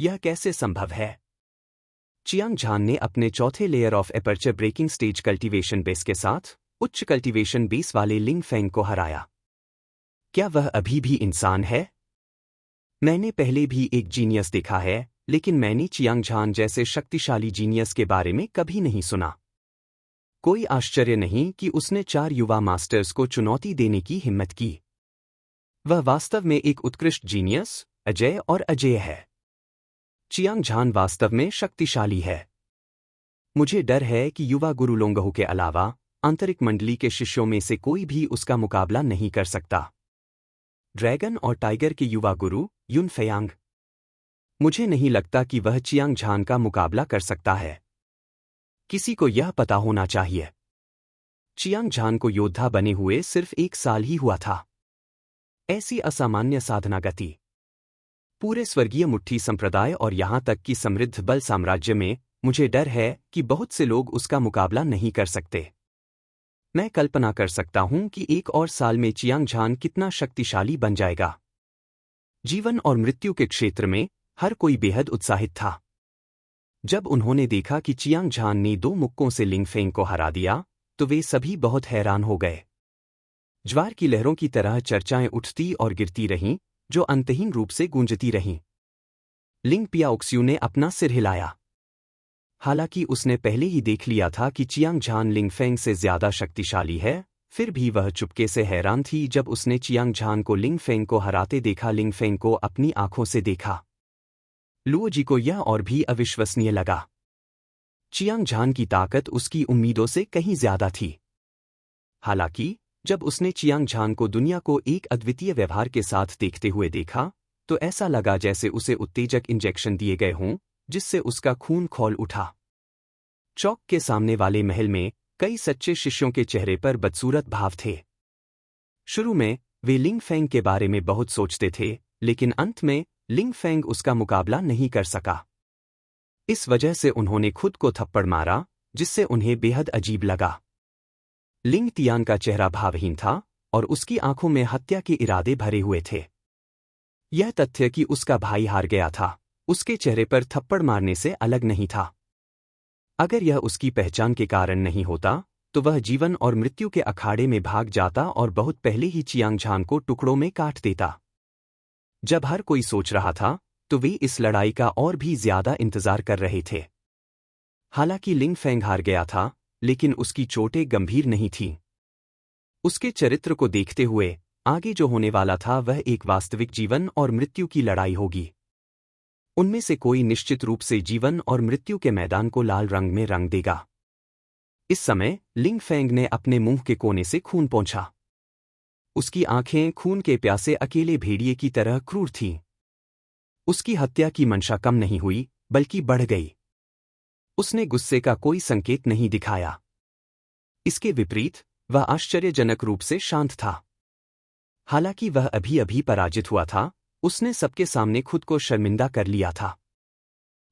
यह कैसे संभव है? चियांग झान ने अपने चौथे layer of aperture breaking stage cultivation base के साथ उच्च कल्टीवेशन बेस वाले लिंग फेंग को हराया। क्या वह अभी भी इंसान है? मैंने पहले भी एक जीनियस देखा है, लेकिन मैंने चियांग झान जैसे शक्तिशाली जीनियस के बारे में कभी नहीं सुना। कोई आश्चर्य नहीं कि उसने 4 युवा मास्टर्स को चुनौती देने की हिम्मत की। वह वास्तव में एक उत्कृष्ट जीनियस, अजय और अजेय है। चियांग झान वास्तव में शक्तिशाली है। मुझे डर है कि युवा गुरु लोंगहू के अलावा आंतरिक मंडली के शिष्यों में से कोई भी उसका मुकाबला नहीं कर सकता। ड्रैगन और टाइगर के युवा गुरु युन फेयांग। मुझे नहीं लगता कि वह चियांग झान का मुकाबला कर सकता है। किसी को यह पता होना चाहिए। चियांग झान को योद्धा बने हुए सिर्फ 1 साल ही हुआ था। ऐसी असामान्य साधना गति पूरे स्वर्गीय मुट्ठी संप्रदाय और यहां तक कि समृद्ध बल साम्राज्य में, मुझे डर है कि बहुत से लोग उसका मुकाबला नहीं कर सकते। मैं कल्पना कर सकता हूं कि 1 और साल में चियांग झान कितना शक्तिशाली बन जाएगा। जीवन और मृत्यु के क्षेत्र में हर कोई बेहद उत्साहित था। जब उन्होंने देखा कि चियांग झान ने 2 मुक्कों से लिंग फेंग को हरा दिया, तो वे सभी बहुत हैरान हो गए। ज्वार की लहरों की तरह चर्चाएं उठती और गिरती रहीं, जो अंतहीन रूप से गूंजती रहीं। लिंग पियाओक्स्यू ने अपना सिर हिलाया। हालांकि उसने पहले ही देख लिया था कि चियांग झान लिंग फेंग से ज्यादा शक्तिशाली है, फिर भी वह चुपके से हैरान थी जब उसने चियांग झान को लिंग फेंग को हराते देखा। लिंग फेंग को अपनी आंखों से देखा। लुओ जी को यह और भी अविश्वसनीय लगा। चियांग झान की ताकत उसकी उम्मीदों से कहीं ज्यादा थी। हालांकि जब उसने चियांग झान को दुनिया को एक अद्वितीय व्यवहार के साथ देखते हुए देखा, तो ऐसा लगा जैसे उसे उत्तेजक इंजेक्शन दिए गए हों, जिससे उसका खून खौल उठा। चौक के सामने वाले महल में कई सच्चे शिष्यों के चेहरे पर बदसूरत भाव थे। शुरू में वे लिंग फेंग के बारे में बहुत सोचते थे, लेकिन अंत में लिंग फेंग उसका मुकाबला नहीं कर सका। इस वजह से उन्होंने खुद को थप्पड़ मारा, जिससे उन्हें बेहद अजीब लगा। लिंग तियान का चेहरा भावहीन था और उसकी आंखों में हत्या के इरादे भरे हुए थे। यह तथ्य कि उसका भाई हार गया था, उसके चेहरे पर थप्पड़ मारने से अलग नहीं था। अगर यह उसकी पहचान के कारण नहीं होता, तो वह जीवन और मृत्यु के अखाड़े में भाग जाता और बहुत पहले ही चियांग झान को टुकड़ों में काट देता। जब हर कोई सोच रहा था, तो वे इस लड़ाई का और भी ज्यादा इंतजार कर रहे थे। हालांकि लिंग फेंग हार गया था, लेकिन उसकी चोटें गंभीर नहीं थीं। उसके चरित्र को देखते हुए आगे जो होने वाला था वह एक वास्तविक जीवन और मृत्यु की लड़ाई होगी। उनमें से कोई निश्चित रूप से जीवन और मृत्यु के मैदान को लाल रंग में रंग देगा। इस समय लिंग फेंग ने अपने मुंह के कोने से खून पोंछा। उसकी आंखें खून के प्यासे अकेले भेड़िए की तरह क्रूर थीं। उसकी हत्या की मंशा कम नहीं हुई, बल्कि बढ़ गई। उसने गुस्से का कोई संकेत नहीं दिखाया। इसके विपरीत वह आश्चर्यजनक रूप से शांत था। हालांकि वह अभी अभी पराजित हुआ था, उसने सबके सामने खुद को शर्मिंदा कर लिया था।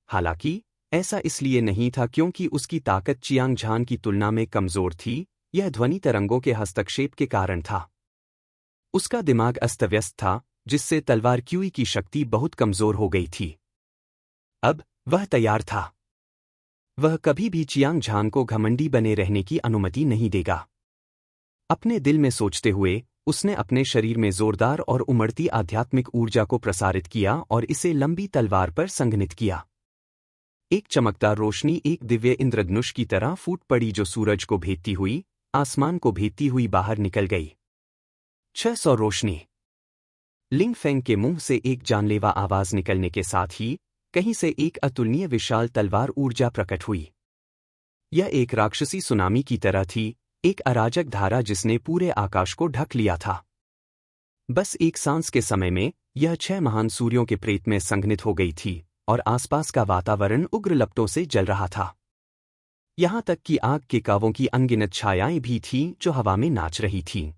हालांकि ऐसा इसलिए नहीं था क्योंकि उसकी ताकत चियांग झान की तुलना में कमजोर थी, यह ध्वनि तरंगों के हस्तक्षेप के कारण था। उसका दिमाग अस्तव्यस्त था, जिससे तलवार क्यूई की शक्ति बहुत कमजोर हो गई थी। अब वह तैयार था। वह कभी भी चियांग झान को घमंडी बने रहने की अनुमति नहीं देगा। अपने दिल में सोचते हुए उसने अपने शरीर में जोरदार और उमड़ती आध्यात्मिक ऊर्जा को प्रसारित किया और इसे लंबी तलवार पर संघनित किया। एक चमकदार रोशनी एक दिव्य इंद्रधनुष की तरह फूट पड़ी, जो सूरज को भेदती हुई, आसमान को भेदती हुई बाहर निकल गई। 600 रोशनी। लिंग फेंग के मुंह से एक जानलेवा आवाज निकलने के साथ ही कहीं से एक अतुलनीय विशाल तलवार ऊर्जा प्रकट हुई। यह एक राक्षसी सुनामी की तरह थी, एक अराजक धारा जिसने पूरे आकाश को ढक लिया था। बस एक सांस के समय में यह 6 महान सूर्यों के प्रेत में संघनित हो गई थी और आसपास का वातावरण उग्र लपटों से जल रहा था। यहां तक कि आग के कावों की अनगिनत छायाएं भी थीं जो हवा में नाच रही थीं।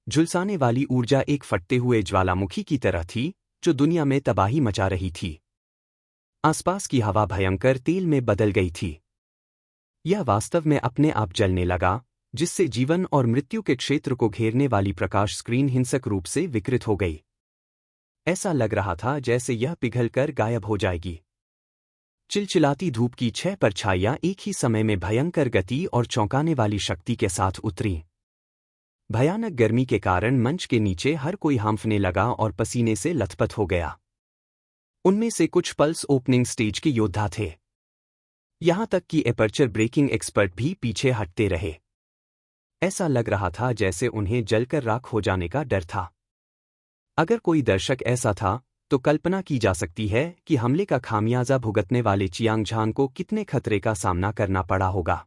झुलसाने वाली ऊर्जा एक फटते हुए ज्वालामुखी की तरह थी, जो दुनिया में तबाही मचा रही थी। आसपास की हवा भयंकर तेल में बदल गई थी। यह वास्तव में अपने आप जलने लगा, जिससे जीवन और मृत्यु के क्षेत्र को घेरने वाली प्रकाश स्क्रीन हिंसक रूप से विकृत हो गई। ऐसा लग रहा था जैसे यह पिघलकर गायब हो जाएगी। चिलचिलाती धूप की 6 परछाइयां एक ही समय में भयंकर गति और चौंकाने वाली शक्ति के साथ उतरीं। भयानक गर्मी के कारण मंच के नीचे हर कोई हांफने लगा और पसीने से लथपथ हो गया। उनमें से कुछ पल्स ओपनिंग स्टेज के योद्धा थे। यहां तक कि एपर्चर ब्रेकिंग एक्सपर्ट भी पीछे हटते रहे। ऐसा लग रहा था जैसे उन्हें जलकर राख हो जाने का डर था। अगर कोई दर्शक ऐसा था, तो कल्पना की जा सकती है कि हमले का खामियाजा भुगतने वाले चियांग झान को कितने खतरे का सामना करना पड़ा होगा।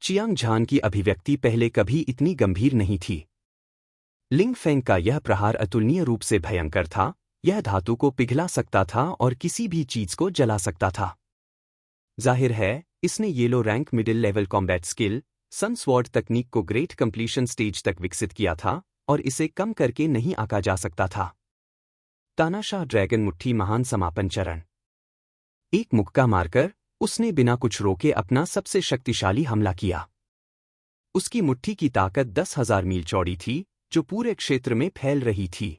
चियांग झान की अभिव्यक्ति पहले कभी इतनी गंभीर नहीं थी। लिंग फेंग का यह प्रहार अतुलनीय रूप से भयंकर था। यह धातु को पिघला सकता था और किसी भी चीज को जला सकता था। जाहिर है, इसने yellow rank middle level combat skill sun sword तकनीक को ग्रेट कंप्लीशन स्टेज तक विकसित किया था और इसे कम करके नहीं आंका जा सकता था। तानाशाह ड्रैगन मुट्ठी महान समापन चरण। एक मुक्का मारकर उसने बिना कुछ रोके अपना सबसे शक्तिशाली हमला किया। उसकी मुट्ठी की ताकत 10,000 मील चौड़ी थी, जो पूरे क्षेत्र में फैल रही थी।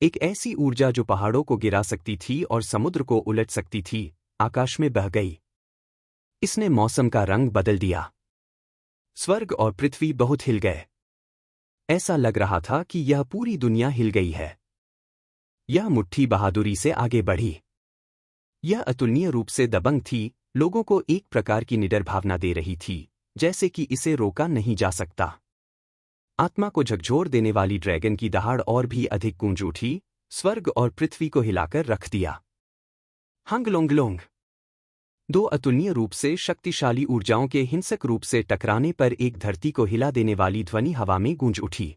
एक ऐसी ऊर्जा जो पहाड़ों को गिरा सकती थी और समुद्र को उलट सकती थी, आकाश में बह गई। इसने मौसम का रंग बदल दिया। स्वर्ग और पृथ्वी बहुत हिल गए। ऐसा लग रहा था कि यह पूरी दुनिया हिल गई है। यह मुट्ठी बहादुरी से आगे बढ़ी। यह अतुलनीय रूप से दबंग थी, लोगों को एक प्रकार की निडर भावना दे रही थी, जैसे कि इसे रोका नहीं जा सकता। आत्मा को झकझोर देने वाली ड्रैगन की दहाड़ और भी अधिक गूंज उठी, स्वर्ग और पृथ्वी को हिलाकर रख दिया। हंगलोंगलोंग। दो अतुलनीय रूप से शक्तिशाली ऊर्जाओं के हिंसक रूप से टकराने पर एक धरती को हिला देने वाली ध्वनि हवा में गूंज उठी।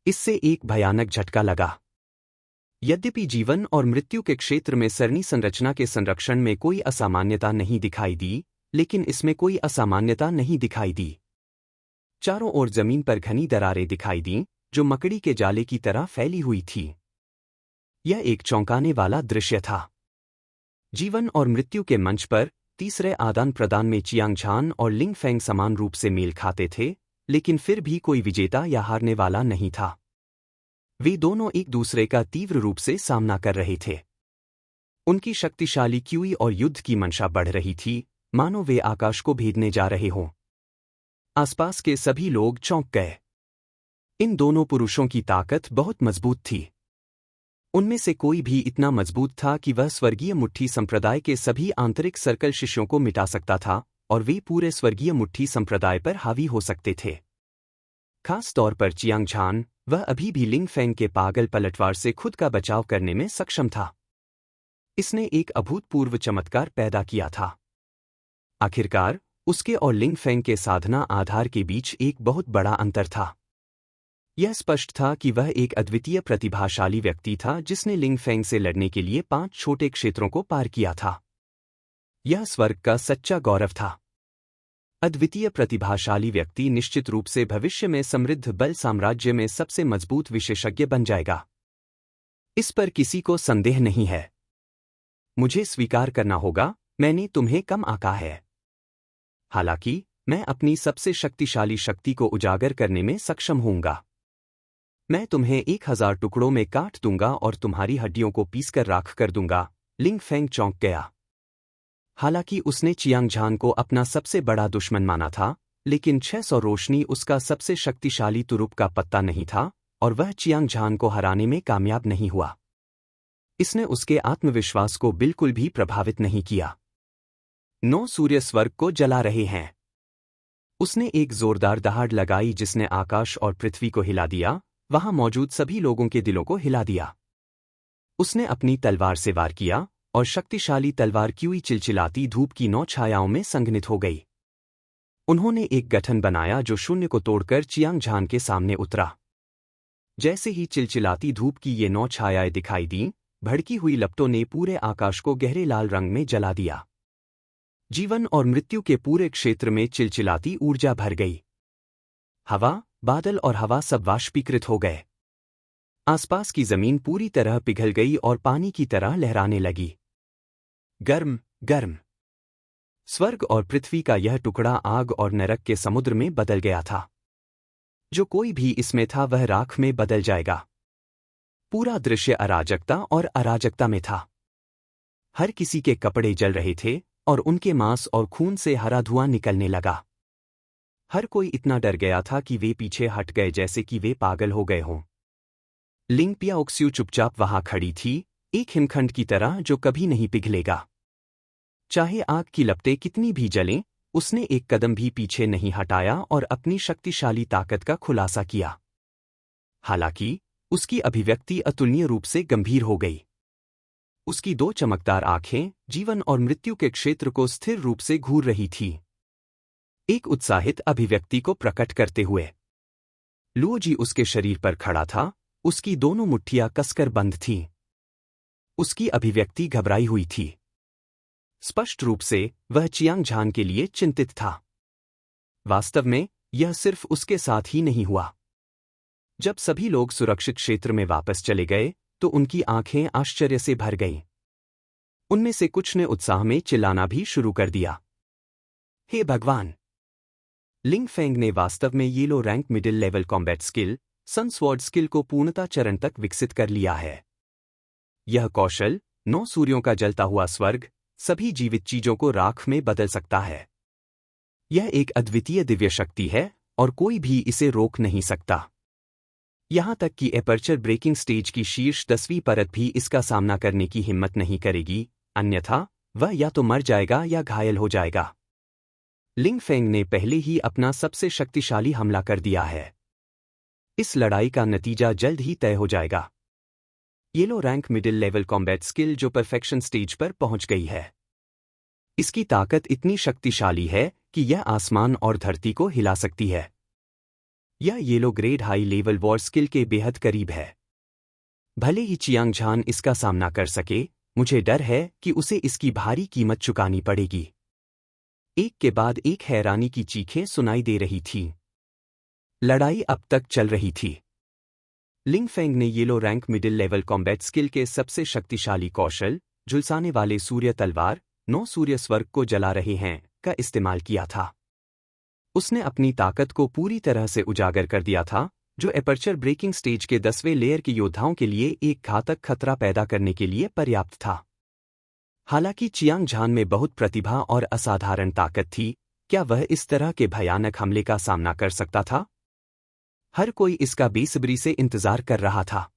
इससे एक भयानक झटका लगा। यद्यपि जीवन और मृत्यु के क्षेत्र में सरणी संरचना के संरक्षण में कोई असामान्यता नहीं दिखाई दी, लेकिन इसमें कोई असामान्यता नहीं दिखाई दी। चारों ओर जमीन पर घनी दरारें दिखाई दीं, जो मकड़ी के जाले की तरह फैली हुई थी। यह एक चौंकाने वाला दृश्य था। जीवन और मृत्यु के मंच पर तीसरे आदान प्रदान में चियांग झान और लिंग फेंग समान रूप से मेल खाते थे, लेकिन फिर भी कोई विजेता या हारने वाला नहीं था। वे दोनों एक दूसरे का तीव्र रूप से सामना कर रहे थे। उनकी शक्तिशाली क्यूई और युद्ध की मंशा बढ़ रही थी, मानो वे आकाश को भेदने जा रहे हों। आसपास के सभी लोग चौंक गए। इन दोनों पुरुषों की ताकत बहुत मजबूत थी। उनमें से कोई भी इतना मजबूत था कि वह स्वर्गीय मुट्ठी संप्रदाय के सभी आंतरिक सर्कल शिष्यों को मिटा सकता था, और वे पूरे स्वर्गीय मुट्ठी संप्रदाय पर हावी हो सकते थे। खास तौर पर चियांग झान, वह अभी भी लिंग फेंग के पागल पलटवार से खुद का बचाव करने में सक्षम था। इसने एक अभूतपूर्व चमत्कार पैदा किया था। आखिरकार, उसके और लिंग फेंग के साधना आधार के बीच एक बहुत बड़ा अंतर था। यह स्पष्ट था कि वह एक अद्वितीय प्रतिभाशाली व्यक्ति था जिसने लिंग फेंग से लड़ने के लिए 5 छोटे क्षेत्रों को पार किया था। यह स्वर्ग का सच्चा गौरव था। अद्वितीय प्रतिभाशाली व्यक्ति निश्चित रूप से भविष्य में समृद्ध बल साम्राज्य में सबसे मजबूत विशेषज्ञ बन जाएगा। इस पर किसी को संदेह नहीं है। मुझे स्वीकार करना होगा, मैंने तुम्हें कम आंका है। हालांकि, मैं अपनी सबसे शक्तिशाली शक्ति को उजागर करने में सक्षम होऊंगा। मैं तुम्हें 1000 टुकड़ों में काट दूंगा और तुम्हारी हड्डियों को पीसकर राख कर दूंगा। लिंग फेंग चौंक गया। हालांकि उसने चियांग झान को अपना सबसे बड़ा दुश्मन माना था, लेकिन 600 रोशनी उसका सबसे शक्तिशाली तुरुप का पत्ता नहीं था, और वह चियांग झान को हराने में कामयाब नहीं हुआ। इसने उसके आत्मविश्वास को बिल्कुल भी प्रभावित नहीं किया। 9 सूर्य स्वर्ग को जला रहे हैं। उसने एक जोरदार दहाड़ लगाई जिसने आकाश और पृथ्वी को हिला दिया, वहां मौजूद सभी लोगों के दिलों को हिला दिया। उसने अपनी तलवार से वार किया, और शक्तिशाली तलवार क्यूई चिलचिलाती धूप की 9 छायाओं में संघनित हो गई। उन्होंने एक गठन बनाया जो शून्य को तोड़कर चियांग झान के सामने उतरा। जैसे ही चिलचिलाती धूप की ये 9 छायाएं दिखाई दीं, भड़की हुई लपटों ने पूरे आकाश को गहरे लाल रंग में जला दिया। जीवन और मृत्यु के पूरे क्षेत्र में चिलचिलाती ऊर्जा भर गई। हवा, बादल और हवा सब वाष्पीकृत हो गए। आसपास की जमीन पूरी तरह पिघल गई और पानी की तरह लहराने लगी। गर्म, गर्म। स्वर्ग और पृथ्वी का यह टुकड़ा आग और नरक के समुद्र में बदल गया था। जो कोई भी इसमें था वह राख में बदल जाएगा। पूरा दृश्य अराजकता और अराजकता में था। हर किसी के कपड़े जल रहे थे और उनके मांस और खून से हरा धुआं निकलने लगा। हर कोई इतना डर गया था कि वे पीछे हट गए जैसे कि वे पागल हो गए हों। लिंग पियाओक्स्यू चुपचाप वहां खड़ी थी, एक हिमखंड की तरह जो कभी नहीं पिघलेगा। चाहे आग की लपटें कितनी भी जलें, उसने एक कदम भी पीछे नहीं हटाया और अपनी शक्तिशाली ताकत का खुलासा किया। हालांकि उसकी अभिव्यक्ति अतुलनीय रूप से गंभीर हो गई। उसकी दो चमकदार आंखें जीवन और मृत्यु के क्षेत्र को स्थिर रूप से घूर रही थी, एक उत्साहित अभिव्यक्ति को प्रकट करते हुए। लुओजी उसके शरीर पर खड़ा था, उसकी दोनों मुट्ठियां कसकर बंद थीं। उसकी अभिव्यक्ति घबराई हुई थी। स्पष्ट रूप से वह चियांग झान के लिए चिंतित था। वास्तव में यह सिर्फ उसके साथ ही नहीं हुआ। जब सभी लोग सुरक्षित क्षेत्र में वापस चले गए तो उनकी आंखें आश्चर्य से भर गईं। उनमें से कुछ ने उत्साह में चिल्लाना भी शुरू कर दिया। हे भगवान! लिंग फेंग ने वास्तव में yellow rank middle level combat skill, sun sword skill को पूर्णता चरण तक विकसित कर लिया है। यह कौशल 9 सूर्यों का जलता हुआ स्वर्ग, सभी जीवित चीजों को राख में बदल सकता है। यह एक अद्वितीय दिव्य शक्ति है और कोई भी इसे रोक नहीं सकता। यहां तक कि एपर्चर ब्रेकिंग स्टेज की शीर्ष 10वीं परत भी इसका सामना करने की हिम्मत नहीं करेगी, अन्यथा वह या तो मर जाएगा या घायल हो जाएगा। लिंग फेंग ने पहले ही अपना सबसे शक्तिशाली हमला कर दिया है। इस लड़ाई का नतीजा जल्द ही तय हो जाएगा। Yellow rank middle level combat skill जो परफेक्शन स्टेज पर पहुंच गई है। इसकी ताकत इतनी शक्तिशाली है कि यह आसमान और धरती को हिला सकती है। यह yellow grade high level war skill के बेहद करीब है। भले ही चियांग झान इसका सामना कर सके, मुझे डर है कि उसे इसकी भारी कीमत चुकानी पड़ेगी। एक के बाद एक हैरानी की चीखें सुनाई दे रही थीं। लड़ाई अब तक चल रही थी। लिंग फेंग ने yellow rank middle level combat skill के सबसे शक्तिशाली कौशल, झुलसाने वाले सूर्य तलवार, 9 सूर्य स्वर्ग को जला रहे हैं, का इस्तेमाल किया था। उसने अपनी ताकत को पूरी तरह से उजागर कर दिया था, जो एपर्चर ब्रेकिंग स्टेज के 10वें लेयर के योद्धाओं के लिए एक घातक खतरा पैदा करने के लिए पर्याप्त था। हालांकि चियांग झान में बहुत प्रतिभा और असाधारण ताकत थी, क्या वह इस तरह के भयानक हमले का सामना कर सकता था? हर कोई इसका बेसब्री से इंतजार कर रहा था।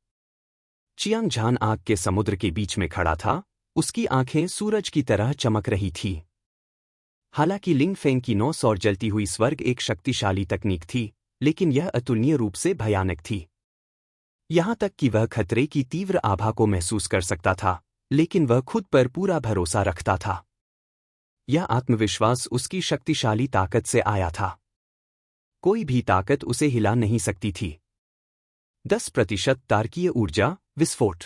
चियांग झान आग के समुद्र के बीच में खड़ा था, उसकी आंखें सूरज की तरह चमक रही थी। हालांकि लिंग फेंग की 9 सौर जलती हुई स्वर्ग एक शक्तिशाली तकनीक थी, लेकिन यह अतुलनीय रूप से भयानक थी। यहां तक कि वह खतरे की तीव्र आभा को महसूस कर सकता था, लेकिन वह खुद पर पूरा भरोसा रखता था। यह आत्मविश्वास उसकी शक्तिशाली ताकत से आया था। कोई भी ताकत उसे हिला नहीं सकती थी। 10% तारकीय ऊर्जा विस्फोट।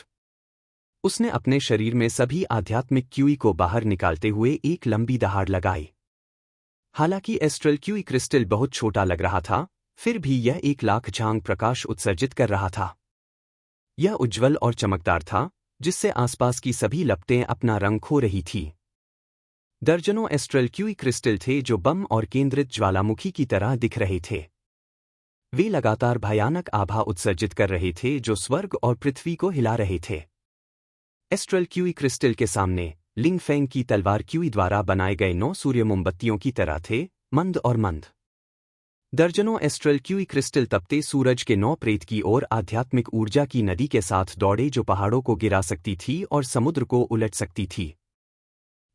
उसने अपने शरीर में सभी आध्यात्मिक क्यूई को बाहर निकालते हुए एक लंबी दहाड़ लगाई। हालांकि एस्ट्रल क्यूई क्रिस्टल बहुत छोटा लग रहा था, फिर भी यह 1 लाख झांग प्रकाश उत्सर्जित कर रहा था। यह उज्ज्वल और चमकदार था, जिससे आसपास की सभी लपटें अपना रंग खो रही थीं। दर्जनों एस्ट्रल क्यूई क्रिस्टल थे जो बम और केंद्रित ज्वालामुखी की तरह दिख रहे थे। वे लगातार भयानक आभा उत्सर्जित कर रहे थे जो स्वर्ग और पृथ्वी को हिला रहे थे। एस्ट्रल क्यूई क्रिस्टल के सामने लिंग फेंग की तलवार क्यूई द्वारा बनाए गए 9 सूर्य मोमबत्तियों की तरह थे, मंद और मंद। दर्जनों एस्ट्रल क्यूई क्रिस्टल तपते सूरज के 9 प्रेत की ओर आध्यात्मिक ऊर्जा की नदी के साथ दौड़े जो पहाड़ों को गिरा सकती थी और समुद्र को उलट सकती थी।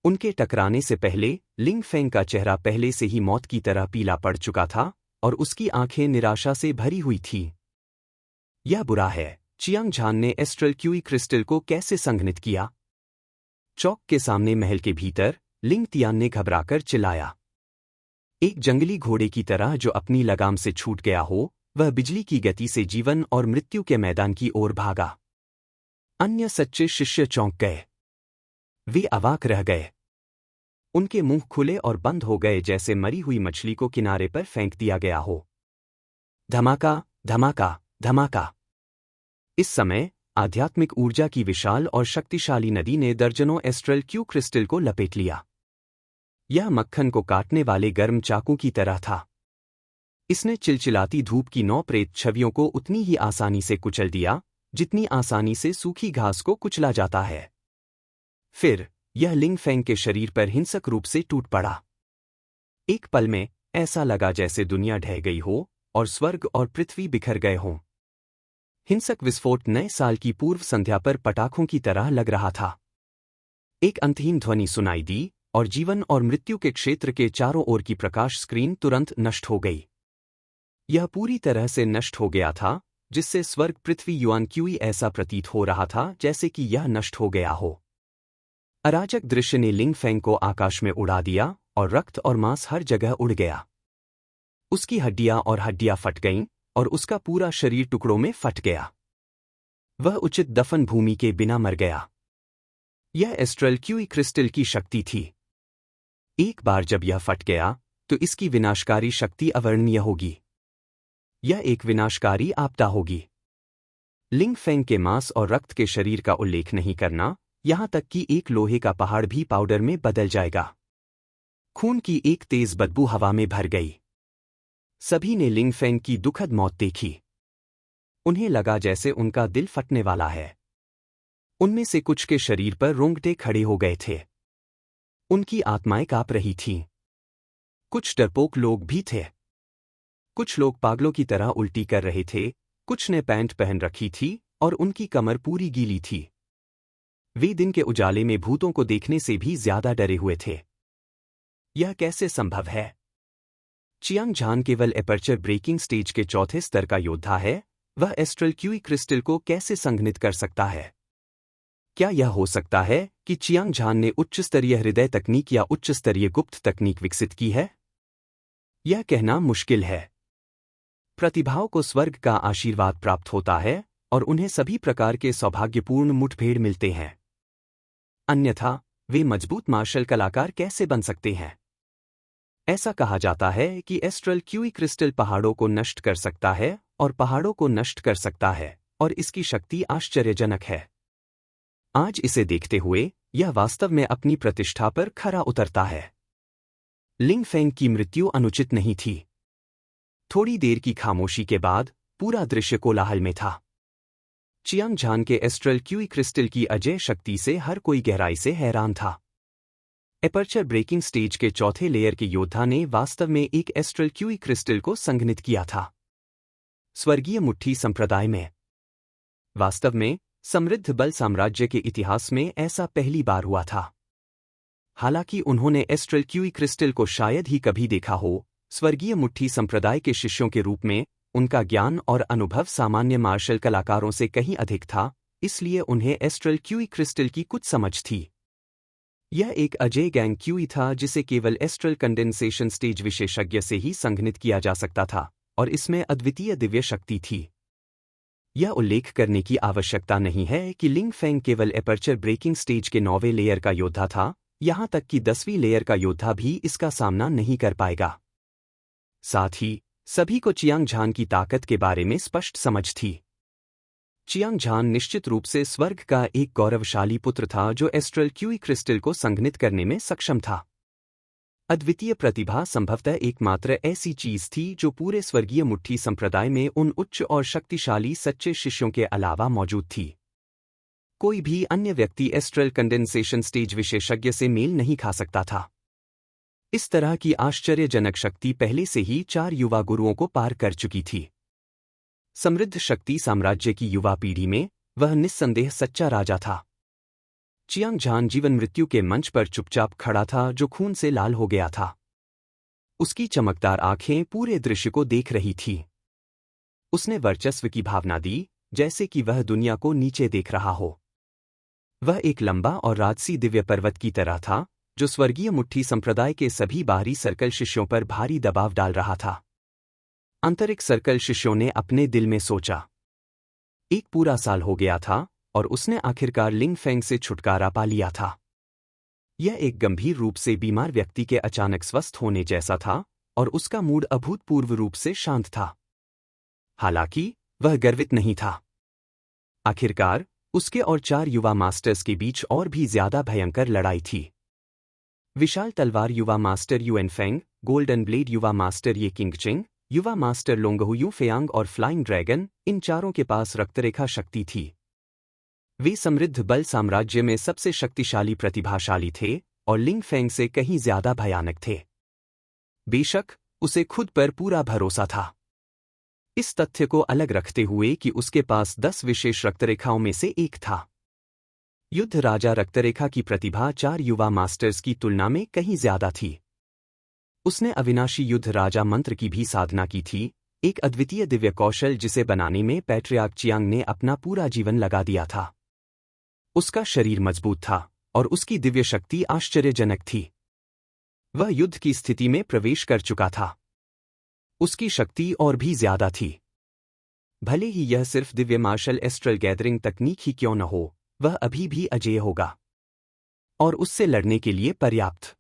उनके टकराने से पहले लिंग फेंग का चेहरा पहले से ही मौत की तरह पीला पड़ चुका था और उसकी आंखें निराशा से भरी हुई थीं। यह बुरा है, चियांग झान ने एस्ट्रल क्यूई क्रिस्टल को कैसे संघनित किया? चौक के सामने महल के भीतर लिंग तियान ने घबराकर चिल्लाया। एक जंगली घोड़े की तरह जो अपनी लगाम से छूट गया हो, वह बिजली की गति से जीवन और मृत्यु के मैदान की ओर भागा। अन्य सच्चे शिष्य चौंक गए। वे अवाक रह गए। उनके मुंह खुले और बंद हो गए जैसे मरी हुई मछली को किनारे पर फेंक दिया गया हो। धमाका, धमाका, धमाका। इस समय आध्यात्मिक ऊर्जा की विशाल और शक्तिशाली नदी ने दर्जनों एस्ट्रल क्यू क्रिस्टल को लपेट लिया। यह मक्खन को काटने वाले गर्म चाकू की तरह था। इसने चिलचिलाती धूप की 9 प्रेत छवियों को उतनी ही आसानी से कुचल दिया जितनी आसानी से सूखी घास को कुचला जाता है। फिर यह लिंग फेंग के शरीर पर हिंसक रूप से टूट पड़ा। एक पल में ऐसा लगा जैसे दुनिया ढह गई हो और स्वर्ग और पृथ्वी बिखर गए हों। हिंसक विस्फोट नए साल की पूर्व संध्या पर पटाखों की तरह लग रहा था। एक अंतहीन ध्वनि सुनाई दी और जीवन और मृत्यु के क्षेत्र के चारों ओर की प्रकाश स्क्रीन तुरंत नष्ट हो गई। यह पूरी तरह से नष्ट हो गया था, जिससे स्वर्ग पृथ्वी युआन क्यूई ऐसा प्रतीत हो रहा था जैसे कि यह नष्ट हो गया हो। अराजक दृश्य ने लिंग फेंग को आकाश में उड़ा दिया और रक्त और मांस हर जगह उड़ गया। उसकी हड्डियां फट गईं और उसका पूरा शरीर टुकड़ों में फट गया। वह उचित दफन भूमि के बिना मर गया। यह एस्ट्रल क्यूई क्रिस्टल की शक्ति थी। एक बार जब यह फट गया तो इसकी विनाशकारी शक्ति अवर्णनीय होगी। यह एक विनाशकारी आपदा होगी। लिंग फेंग के मांस और रक्त के शरीर का उल्लेख नहीं करना, यहां तक कि एक लोहे का पहाड़ भी पाउडर में बदल जाएगा। खून की एक तेज बदबू हवा में भर गई। सभी ने लिंग फेंग की दुखद मौत देखी। उन्हें लगा जैसे उनका दिल फटने वाला है। उनमें से कुछ के शरीर पर रोंगटे खड़े हो गए थे। उनकी आत्माएं कांप रही थीं। कुछ डरपोक लोग भी थे। कुछ लोग पागलों की तरह उल्टी कर रहे थे, कुछ ने पैंट पहन रखी थी और उनकी कमर पूरी गीली थी। वे दिन के उजाले में भूतों को देखने से भी ज्यादा डरे हुए थे। यह कैसे संभव है? चियांग झान केवल एपर्चर ब्रेकिंग स्टेज के चौथे स्तर का योद्धा है। वह एस्ट्रल क्यूई क्रिस्टल को कैसे संघनित कर सकता है? क्या यह हो सकता है कि चियांग झान ने उच्च स्तरीय हृदय तकनीक या उच्च स्तरीय गुप्त तकनीक विकसित की है? यह कहना मुश्किल है। प्रतिभाओं को स्वर्ग का आशीर्वाद प्राप्त होता है और उन्हें सभी प्रकार के सौभाग्यपूर्ण मुठभेड़ मिलते हैं। अन्यथा वे मजबूत मार्शल कलाकार कैसे बन सकते हैं? ऐसा कहा जाता है कि एस्ट्रल क्यूई क्रिस्टल पहाड़ों को नष्ट कर सकता है और पहाड़ों को नष्ट कर सकता है, और इसकी शक्ति आश्चर्यजनक है। आज इसे देखते हुए यह वास्तव में अपनी प्रतिष्ठा पर खरा उतरता है। लिंग फेंग की मृत्यु अनुचित नहीं थी। थोड़ी देर की खामोशी के बाद पूरा दृश्य कोलाहल में था। चियांग झान के एस्ट्रल क्यूई क्रिस्टल की अजय शक्ति से हर कोई गहराई से हैरान था। एपर्चर ब्रेकिंग स्टेज के चौथे लेयर के योद्धा ने वास्तव में एक एस्ट्रल क्यूई क्रिस्टल को संघनित किया था। स्वर्गीय मुट्ठी संप्रदाय में वास्तव में समृद्ध बल साम्राज्य के इतिहास में ऐसा पहली बार हुआ था। हालांकि उन्होंने एस्ट्रल क्यूई क्रिस्टल को शायद ही कभी देखा हो, स्वर्गीय मुट्ठी संप्रदाय के शिष्यों के रूप में उनका ज्ञान और अनुभव सामान्य मार्शल कलाकारों से कहीं अधिक था, इसलिए उन्हें एस्ट्रल क्यूई क्रिस्टल की कुछ समझ थी। यह एक अजय गैंग क्यूई था जिसे केवल एस्ट्रल कंडेंसेशन स्टेज विशेषज्ञ से ही संघनित किया जा सकता था, और इसमें अद्वितीय दिव्य शक्ति थी। यह उल्लेख करने की आवश्यकता नहीं है कि लिंग फेंग केवल एपर्चर ब्रेकिंग स्टेज के 9वें लेयर का योद्धा था, यहां तक कि 10वीं लेयर का योद्धा भी इसका सामना नहीं कर पाएगा। साथ ही सभी को चियांग झान की ताकत के बारे में स्पष्ट समझ थी। चियांग झान निश्चित रूप से स्वर्ग का एक गौरवशाली पुत्र था जो एस्ट्रल क्यूई क्रिस्टल को संघनित करने में सक्षम था। अद्वितीय प्रतिभा संभवतः एकमात्र ऐसी चीज थी जो पूरे स्वर्गीय मुट्ठी संप्रदाय में उन उच्च और शक्तिशाली सच्चे शिष्यों के अलावा मौजूद थी। कोई भी अन्य व्यक्ति एस्ट्रल कंडेंसेशन स्टेज विशेषज्ञ से मेल नहीं खा सकता था। इस तरह की आश्चर्यजनक शक्ति पहले से ही 4 युवा गुरुओं को पार कर चुकी थी। समृद्ध शक्ति साम्राज्य की युवा पीढ़ी में वह निस्संदेह सच्चा राजा था। चियांग झान जीवन मृत्यु के मंच पर चुपचाप खड़ा था, जो खून से लाल हो गया था। उसकी चमकदार आंखें पूरे दृश्य को देख रही थीं। उसने वर्चस्व की भावना दी, जैसे कि वह दुनिया को नीचे देख रहा हो। वह एक लंबा और राजसी दिव्य पर्वत की तरह था, जो स्वर्गीय मुट्ठी संप्रदाय के सभी बाहरी सर्कल शिष्यों पर भारी दबाव डाल रहा था। आंतरिक सर्कल शिष्यों ने अपने दिल में सोचा, एक पूरा साल हो गया था और उसने आखिरकार लिंग फेंग से छुटकारा पा लिया था। यह एक गंभीर रूप से बीमार व्यक्ति के अचानक स्वस्थ होने जैसा था और उसका मूड अभूतपूर्व रूप से शांत था। हालांकि वह गर्वित नहीं था। आखिरकार उसके और 4 युवा मास्टर्स के बीच और भी ज्यादा भयंकर लड़ाई थी। विशाल तलवार युवा master Yuan Feng, golden blade युवा मास्टर ये किंग चिंग युवा मास्टर लोंगहु यू फेयांग और फ्लाइंग ड्रैगन, इन चारों के पास रक्तरेखा शक्ति थी। वे समृद्ध बल साम्राज्य में सबसे शक्तिशाली प्रतिभाशाली थे और लिंग फेंग से कहीं ज्यादा भयानक थे। बेशक उसे खुद पर पूरा भरोसा था। इस तथ्य को अलग रखते हुए कि उसके पास 10 विशेष रक्तरेखाओं में से एक था। युद्ध राजा रक्तरेखा की प्रतिभा 4 युवा मास्टर्स की तुलना में कहीं ज्यादा थी। उसने अविनाशी युद्ध राजा मंत्र की भी साधना की थी, एक अद्वितीय दिव्य कौशल जिसे बनाने में पैट्रियार्क चियांग ने अपना पूरा जीवन लगा दिया था। उसका शरीर मजबूत था और उसकी दिव्य शक्ति आश्चर्यजनक थी। वह युद्ध की स्थिति में प्रवेश कर चुका था। उसकी शक्ति और भी ज्यादा थी। भले ही यह सिर्फ दिव्य मार्शल एस्ट्रल गैदरिंग तकनीक ही क्यों न हो, वह अभी भी अजेय होगा और उससे लड़ने के लिए पर्याप्त।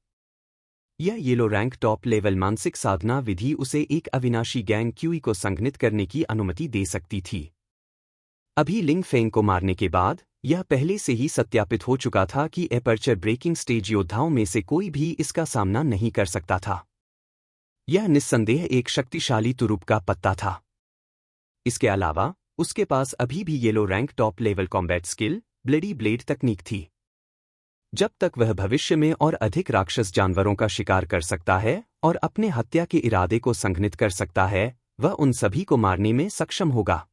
यह येलो रैंक टॉप लेवल मानसिक साधना विधि उसे एक अविनाशी गैंग क्यूई को संघनित करने की अनुमति दे सकती थी। अभी लिंग फेंग को मारने के बाद यह पहले से ही सत्यापित हो चुका था कि एपर्चर ब्रेकिंग स्टेज योद्धाओं में से कोई भी इसका सामना नहीं कर सकता था। यह निस्संदेह एक शक्तिशाली तुरुप का पत्ता था। इसके अलावा उसके पास अभी भी yellow rank top level combat skill bloody blade तकनीक थी। जब तक वह भविष्य में और अधिक राक्षस जानवरों का शिकार कर सकता है और अपने हत्या के इरादे को संघनित कर सकता है, वह उन सभी को मारने में सक्षम होगा।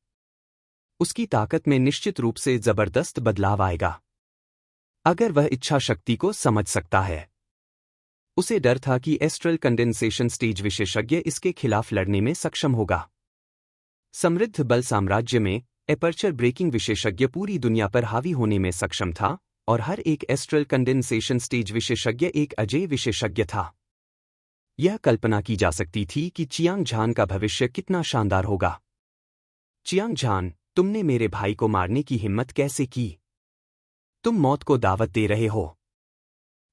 उसकी ताकत में निश्चित रूप से जबरदस्त बदलाव आएगा अगर वह इच्छा शक्ति को समझ सकता है। उसे डर था कि एस्ट्रल कंडेंसेशन स्टेज विशेषज्ञ इसके खिलाफ लड़ने में सक्षम होगा। समृद्ध बल साम्राज्य में एपर्चर ब्रेकिंग विशेषज्ञ पूरी दुनिया पर हावी होने में सक्षम था और हर एक एस्ट्रल कंडेंसेशन स्टेज विशेषज्ञ एक अजेय विशेषज्ञ था। यह कल्पना की जा सकती थी कि चियांग झान का भविष्य कितना शानदार होगा। चियांग झान, तुमने मेरे भाई को मारने की हिम्मत कैसे की? तुम मौत को दावत दे रहे हो।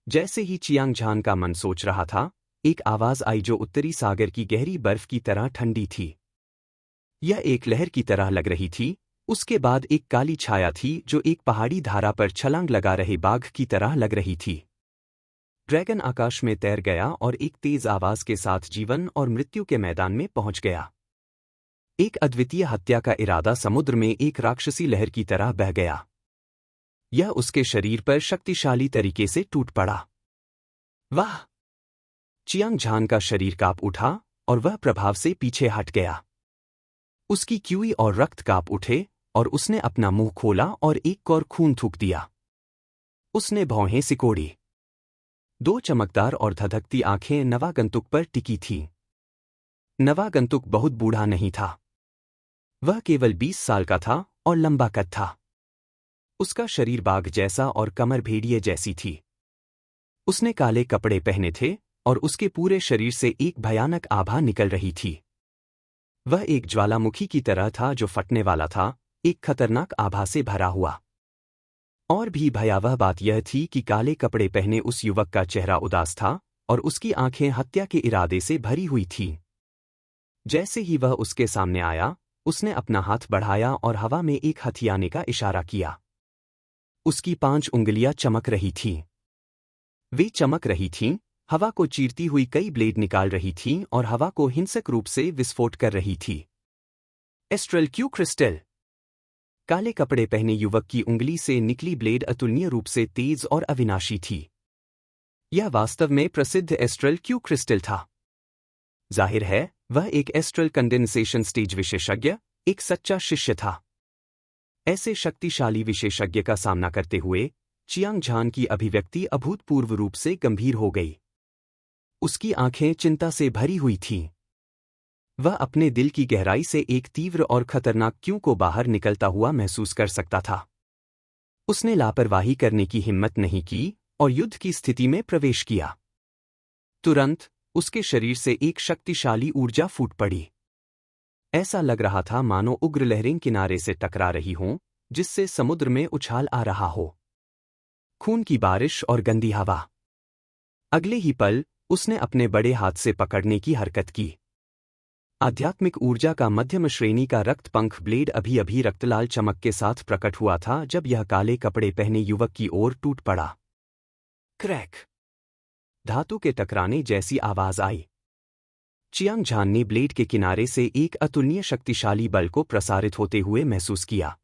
जैसे ही चियांग झान का मन सोच रहा था, एक आवाज आई जो उत्तरी सागर की गहरी बर्फ की तरह ठंडी थी। यह एक लहर की तरह लग रही थी। उसके बाद एक काली छाया थी जो एक पहाड़ी धारा पर छलांग लगा रहे बाघ की तरह लग रही थी। ड्रैगन आकाश में तैर गया और एक तेज आवाज के साथ जीवन और मृत्यु के मैदान में पहुंच गया। एक अद्वितीय हत्या का इरादा समुद्र में एक राक्षसी लहर की तरह बह गया। यह उसके शरीर पर शक्तिशाली तरीके से टूट पड़ा। वाह! चियांग झान का शरीर कांप उठा और वह प्रभाव से पीछे हट गया। उसकी क्यूई और रक्त कांप उठे और उसने अपना मुंह खोला और एक कौर खून थूक दिया। उसने भौहें सिकोड़ी। 2 चमकदार और धधकती आंखें नवागंतुक पर टिकी थीं। नवागंतुक बहुत बूढ़ा नहीं था। वह केवल 20 साल का था और लंबा कद था। उसका शरीर बाघ जैसा और कमर भेड़िए जैसी थी। उसने काले कपड़े पहने थे और उसके पूरे शरीर से एक भयानक आभा निकल रही थी। वह एक ज्वालामुखी की तरह था जो फटने वाला था, एक खतरनाक आभा से भरा हुआ। और भी भयावह बात यह थी कि काले कपड़े पहने उस युवक का चेहरा उदास था और उसकी आंखें हत्या के इरादे से भरी हुई थीं। जैसे ही वह उसके सामने आया, उसने अपना हाथ बढ़ाया और हवा में एक हथियाने का इशारा किया। उसकी 5 उंगलियां चमक रही थीं। वे चमक रही थीं, हवा को चीरती हुई कई ब्लेड निकाल रही थीं और हवा को हिंसक रूप से विस्फोट कर रही थी। Astral Q crystal. काले कपड़े पहने युवक की उंगली से निकली ब्लेड अतुलनीय रूप से तेज और अविनाशी थी। यह वास्तव में प्रसिद्ध एस्ट्रल क्यू क्रिस्टल था। जाहिर है, वह एक एस्ट्रल कंडेंसेशन स्टेज विशेषज्ञ, एक सच्चा शिष्य था। ऐसे शक्तिशाली विशेषज्ञ का सामना करते हुए चियांग झान की अभिव्यक्ति अभूतपूर्व रूप से गंभीर हो गई। उसकी आंखें चिंता से भरी हुई थीं। वह अपने दिल की गहराई से एक तीव्र और खतरनाक क्यों को बाहर निकलता हुआ महसूस कर सकता था। उसने लापरवाही करने की हिम्मत नहीं की और युद्ध की स्थिति में प्रवेश किया। तुरंत उसके शरीर से एक शक्तिशाली ऊर्जा फूट पड़ी। ऐसा लग रहा था मानो उग्र लहरें किनारे से टकरा रही हों, जिससे समुद्र में उछाल आ रहा हो। खून की बारिश और गंदी हवा। अगले ही पल उसने अपने बड़े हाथ से पकड़ने की हरकत की। आध्यात्मिक ऊर्जा का मध्यम श्रेणी का रक्त पंख ब्लेड अभी अभी रक्तलाल चमक के साथ प्रकट हुआ था जब यह काले कपड़े पहने युवक की ओर टूट पड़ा। क्रैक! धातु के टकराने जैसी आवाज आई। चियांग झान ने ब्लेड के किनारे से एक अतुलनीय शक्तिशाली बल को प्रसारित होते हुए महसूस किया।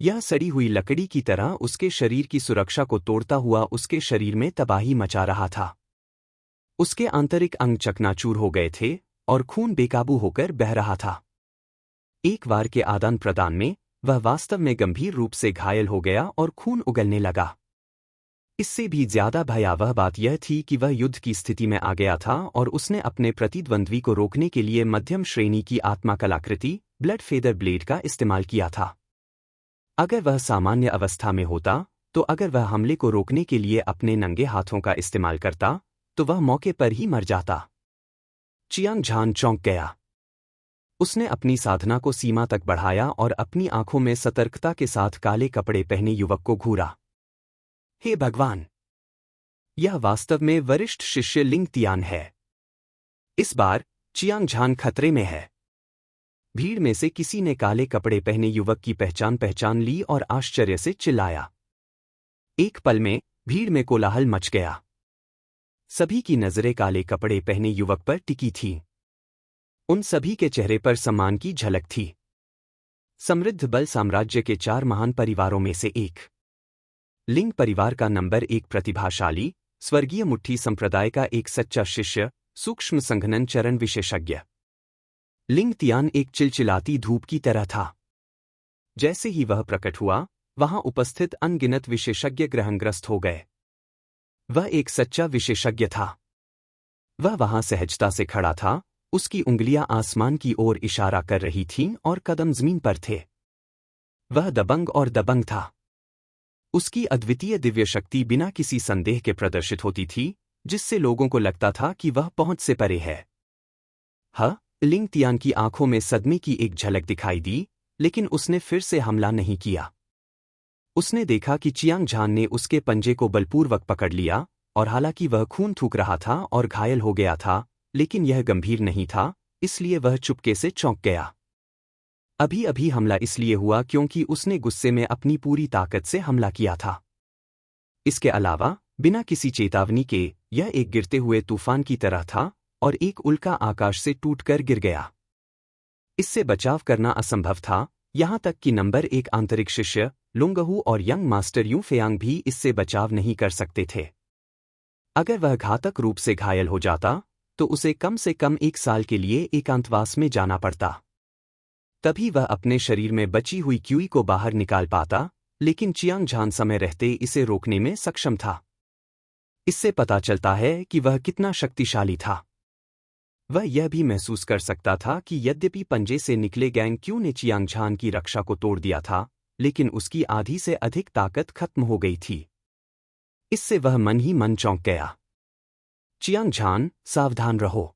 यह सड़ी हुई लकड़ी की तरह उसके शरीर की सुरक्षा को तोड़ता हुआ उसके शरीर में तबाही मचा रहा था। उसके आंतरिक अंग चकनाचूर हो गए थे और खून बेकाबू होकर बह रहा था। एक वार के आदान प्रदान में वह वास्तव में गंभीर रूप से घायल हो गया और खून उगलने लगा। इससे भी ज्यादा भयावह बात यह थी कि वह युद्ध की स्थिति में आ गया था और उसने अपने प्रतिद्वंद्वी को रोकने के लिए मध्यम श्रेणी की आत्मा कलाकृति ब्लड फेदर ब्लेड का इस्तेमाल किया था। अगर वह सामान्य अवस्था में होता, तो अगर वह हमले को रोकने के लिए अपने नंगे हाथों का इस्तेमाल करता, तो वह मौके पर ही मर जाता। चियांग झान चौंक गया। उसने अपनी साधना को सीमा तक बढ़ाया और अपनी आंखों में सतर्कता के साथ काले कपड़े पहने युवक को घूरा। हे भगवान! यह वास्तव में वरिष्ठ शिष्य लिंग तियान है। इस बार चियांग झान खतरे में है। भीड़ में से किसी ने काले कपड़े पहने युवक की पहचान ली और आश्चर्य से चिल्लाया। एक पल में भीड़ में कोलाहल मच गया। सभी की नजरें काले कपड़े पहने युवक पर टिकी थीं। उन सभी के चेहरे पर सम्मान की झलक थी। समृद्ध बल साम्राज्य के 4 महान परिवारों में से एक। लिंग परिवार का नंबर 1 प्रतिभाशाली, स्वर्गीय मुट्ठी संप्रदाय का एक सच्चा शिष्य, सूक्ष्म संघनन चरण विशेषज्ञ। लिंग तियान एक चिलचिलाती धूप की तरह था। जैसे ही वह प्रकट हुआ, वहां उपस्थित अनगिनत विशेषज्ञ ग्रहणग्रस्त हो गए। वह एक सच्चा विशेषज्ञ था। वह वहां सहजता से खड़ा था, उसकी उंगलियां आसमान की ओर इशारा कर रही थीं और कदम जमीन पर थे। वह दबंग और दबंग था। उसकी अद्वितीय दिव्य शक्ति बिना किसी संदेह के प्रदर्शित होती थी, जिससे लोगों को लगता था कि वह पहुंच से परे है। लिंग तियान की आंखों में सदमे की एक झलक दिखाई दी, लेकिन उसने फिर से हमला नहीं किया। उसने देखा कि चियांग झान ने उसके पंजे को बलपूर्वक पकड़ लिया, और हालांकि वह खून थूक रहा था और घायल हो गया था, लेकिन यह गंभीर नहीं था, इसलिए वह चुपके से चौंक गया। अभी अभी हमला इसलिए हुआ क्योंकि उसने गुस्से में अपनी पूरी ताकत से हमला किया था। इसके अलावा, बिना किसी चेतावनी के, यह एक गिरते हुए तूफान की तरह था और एक उल्का आकाश से टूटकर गिर गया। इससे बचाव करना असंभव था, यहां तक कि नंबर 1 आंतरिक शिष्य, लुंगहू और यंग मास्टर यू फेयांग भी इससे बचाव नहीं कर सकते थे। अगर वह घातक रूप से घायल हो जाता, तो उसे कम से कम 1 साल के लिए एकांतवास में जाना पड़ता। तभी वह अपने शरीर में बची हुई क्यूई को बाहर निकाल पाता, लेकिन चियांग झान समय रहते इसे रोकने में सक्षम था। इससे पता चलता है कि वह कितना शक्तिशाली था। वह यह भी महसूस कर सकता था कि यद्यपि पंजे से निकले गैंग क्यू ने चियांग झान की रक्षा को तोड़ दिया था, लेकिन उसकी आधी से अधिक ताकत खत्म हो गई थी। इससे वह मन ही मन चौंक गया। चियांग झान, सावधान रहो।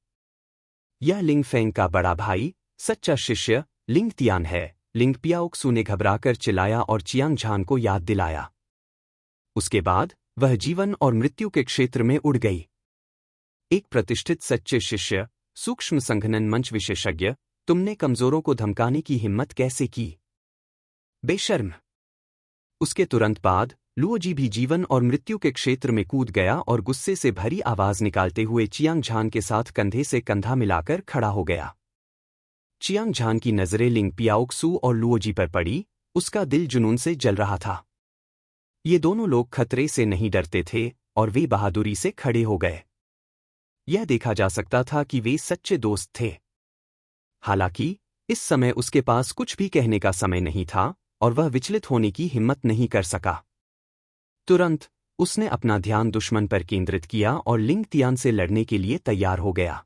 यह लिंग फेंग का बड़ा भाई, सच्चा शिष्य, लिंग तियान है, लिंग पियाओक्सू ने घबराकर चिल्लाया और चियांग झान को याद दिलाया। उसके बाद वह जीवन और मृत्यु के क्षेत्र में उड़ गई। एक प्रतिष्ठित सच्चे शिष्य, सूक्ष्म संघनन मंच विशेषज्ञ, तुमने कमजोरों को धमकाने की हिम्मत कैसे की? बेशर्म! उसके तुरंत बाद लुओजी भी जीवन और मृत्यु के क्षेत्र में कूद गया और गुस्से से भरी आवाज निकालते हुए चियांग झान के साथ कंधे से कंधा मिलाकर खड़ा हो गया। चियांग झान की नजरें लिंग पियाओक्सू और लुओजी पर पड़ी, उसका दिल जुनून से जल रहा था। ये दोनों लोग खतरे से नहीं डरते थे और वे बहादुरी से खड़े हो गए। यह देखा जा सकता था कि वे सच्चे दोस्त थे। हालांकि इस समय उसके पास कुछ भी कहने का समय नहीं था और वह विचलित होने की हिम्मत नहीं कर सका। तुरंत उसने अपना ध्यान दुश्मन पर केंद्रित किया और लिंग तियान से लड़ने के लिए तैयार हो गया।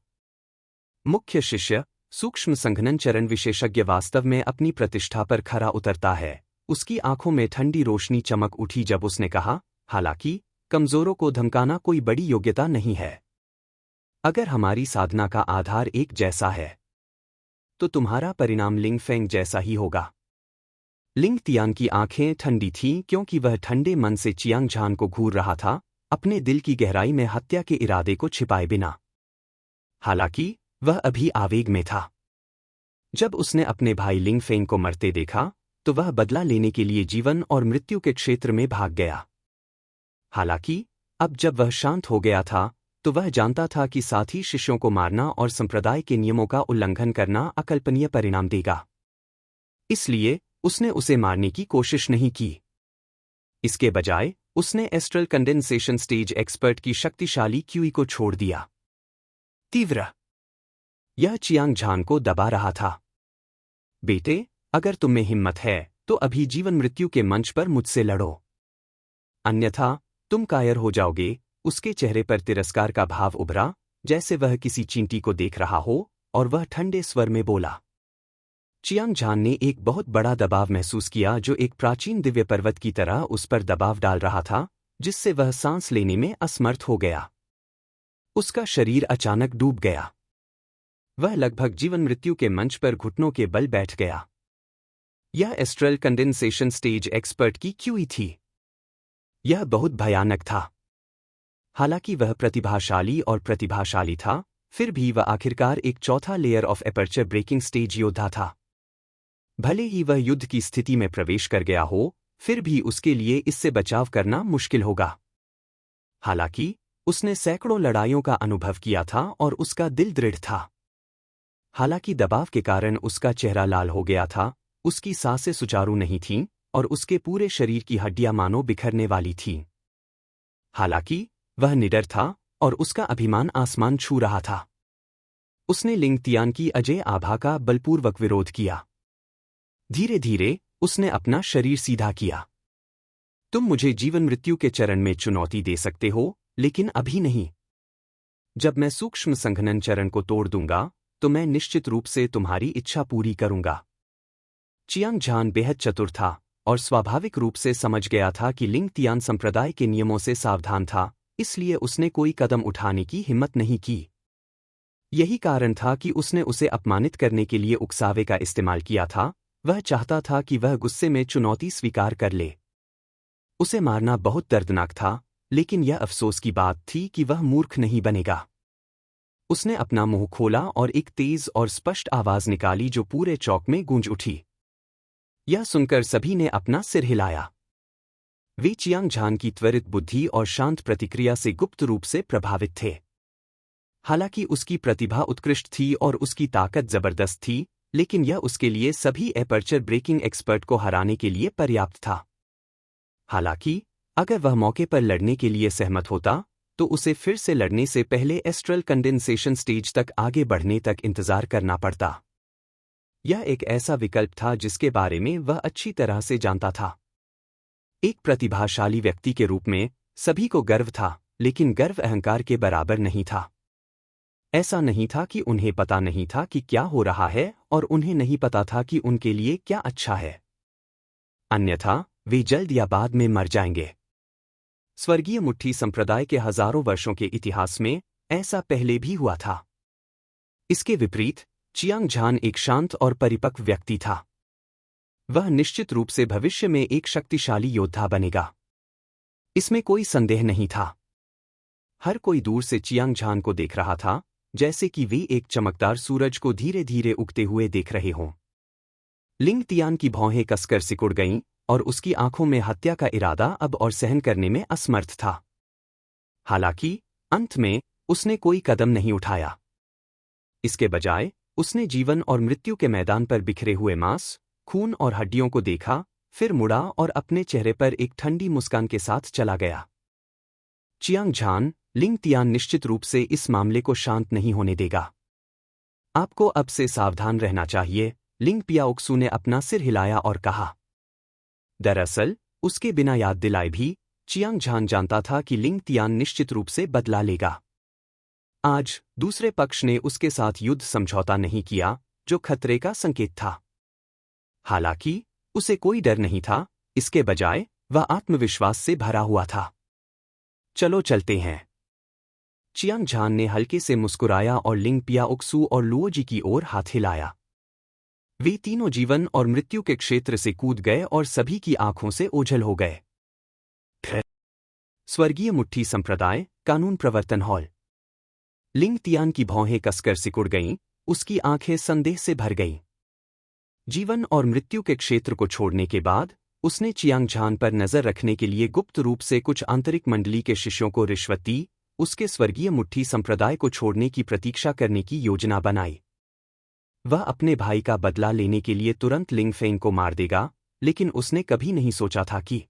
मुख्य शिष्य, सूक्ष्म संघनन चरण विशेषज्ञ वास्तव में अपनी प्रतिष्ठा पर खरा उतरता है। उसकी आंखों में ठंडी रोशनी चमक उठी जब उसने कहा, हालांकि कमजोरों को धमकाना कोई बड़ी योग्यता नहीं है। अगर हमारी साधना का आधार एक जैसा है, तो तुम्हारा परिणाम लिंग फेंग जैसा ही होगा। लिंग तियान की आंखें ठंडी थीं क्योंकि वह ठंडे मन से चियांग झान को घूर रहा था, अपने दिल की गहराई में हत्या के इरादे को छिपाए बिना। हालांकि वह अभी आवेग में था। जब उसने अपने भाई लिंग फेंग को मरते देखा, तो वह बदला लेने के लिए जीवन और मृत्यु के क्षेत्र में भाग गया। हालांकि अब जब वह शांत हो गया था, तो वह जानता था कि साथी शिष्यों को मारना और संप्रदाय के नियमों का उल्लंघन करना अकल्पनीय परिणाम देगा। इसलिए उसने उसे मारने की कोशिश नहीं की। इसके बजाय उसने एस्ट्रल कंडेंसेशन स्टेज एक्सपर्ट की शक्तिशाली क्यूई को छोड़ दिया। तीव्र। यह चियांग झान को दबा रहा था। बेटे, अगर तुम में हिम्मत है तो अभी जीवन मृत्यु के मंच पर मुझसे लड़ो, अन्यथा तुम कायर हो जाओगे। उसके चेहरे पर तिरस्कार का भाव उभरा, जैसे वह किसी चींटी को देख रहा हो, और वह ठंडे स्वर में बोला। चियांग झान ने एक बहुत बड़ा दबाव महसूस किया जो एक प्राचीन दिव्य पर्वत की तरह उस पर दबाव डाल रहा था, जिससे वह सांस लेने में असमर्थ हो गया। उसका शरीर अचानक डूब गया। वह लगभग जीवन मृत्यु के मंच पर घुटनों के बल बैठ गया। यह एस्ट्रल कंडेंसेशन स्टेज एक्सपर्ट की क्यूई थी। यह बहुत भयानक था। हालांकि वह प्रतिभाशाली था, फिर भी वह आखिरकार एक चौथा layer of aperture breaking stage योद्धा था। भले ही वह युद्ध की स्थिति में प्रवेश कर गया हो, फिर भी उसके लिए इससे बचाव करना मुश्किल होगा। हालांकि उसने सैकड़ों लड़ाइयों का अनुभव किया था और उसका दिल दृढ़ था। हालांकि दबाव के कारण उसका चेहरा लाल हो गया था, उसकी सांसें सुचारू नहीं थीं और उसके पूरे शरीर की हड्डियां मानो बिखरने वाली थीं। हालांकि वह निडर था और उसका अभिमान आसमान छू रहा था। उसने लिंग तियान की अजय आभा का बलपूर्वक विरोध किया। धीरे धीरे उसने अपना शरीर सीधा किया। तुम मुझे जीवन मृत्यु के चरण में चुनौती दे सकते हो, लेकिन अभी नहीं। जब मैं सूक्ष्म संघनन चरण को तोड़ दूंगा तो मैं निश्चित रूप से तुम्हारी इच्छा पूरी करूंगा। चियांग झान बेहद चतुर था और स्वाभाविक रूप से समझ गया था कि लिंग तियान संप्रदाय के नियमों से सावधान था, इसलिए उसने कोई कदम उठाने की हिम्मत नहीं की। यही कारण था कि उसने उसे अपमानित करने के लिए उकसावे का इस्तेमाल किया था। वह चाहता था कि वह गुस्से में चुनौती स्वीकार कर ले। उसे मारना बहुत दर्दनाक था, लेकिन यह अफसोस की बात थी कि वह मूर्ख नहीं बनेगा। उसने अपना मुंह खोला और एक तेज और स्पष्ट आवाज निकाली जो पूरे चौक में गूंज उठी। यह सुनकर सभी ने अपना सिर हिलाया। वे चियांग झान की त्वरित बुद्धि और शांत प्रतिक्रिया से गुप्त रूप से प्रभावित थे। हालांकि उसकी प्रतिभा उत्कृष्ट थी और उसकी ताकत जबरदस्त थी, लेकिन यह उसके लिए सभी एपर्चर ब्रेकिंग एक्सपर्ट को हराने के लिए पर्याप्त था। हालांकि अगर वह मौके पर लड़ने के लिए सहमत होता, तो उसे फिर से लड़ने से पहले एस्ट्रल कंडेंसेशन स्टेज तक आगे बढ़ने तक इंतजार करना पड़ता। यह एक ऐसा विकल्प था जिसके बारे में वह अच्छी तरह से जानता था। एक प्रतिभाशाली व्यक्ति के रूप में सभी को गर्व था, लेकिन गर्व अहंकार के बराबर नहीं था। ऐसा नहीं था कि उन्हें पता नहीं था कि क्या हो रहा है और उन्हें नहीं पता था कि उनके लिए क्या अच्छा है। अन्यथा वे जल्द या बाद में मर जाएंगे। स्वर्गीय मुट्ठी संप्रदाय के हजारों वर्षों के इतिहास में ऐसा पहले भी हुआ था। इसके विपरीत चियांग झान एक शांत और परिपक्व व्यक्ति था। वह निश्चित रूप से भविष्य में एक शक्तिशाली योद्धा बनेगा, इसमें कोई संदेह नहीं था। हर कोई दूर से चियांग झान को देख रहा था, जैसे कि वे एक चमकदार सूरज को धीरे धीरे उगते हुए देख रहे हों। लिंग तियान की भौहें कसकर सिकुड़ गईं और उसकी आंखों में हत्या का इरादा अब और सहन करने में असमर्थ था। हालांकि अंत में उसने कोई कदम नहीं उठाया। इसके बजाय उसने जीवन और मृत्यु के मैदान पर बिखरे हुए मांस, खून और हड्डियों को देखा, फिर मुड़ा और अपने चेहरे पर एक ठंडी मुस्कान के साथ चला गया। चियांग झान, लिंग तियान निश्चित रूप से इस मामले को शांत नहीं होने देगा। आपको अब से सावधान रहना चाहिए, लिंग पियाओक्सू ने अपना सिर हिलाया और कहा। दरअसल उसके बिना याद दिलाए भी चियांग झान जानता था कि लिंग तियान निश्चित रूप से बदला लेगा। आज दूसरे पक्ष ने उसके साथ युद्ध समझौता नहीं किया, जो खतरे का संकेत था। हालांकि उसे कोई डर नहीं था, इसके बजाय वह आत्मविश्वास से भरा हुआ था। चलो चलते हैं। चियांग झान ने हल्के से मुस्कुराया और लिंग पियाओक्सू और लुओजी की ओर हाथ हिलाया। वे तीनों जीवन और मृत्यु के क्षेत्र से कूद गए और सभी की आंखों से ओझल हो गए। स्वर्गीय मुट्ठी संप्रदाय, कानून प्रवर्तन हॉल। लिंग तियान की भौहें कसकर सिकुड़ गईं, उसकी आंखें संदेह से भर गईं। जीवन और मृत्यु के क्षेत्र को छोड़ने के बाद उसने चियांग झान पर नजर रखने के लिए गुप्त रूप से कुछ आंतरिक मंडली के शिष्यों को रिश्वत दी, उसके स्वर्गीय मुट्ठी संप्रदाय को छोड़ने की प्रतीक्षा करने की योजना बनाई। वह अपने भाई का बदला लेने के लिए तुरंत लिंग फेंग को मार देगा, लेकिन उसने कभी नहीं सोचा था कि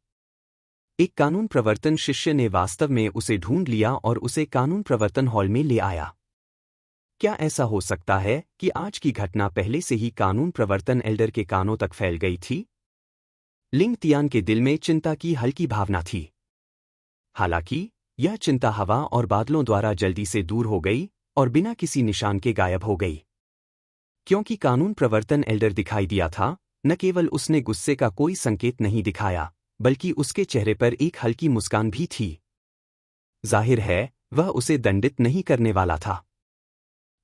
एक कानून प्रवर्तन शिष्य ने वास्तव में उसे ढूंढ लिया और उसे कानून प्रवर्तन हॉल में ले आया। क्या ऐसा हो सकता है कि आज की घटना पहले से ही कानून प्रवर्तन एल्डर के कानों तक फैल गई थी? लिंग तियान के दिल में चिंता की हल्की भावना थी। हालांकि यह चिंता हवा और बादलों द्वारा जल्दी से दूर हो गई और बिना किसी निशान के गायब हो गई। क्योंकि कानून प्रवर्तन एल्डर दिखाई दिया था, न केवल उसने गुस्से का कोई संकेत नहीं दिखाया, बल्कि उसके चेहरे पर एक हल्की मुस्कान भी थी। जाहिर है वह उसे दंडित नहीं करने वाला था।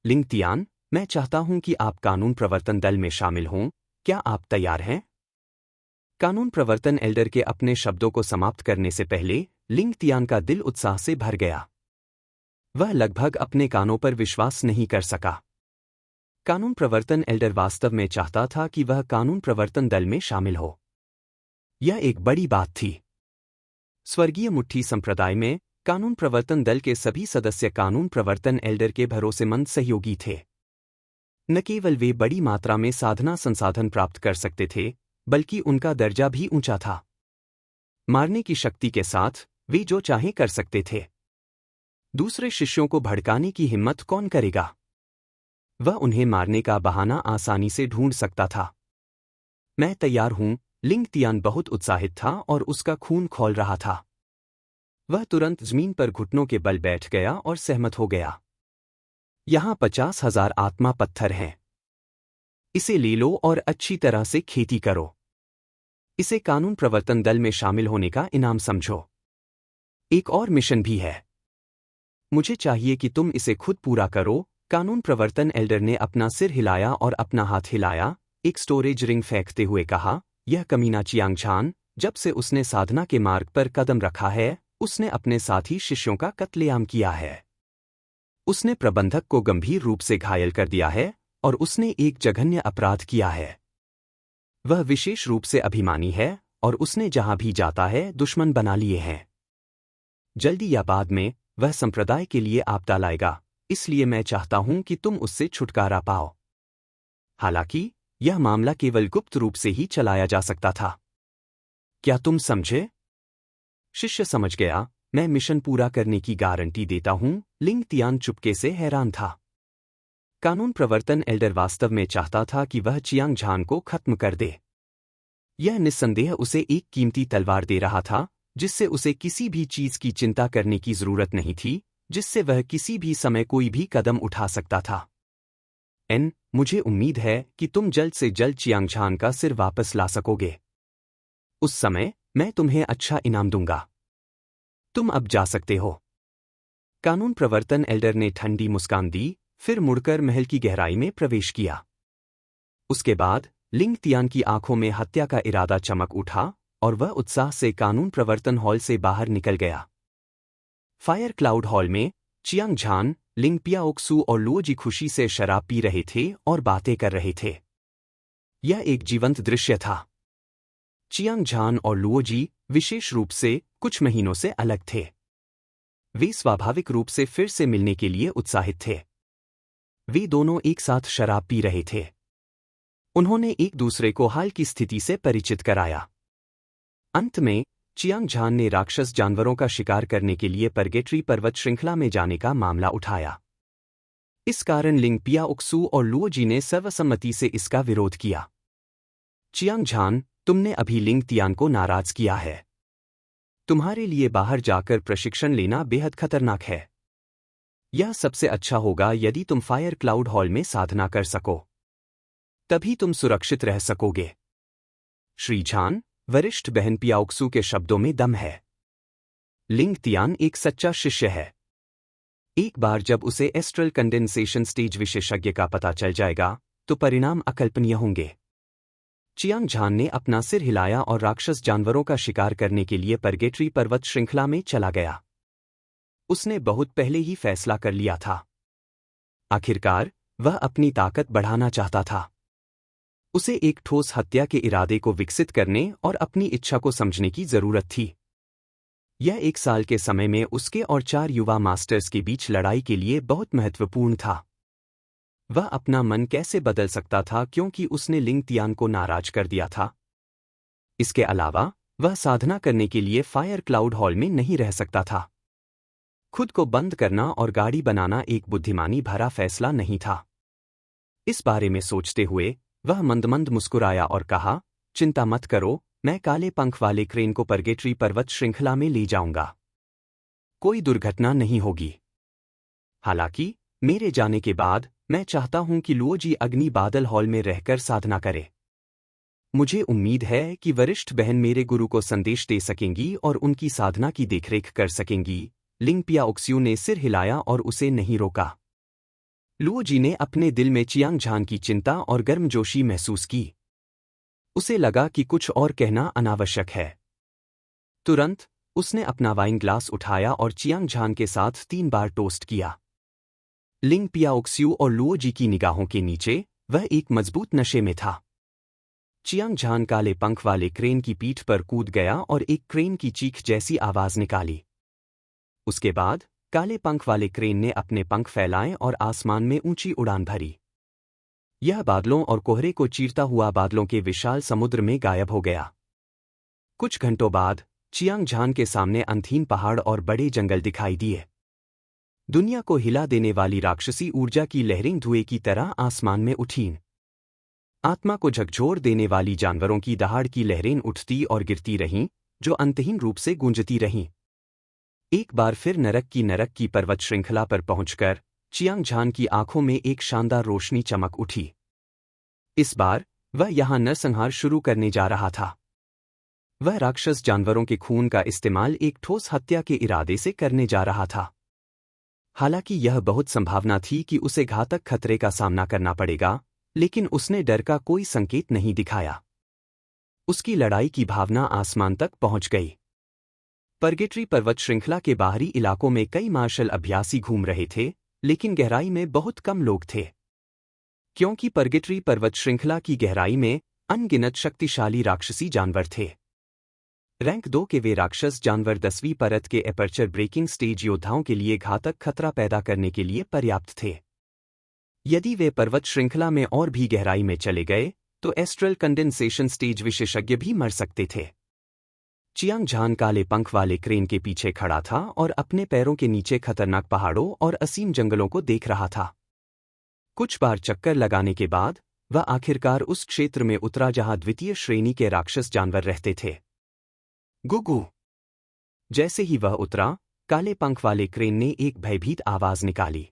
लिंग तियान, मैं चाहता हूं कि आप कानून प्रवर्तन दल में शामिल हों, क्या आप तैयार हैं? कानून प्रवर्तन एल्डर के अपने शब्दों को समाप्त करने से पहले लिंग तियान का दिल उत्साह से भर गया। वह लगभग अपने कानों पर विश्वास नहीं कर सका। कानून प्रवर्तन एल्डर वास्तव में चाहता था कि वह कानून प्रवर्तन दल में शामिल हो। यह एक बड़ी बात थी। स्वर्गीय मुट्ठी संप्रदाय में कानून प्रवर्तन दल के सभी सदस्य कानून प्रवर्तन एल्डर के भरोसेमंद सहयोगी थे। न केवल वे बड़ी मात्रा में साधना संसाधन प्राप्त कर सकते थे, बल्कि उनका दर्जा भी ऊंचा था। मारने की शक्ति के साथ वे जो चाहें कर सकते थे। दूसरे शिष्यों को भड़काने की हिम्मत कौन करेगा? वह उन्हें मारने का बहाना आसानी से ढूंढ सकता था। मैं तैयार हूं। लिंग तियान बहुत उत्साहित था और उसका खून खौल रहा था। वह तुरंत जमीन पर घुटनों के बल बैठ गया और सहमत हो गया। यहां 50,000 आत्मा पत्थर हैं। इसे ले लो और अच्छी तरह से खेती करो। इसे कानून प्रवर्तन दल में शामिल होने का इनाम समझो। एक और मिशन भी है। मुझे चाहिए कि तुम इसे खुद पूरा करो। कानून प्रवर्तन एल्डर ने अपना सिर हिलाया और अपना हाथ हिलाया, एक स्टोरेज रिंग फेंकते हुए कहा, यह कमीना चियांगझान, जब से उसने साधना के मार्ग पर कदम रखा है, उसने अपने साथी शिष्यों का कत्लेआम किया है। उसने प्रबंधक को गंभीर रूप से घायल कर दिया है और उसने एक जघन्य अपराध किया है। वह विशेष रूप से अभिमानी है और उसने जहां भी जाता है दुश्मन बना लिए हैं। जल्दी या बाद में वह संप्रदाय के लिए आपदा लाएगा, इसलिए मैं चाहता हूं कि तुम उससे छुटकारा पाओ। हालांकि यह मामला केवल गुप्त रूप से ही चलाया जा सकता था। क्या तुम समझे? शिष्य समझ गया, मैं मिशन पूरा करने की गारंटी देता हूं। लिंग तियान चुपके से हैरान था। कानून प्रवर्तन एल्डर वास्तव में चाहता था कि वह चियांगझान को खत्म कर दे। यह निस्संदेह उसे एक कीमती तलवार दे रहा था, जिससे उसे किसी भी चीज की चिंता करने की जरूरत नहीं थी, जिससे वह किसी भी समय कोई भी कदम उठा सकता था। मुझे उम्मीद है कि तुम जल्द से जल्द चियांगझान का सिर वापस ला सकोगे। उस समय मैं तुम्हें अच्छा इनाम दूंगा। तुम अब जा सकते हो। कानून प्रवर्तन एल्डर ने ठंडी मुस्कान दी, फिर मुड़कर महल की गहराई में प्रवेश किया। उसके बाद लिंग तियान की आंखों में हत्या का इरादा चमक उठा और वह उत्साह से कानून प्रवर्तन हॉल से बाहर निकल गया। फायर क्लाउड हॉल में चियांगझान, लिंग पियाओक्सू और लुओजी खुशी से शराब पी रहे थे और बातें कर रहे थे। यह एक जीवंत दृश्य था। चियांगझान और लुओजी विशेष रूप से कुछ महीनों से अलग थे। वे स्वाभाविक रूप से फिर से मिलने के लिए उत्साहित थे। वे दोनों एक साथ शराब पी रहे थे। उन्होंने एक दूसरे को हाल की स्थिति से परिचित कराया। अंत में चियांगझान ने राक्षस जानवरों का शिकार करने के लिए परगेट्री पर्वत श्रृंखला में जाने का मामला उठाया। इस कारण लिंग पियाओक्सू और लुओजी ने सर्वसम्मति से इसका विरोध किया। चियांगझान, तुमने अभी लिंग तियान को नाराज किया है। तुम्हारे लिए बाहर जाकर प्रशिक्षण लेना बेहद खतरनाक है। यह सबसे अच्छा होगा यदि तुम फायर क्लाउड हॉल में साधना कर सको। तभी तुम सुरक्षित रह सकोगे। श्री झान, वरिष्ठ बहन पियाओक्सू के शब्दों में दम है। लिंग तियान एक सच्चा शिष्य है। एक बार जब उसे एस्ट्रल कंडेंसेशन स्टेज विशेषज्ञ का पता चल जाएगा, तो परिणाम अकल्पनीय होंगे। चियांगझान ने अपना सिर हिलाया और राक्षस जानवरों का शिकार करने के लिए परगेट्री पर्वत श्रृंखला में चला गया। उसने बहुत पहले ही फैसला कर लिया था। आखिरकार वह अपनी ताकत बढ़ाना चाहता था। उसे एक ठोस हत्या के इरादे को विकसित करने और अपनी इच्छा को समझने की जरूरत थी। यह 1 साल के समय में उसके और 4 युवा मास्टर्स के बीच लड़ाई के लिए बहुत महत्वपूर्ण था। वह अपना मन कैसे बदल सकता था क्योंकि उसने लिंग तियान को नाराज कर दिया था। इसके अलावा वह साधना करने के लिए फायर क्लाउड हॉल में नहीं रह सकता था। खुद को बंद करना और गाड़ी बनाना एक बुद्धिमानी भरा फैसला नहीं था। इस बारे में सोचते हुए वह मंद मुस्कुराया और कहा, चिंता मत करो, मैं काले पंख वाले क्रेन को परगेटरी पर्वत श्रृंखला में ले जाऊंगा। कोई दुर्घटना नहीं होगी। हालांकि मेरे जाने के बाद मैं चाहता हूं कि लुओजी अग्नि बादल हॉल में रहकर साधना करे। मुझे उम्मीद है कि वरिष्ठ बहन मेरे गुरु को संदेश दे सकेंगी और उनकी साधना की देखरेख कर सकेंगी। लिंग पियाओक्स्यू ने सिर हिलाया और उसे नहीं रोका। लुओजी ने अपने दिल में चियांग झान की चिंता और गर्मजोशी महसूस की। उसे लगा कि कुछ और कहना अनावश्यक है। तुरंत उसने अपना वाइन ग्लास उठाया और चियांग झान के साथ 3 बार टोस्ट किया। लिंग पियाओक्स्यू और लुओजी की निगाहों के नीचे वह एक मजबूत नशे में था। चियांग झान काले पंख वाले क्रेन की पीठ पर कूद गया और एक क्रेन की चीख जैसी आवाज निकाली। उसके बाद काले पंख वाले क्रेन ने अपने पंख फैलाए और आसमान में ऊंची उड़ान भरी। यह बादलों और कोहरे को चीरता हुआ बादलों के विशाल समुद्र में गायब हो गया। कुछ घंटों बाद चियांग झान के सामने अंधीन पहाड़ और बड़े जंगल दिखाई दिए। दुनिया को हिला देने वाली राक्षसी ऊर्जा की लहरें धुएं की तरह आसमान में उठीं। आत्मा को झकझोर देने वाली जानवरों की दहाड़ की लहरें उठती और गिरती रहीं, जो अंतहीन रूप से गूंजती रहीं। एक बार फिर नरक की पर्वत श्रृंखला पर पहुंचकर चियांग झान की आंखों में एक शानदार रोशनी चमक उठी। इस बार वह यहां नरसंहार शुरू करने जा रहा था। वह राक्षस जानवरों के खून का इस्तेमाल एक ठोस हत्या के इरादे से करने जा रहा था। हालांकि यह बहुत संभावना थी कि उसे घातक खतरे का सामना करना पड़ेगा, लेकिन उसने डर का कोई संकेत नहीं दिखाया। उसकी लड़ाई की भावना आसमान तक पहुंच गई। परगेटरी पर्वत श्रृंखला के बाहरी इलाकों में कई मार्शल अभ्यासी घूम रहे थे, लेकिन गहराई में बहुत कम लोग थे। क्योंकि परगेटरी पर्वत श्रृंखला की गहराई में अनगिनत शक्तिशाली राक्षसी जानवर थे। रैंक 2 के वे राक्षस जानवर 10वीं परत के एपर्चर ब्रेकिंग स्टेज योद्धाओं के लिए घातक खतरा पैदा करने के लिए पर्याप्त थे। यदि वे पर्वत श्रृंखला में और भी गहराई में चले गए तो एस्ट्रल कंडेंसेशन स्टेज विशेषज्ञ भी मर सकते थे। चियांग झान काले पंख वाले क्रेन के पीछे खड़ा था और अपने पैरों के नीचे खतरनाक पहाड़ों और असीम जंगलों को देख रहा था। कुछ बार चक्कर लगाने के बाद वह आखिरकार उस क्षेत्र में उतरा जहां द्वितीय श्रेणी के राक्षस जानवर रहते थे। गुगू। जैसे ही वह उतरा, काले पंख वाले क्रेन ने एक भयभीत आवाज निकाली।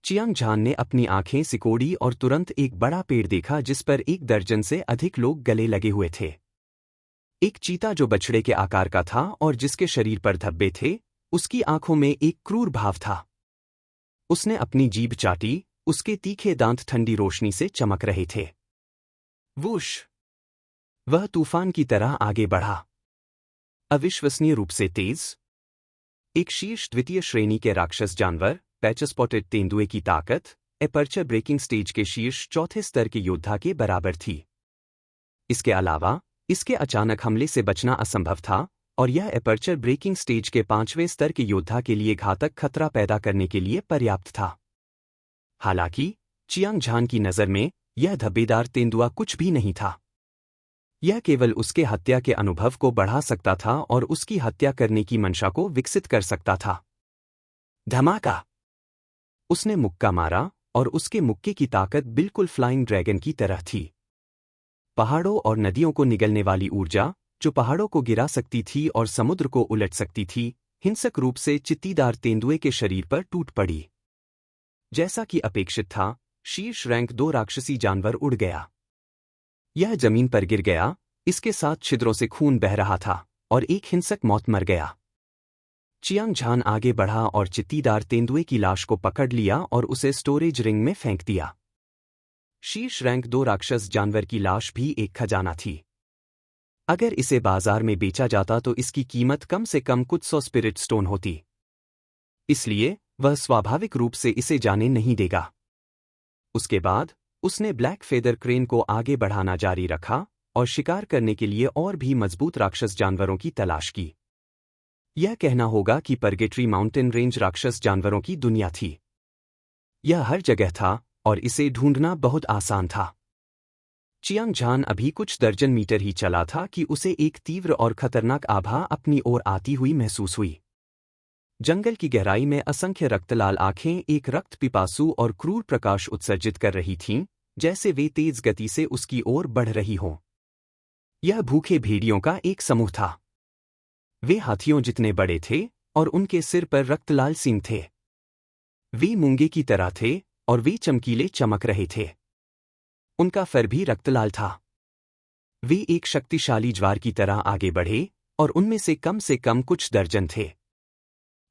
चियांग झान ने अपनी आंखें सिकोड़ी और तुरंत एक बड़ा पेड़ देखा जिस पर 1 दर्जन से अधिक लोग गले लगे हुए थे। एक चीता जो बछड़े के आकार का था और जिसके शरीर पर धब्बे थे, उसकी आंखों में एक क्रूर भाव था। उसने अपनी जीभ चाटी, उसके तीखे दांत ठंडी रोशनी से चमक रहे थे। वूश! वह तूफान की तरह आगे बढ़ा। अविश्वसनीय रूप से तेज। एक शीर्ष द्वितीय श्रेणी के राक्षस जानवर, पैचस्पॉटेड तेंदुए की ताकत, एपर्चर ब्रेकिंग स्टेज के शीर्ष 4थे स्तर के योद्धा के बराबर थी। इसके अलावा, इसके अचानक हमले से बचना असंभव था और यह एपर्चर ब्रेकिंग स्टेज के 5वें स्तर के योद्धा के लिए घातक खतरा पैदा करने के लिए पर्याप्त था। हालांकि, चियांग झान की नज़र में यह धब्बेदार तेंदुआ कुछ भी नहीं था। यह केवल उसके हत्या के अनुभव को बढ़ा सकता था और उसकी हत्या करने की मंशा को विकसित कर सकता था। धमाका! उसने मुक्का मारा और उसके मुक्के की ताकत बिल्कुल फ्लाइंग ड्रैगन की तरह थी। पहाड़ों और नदियों को निगलने वाली ऊर्जा, जो पहाड़ों को गिरा सकती थी और समुद्र को उलट सकती थी, हिंसक रूप से चित्तीदार तेंदुए के शरीर पर टूट पड़ी। जैसा कि अपेक्षित था, शीर्ष रैंक 2 राक्षसी जानवर उड़ गया। यह जमीन पर गिर गया, इसके साथ छिद्रों से खून बह रहा था और एक हिंसक मौत मर गया। चियांग झान आगे बढ़ा और चित्तीदार तेंदुए की लाश को पकड़ लिया और उसे स्टोरेज रिंग में फेंक दिया। शीर्ष रैंक 2 राक्षस जानवर की लाश भी एक खजाना थी। अगर इसे बाजार में बेचा जाता तो इसकी कीमत कम से कम कुछ 100 स्पिरिट स्टोन होती। इसलिए वह स्वाभाविक रूप से इसे जाने नहीं देगा। उसके बाद उसने ब्लैक फेदर क्रेन को आगे बढ़ाना जारी रखा और शिकार करने के लिए और भी मजबूत राक्षस जानवरों की तलाश की। यह कहना होगा कि परगेटरी माउंटेन रेंज राक्षस जानवरों की दुनिया थी। यह हर जगह था और इसे ढूंढना बहुत आसान था। चियांग झान अभी कुछ दर्जन मीटर ही चला था कि उसे एक तीव्र और खतरनाक आभा अपनी ओर आती हुई महसूस हुई। जंगल की गहराई में असंख्य रक्तलाल आंखें एक रक्त पिपासु और क्रूर प्रकाश उत्सर्जित कर रही थीं, जैसे वे तेज गति से उसकी ओर बढ़ रही हों। यह भूखे भेड़ियों का एक समूह था। वे हाथियों जितने बड़े थे और उनके सिर पर रक्तलाल सींग थे। वे मूंगे की तरह थे और वे चमकीले चमक रहे थे। उनका फर भी रक्तलाल था। वे एक शक्तिशाली ज्वार की तरह आगे बढ़े और उनमें से कम कुछ दर्जन थे।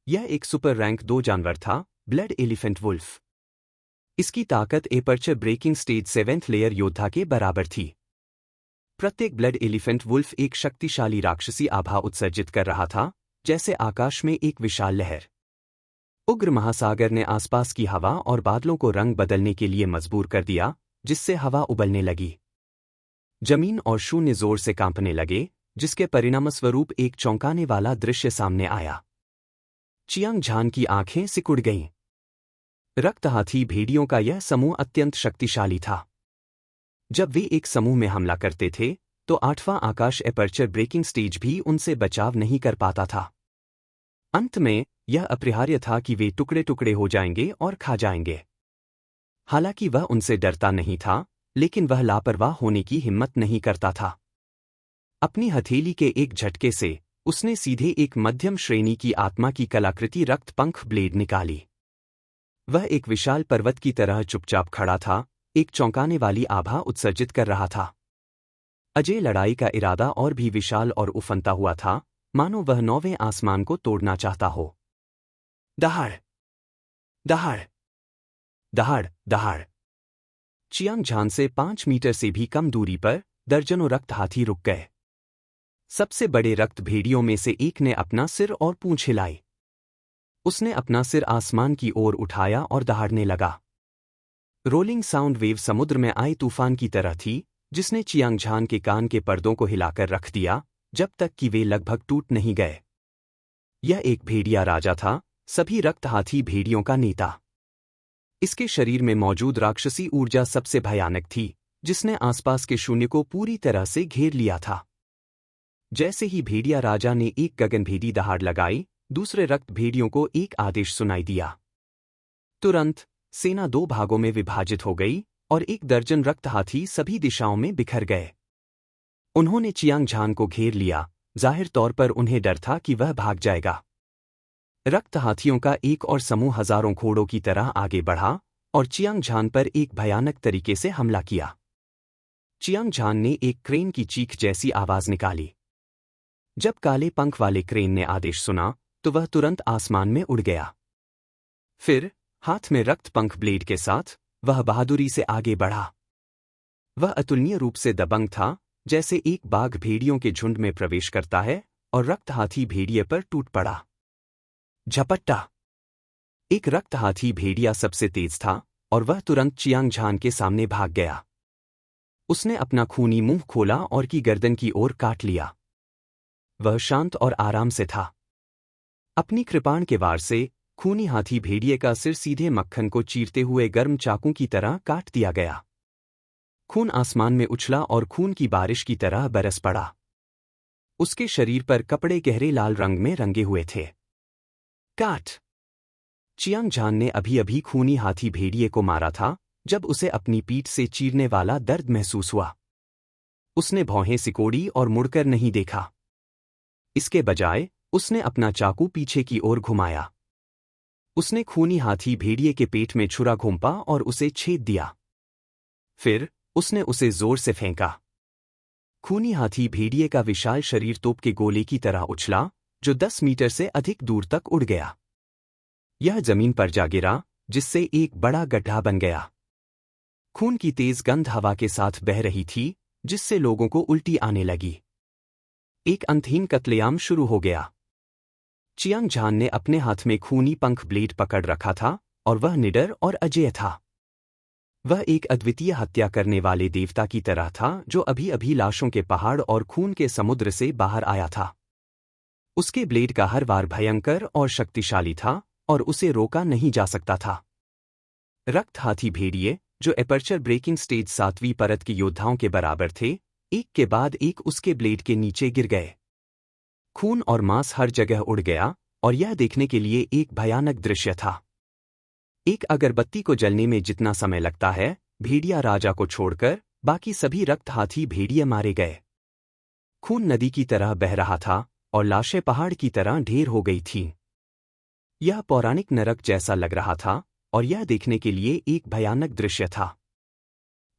यह एक सुपर रैंक 2 जानवर था, ब्लड एलिफेंट वुल्फ। इसकी ताकत aperture breaking stage 7th layer योद्धा के बराबर थी। प्रत्येक ब्लड एलिफेंट वुल्फ एक शक्तिशाली राक्षसी आभा उत्सर्जित कर रहा था, जैसे आकाश में एक विशाल लहर। उग्र महासागर ने आसपास की हवा और बादलों को रंग बदलने के लिए मजबूर कर दिया, जिससे हवा उबलने लगी। जमीन और शून्य जोर से कांपने लगे, जिसके परिणामस्वरूप एक चौंकाने वाला दृश्य सामने आया। चियांग झान की आंखें सिकुड़ गईं। रक्त हाथी भेड़ियों का यह समूह अत्यंत शक्तिशाली था। जब वे एक समूह में हमला करते थे, तो 8वां आकाश एपर्चर ब्रेकिंग स्टेज भी उनसे बचाव नहीं कर पाता था। अंत में, यह अपरिहार्य था कि वे टुकड़े टुकड़े हो जाएंगे और खा जाएंगे। हालांकि वह उनसे डरता नहीं था, लेकिन वह लापरवाह होने की हिम्मत नहीं करता था। अपनी हथेली के एक झटके से उसने सीधे एक मध्यम श्रेणी की आत्मा की कलाकृति रक्त पंख ब्लेड निकाली। वह एक विशाल पर्वत की तरह चुपचाप खड़ा था, एक चौंकाने वाली आभा उत्सर्जित कर रहा था। अजय लड़ाई का इरादा और भी विशाल और उफनता हुआ था, मानो वह 9वें आसमान को तोड़ना चाहता हो। दहाड़, दहाड़, दहाड़, दहाड़। चियांग झान से 5 मीटर से भी कम दूरी पर दर्जनों रक्त हाथी रुक गए। सबसे बड़े रक्त भेड़ियों में से एक ने अपना सिर और पूंछ हिलाई। उसने अपना सिर आसमान की ओर उठाया और दहाड़ने लगा। रोलिंग साउंड वेव समुद्र में आए तूफान की तरह थी, जिसने चियांग झान के कान के पर्दों को हिलाकर रख दिया, जब तक कि वे लगभग टूट नहीं गए। यह एक भेड़िया राजा था, सभी रक्त हाथी भेड़ियों का नेता। इसके शरीर में मौजूद राक्षसी ऊर्जा सबसे भयानक थी, जिसने आसपास के शून्य को पूरी तरह से घेर लिया था। जैसे ही भेड़िया राजा ने एक गगनभेदी दहाड़ लगाई, दूसरे रक्त भेड़ियों को एक आदेश सुनाई दिया। तुरंत सेना 2 भागों में विभाजित हो गई और 1 दर्जन रक्त हाथी सभी दिशाओं में बिखर गए। उन्होंने चियांग झान को घेर लिया, जाहिर तौर पर उन्हें डर था कि वह भाग जाएगा। रक्त हाथियों का एक और समूह हजारों घोड़ों की तरह आगे बढ़ा और चियांग झान पर एक भयानक तरीके से हमला किया। चियांग झान ने एक क्रेन की चीख जैसी आवाज निकाली। जब काले पंख वाले क्रेन ने आदेश सुना, तो वह तुरंत आसमान में उड़ गया। फिर, हाथ में रक्त पंख ब्लेड के साथ, वह बहादुरी से आगे बढ़ा। वह अतुलनीय रूप से दबंग था, जैसे एक बाघ भेड़ियों के झुंड में प्रवेश करता है और रक्त हाथी भेड़िए पर टूट पड़ा। झपट्टा। एक रक्त हाथी भेड़िया सबसे तेज था और वह तुरंत चियांग झान के सामने भाग गया। उसने अपना खूनी मुंह खोला और की गर्दन की ओर काट लिया। वह शांत और आराम से था। अपनी कृपाण के वार से खूनी हाथी भेड़िए का सिर सीधे मक्खन को चीरते हुए गर्म चाकू की तरह काट दिया गया। खून आसमान में उछला और खून की बारिश की तरह बरस पड़ा। उसके शरीर पर कपड़े गहरे लाल रंग में रंगे हुए थे। काट। चियांग झान ने अभी अभी खूनी हाथी भेड़िए को मारा था, जब उसे अपनी पीठ से चीरने वाला दर्द महसूस हुआ। उसने भौहें सिकोड़ी और मुड़कर नहीं देखा। इसके बजाय, उसने अपना चाकू पीछे की ओर घुमाया। उसने खूनी हाथी भेड़िए के पेट में छुरा घोंपा और उसे छेद दिया। फिर, उसने उसे जोर से फेंका। खूनी हाथी भेड़िए का विशाल शरीर तोप के गोले की तरह उछला, जो 10 मीटर से अधिक दूर तक उड़ गया। यह जमीन पर जा गिरा, जिससे एक बड़ा गड्ढा बन गया। खून की तेज गंध हवा के साथ बह रही थी, जिससे लोगों को उल्टी आने लगी। एक अंतहीन कत्लेआम शुरू हो गया। चियांग झान ने अपने हाथ में खूनी पंख ब्लेड पकड़ रखा था और वह निडर और अजेय था। वह एक अद्वितीय हत्या करने वाले देवता की तरह था, जो अभी अभी लाशों के पहाड़ और खून के समुद्र से बाहर आया था। उसके ब्लेड का हर वार भयंकर और शक्तिशाली था और उसे रोका नहीं जा सकता था। रक्त हाथी भेड़िए, जो एपर्चर ब्रेकिंग स्टेज 7वीं परत के योद्धाओं के बराबर थे, एक के बाद एक उसके ब्लेड के नीचे गिर गए। खून और मांस हर जगह उड़ गया और यह देखने के लिए एक भयानक दृश्य था। एक अगरबत्ती को जलने में जितना समय लगता है, भेड़िया राजा को छोड़कर बाकी सभी रक्त हाथी भेड़िए मारे गए। खून नदी की तरह बह रहा था और लाशें पहाड़ की तरह ढेर हो गई थीं। यह पौराणिक नरक जैसा लग रहा था और यह देखने के लिए एक भयानक दृश्य था।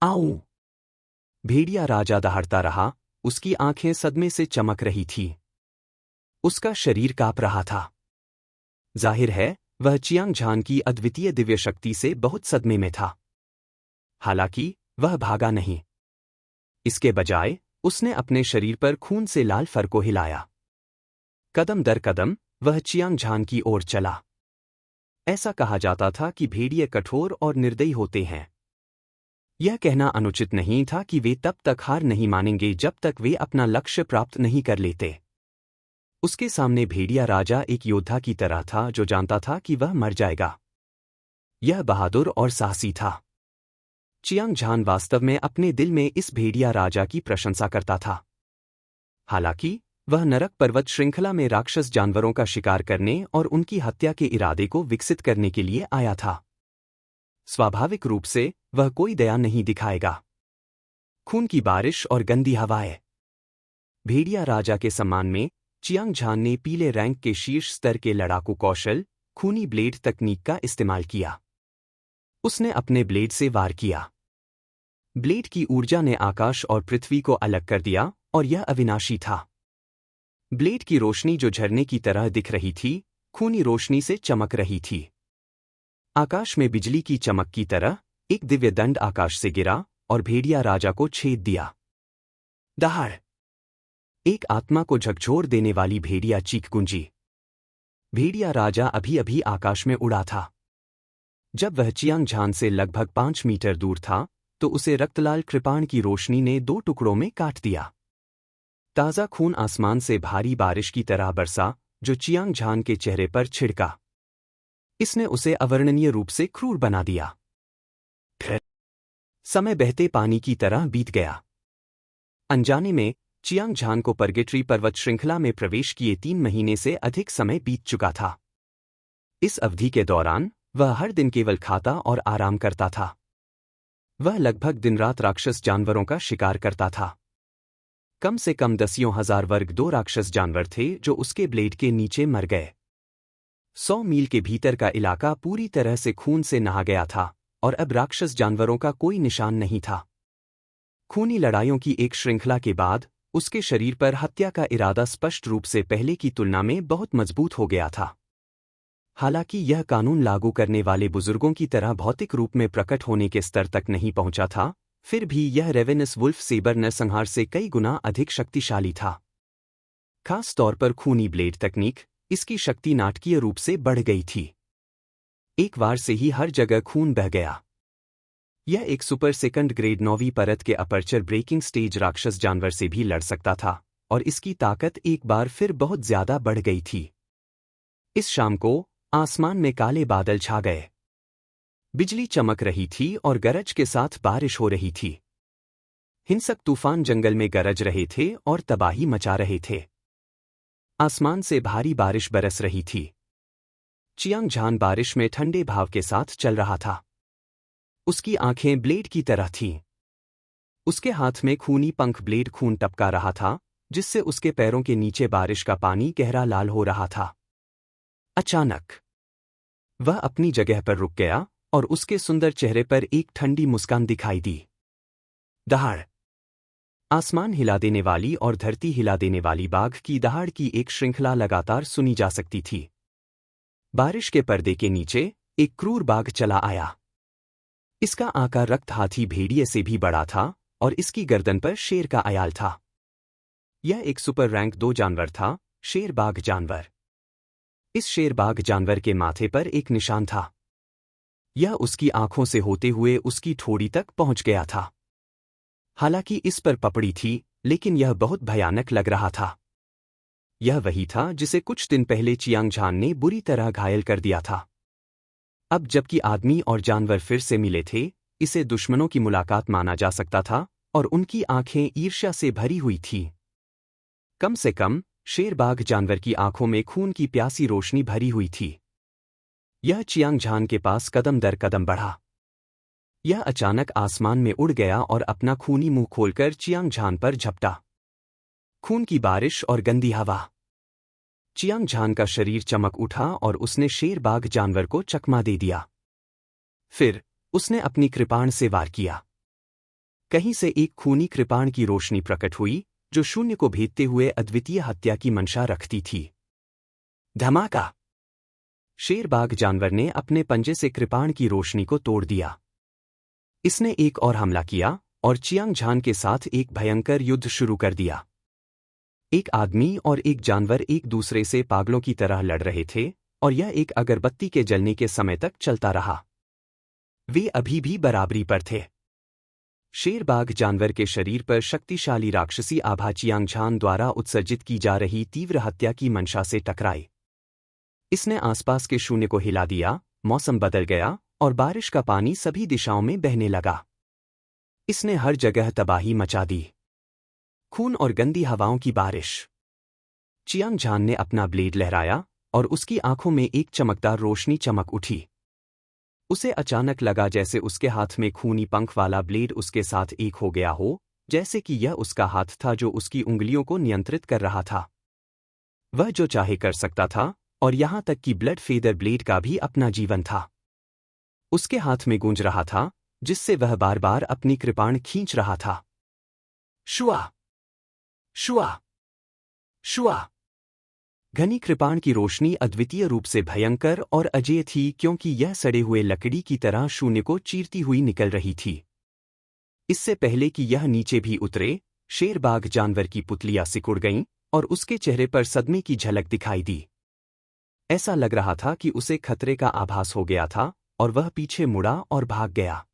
आऊ! भेड़िया राजा दहाड़ता रहा, उसकी आंखें सदमे से चमक रही थीं। उसका शरीर कांप रहा था। जाहिर है, वह चियांग झान की अद्वितीय दिव्य शक्ति से बहुत सदमे में था। हालांकि वह भागा नहीं। इसके बजाय उसने अपने शरीर पर खून से लाल फर को हिलाया। कदम दर कदम वह चियांग झान की ओर चला। ऐसा कहा जाता था कि भेड़िए कठोर और निर्दयी होते हैं। यह कहना अनुचित नहीं था कि वे तब तक हार नहीं मानेंगे जब तक वे अपना लक्ष्य प्राप्त नहीं कर लेते। उसके सामने भेड़िया राजा एक योद्धा की तरह था जो जानता था कि वह मर जाएगा। यह बहादुर और साहसी था। चियांग झान वास्तव में अपने दिल में इस भेड़िया राजा की प्रशंसा करता था। हालांकि वह नरक पर्वत श्रृंखला में राक्षस जानवरों का शिकार करने और उनकी हत्या के इरादे को विकसित करने के लिए आया था। स्वाभाविक रूप से वह कोई दया नहीं दिखाएगा। खून की बारिश और गंदी हवाएं। भेड़िया राजा के सम्मान में चियांग झान ने पीले रैंक के शीर्ष स्तर के लड़ाकू कौशल, खूनी ब्लेड तकनीक का इस्तेमाल किया। उसने अपने ब्लेड से वार किया। ब्लेड की ऊर्जा ने आकाश और पृथ्वी को अलग कर दिया और यह अविनाशी था। ब्लेड की रोशनी जो झरने की तरह दिख रही थी, खूनी रोशनी से चमक रही थी। आकाश में बिजली की चमक की तरह एक दिव्य दंड आकाश से गिरा और भेड़िया राजा को छेद दिया। दहाड़! एक आत्मा को झकझोर देने वाली भेड़िया चीख गूंजी। भेड़िया राजा अभी अभी आकाश में उड़ा था। जब वह चियांग झान से लगभग 5 मीटर दूर था, तो उसे रक्तलाल कृपाण की रोशनी ने 2 टुकड़ों में काट दिया। ताज़ा खून आसमान से भारी बारिश की तरह बरसा, जो चियांग झान के चेहरे पर छिड़का। इसने उसे अवर्णनीय रूप से क्रूर बना दिया। फिर समय बहते पानी की तरह बीत गया। अनजाने में चियांग झान को परगेटरी पर्वत श्रृंखला में प्रवेश किए 3 महीने से अधिक समय बीत चुका था। इस अवधि के दौरान वह हर दिन केवल खाता और आराम करता था। वह लगभग दिन रात राक्षस जानवरों का शिकार करता था। कम से कम 10,000 वर्ग 2 राक्षस जानवर थे जो उसके ब्लेड के नीचे मर गए। 100 मील के भीतर का इलाका पूरी तरह से खून से नहा गया था और अब राक्षस जानवरों का कोई निशान नहीं था। खूनी लड़ाइयों की एक श्रृंखला के बाद उसके शरीर पर हत्या का इरादा स्पष्ट रूप से पहले की तुलना में बहुत मजबूत हो गया था। हालांकि यह कानून लागू करने वाले बुजुर्गों की तरह भौतिक रूप में प्रकट होने के स्तर तक नहीं पहुंचा था, फिर भी यह रेवेनस वुल्फ सेबर नरसंहार से कई गुना अधिक शक्तिशाली था। खास तौर पर खूनी ब्लेड तकनीक, इसकी शक्ति नाटकीय रूप से बढ़ गई थी। एक बार से ही हर जगह खून बह गया। यह एक सुपर सेकंड ग्रेड 9वीं परत के अपर्चर ब्रेकिंग स्टेज राक्षस जानवर से भी लड़ सकता था और इसकी ताकत एक बार फिर बहुत ज्यादा बढ़ गई थी। इस शाम को आसमान में काले बादल छा गए। बिजली चमक रही थी और गरज के साथ बारिश हो रही थी। हिंसक तूफान जंगल में गरज रहे थे और तबाही मचा रहे थे। आसमान से भारी बारिश बरस रही थी। चियांग झान बारिश में ठंडे भाव के साथ चल रहा था। उसकी आंखें ब्लेड की तरह थीं। उसके हाथ में खूनी पंख ब्लेड खून टपका रहा था, जिससे उसके पैरों के नीचे बारिश का पानी गहरा लाल हो रहा था। अचानक वह अपनी जगह पर रुक गया और उसके सुंदर चेहरे पर एक ठंडी मुस्कान दिखाई दी। दहाड़! आसमान हिला देने वाली और धरती हिला देने वाली बाघ की दहाड़ की एक श्रृंखला लगातार सुनी जा सकती थी। बारिश के पर्दे के नीचे एक क्रूर बाघ चला आया। इसका आकार रक्त हाथी भेड़िए से भी बड़ा था और इसकी गर्दन पर शेर का अयाल था। यह एक सुपर रैंक 2 जानवर था, शेर बाघ जानवर। इस शेर बाघ जानवर के माथे पर एक निशान था। यह उसकी आंखों से होते हुए उसकी ठोड़ी तक पहुंच गया था। हालांकि इस पर पपड़ी थी, लेकिन यह बहुत भयानक लग रहा था। यह वही था जिसे कुछ दिन पहले चियांग झान ने बुरी तरह घायल कर दिया था। अब जबकि आदमी और जानवर फिर से मिले थे, इसे दुश्मनों की मुलाकात माना जा सकता था और उनकी आंखें ईर्ष्या से भरी हुई थीं। कम से कम शेर बाघ जानवर की आंखों में खून की प्यासी रोशनी भरी हुई थी। यह चियांग झान के पास कदम दर कदम बढ़ा। यह अचानक आसमान में उड़ गया और अपना खूनी मुंह खोलकर चियांग झान पर झपटा। खून की बारिश और गंदी हवा। चियांग झान का शरीर चमक उठा और उसने शेर बाघ जानवर को चकमा दे दिया। फिर उसने अपनी कृपाण से वार किया। कहीं से एक खूनी कृपाण की रोशनी प्रकट हुई जो शून्य को भेदते हुए अद्वितीय हत्या की मंशा रखती थी। धमाका! शेर बाघ जानवर ने अपने पंजे से कृपाण की रोशनी को तोड़ दिया। इसने एक और हमला किया और चियांग झान के साथ एक भयंकर युद्ध शुरू कर दिया। एक आदमी और एक जानवर एक दूसरे से पागलों की तरह लड़ रहे थे और यह एक अगरबत्ती के जलने के समय तक चलता रहा। वे अभी भी बराबरी पर थे। शेर बाघ जानवर के शरीर पर शक्तिशाली राक्षसी आभा चियांग झान द्वारा उत्सर्जित की जा रही तीव्र हत्या की मंशा से टकराई। इसने आसपास के शून्य को हिला दिया, मौसम बदल गया और बारिश का पानी सभी दिशाओं में बहने लगा। इसने हर जगह तबाही मचा दी। खून और गंदी हवाओं की बारिश। चियांग झान ने अपना ब्लेड लहराया और उसकी आंखों में एक चमकदार रोशनी चमक उठी। उसे अचानक लगा जैसे उसके हाथ में खूनी पंख वाला ब्लेड उसके साथ एक हो गया हो, जैसे कि यह उसका हाथ था जो उसकी उंगलियों को नियंत्रित कर रहा था। वह जो चाहे कर सकता था और यहां तक कि ब्लड फेदर ब्लेड का भी अपना जीवन था। उसके हाथ में गूंज रहा था, जिससे वह बार बार अपनी कृपाण खींच रहा था। शुआ! शुआ! शुआ! घनी कृपाण की रोशनी अद्वितीय रूप से भयंकर और अजेय थी क्योंकि यह सड़े हुए लकड़ी की तरह शून्य को चीरती हुई निकल रही थी। इससे पहले कि यह नीचे भी उतरे, शेर बाघ जानवर की पुतलियां सिकुड़ गईं और उसके चेहरे पर सदमे की झलक दिखाई दी। ऐसा लग रहा था कि उसे खतरे का आभास हो गया था और वह पीछे मुड़ा और भाग गया।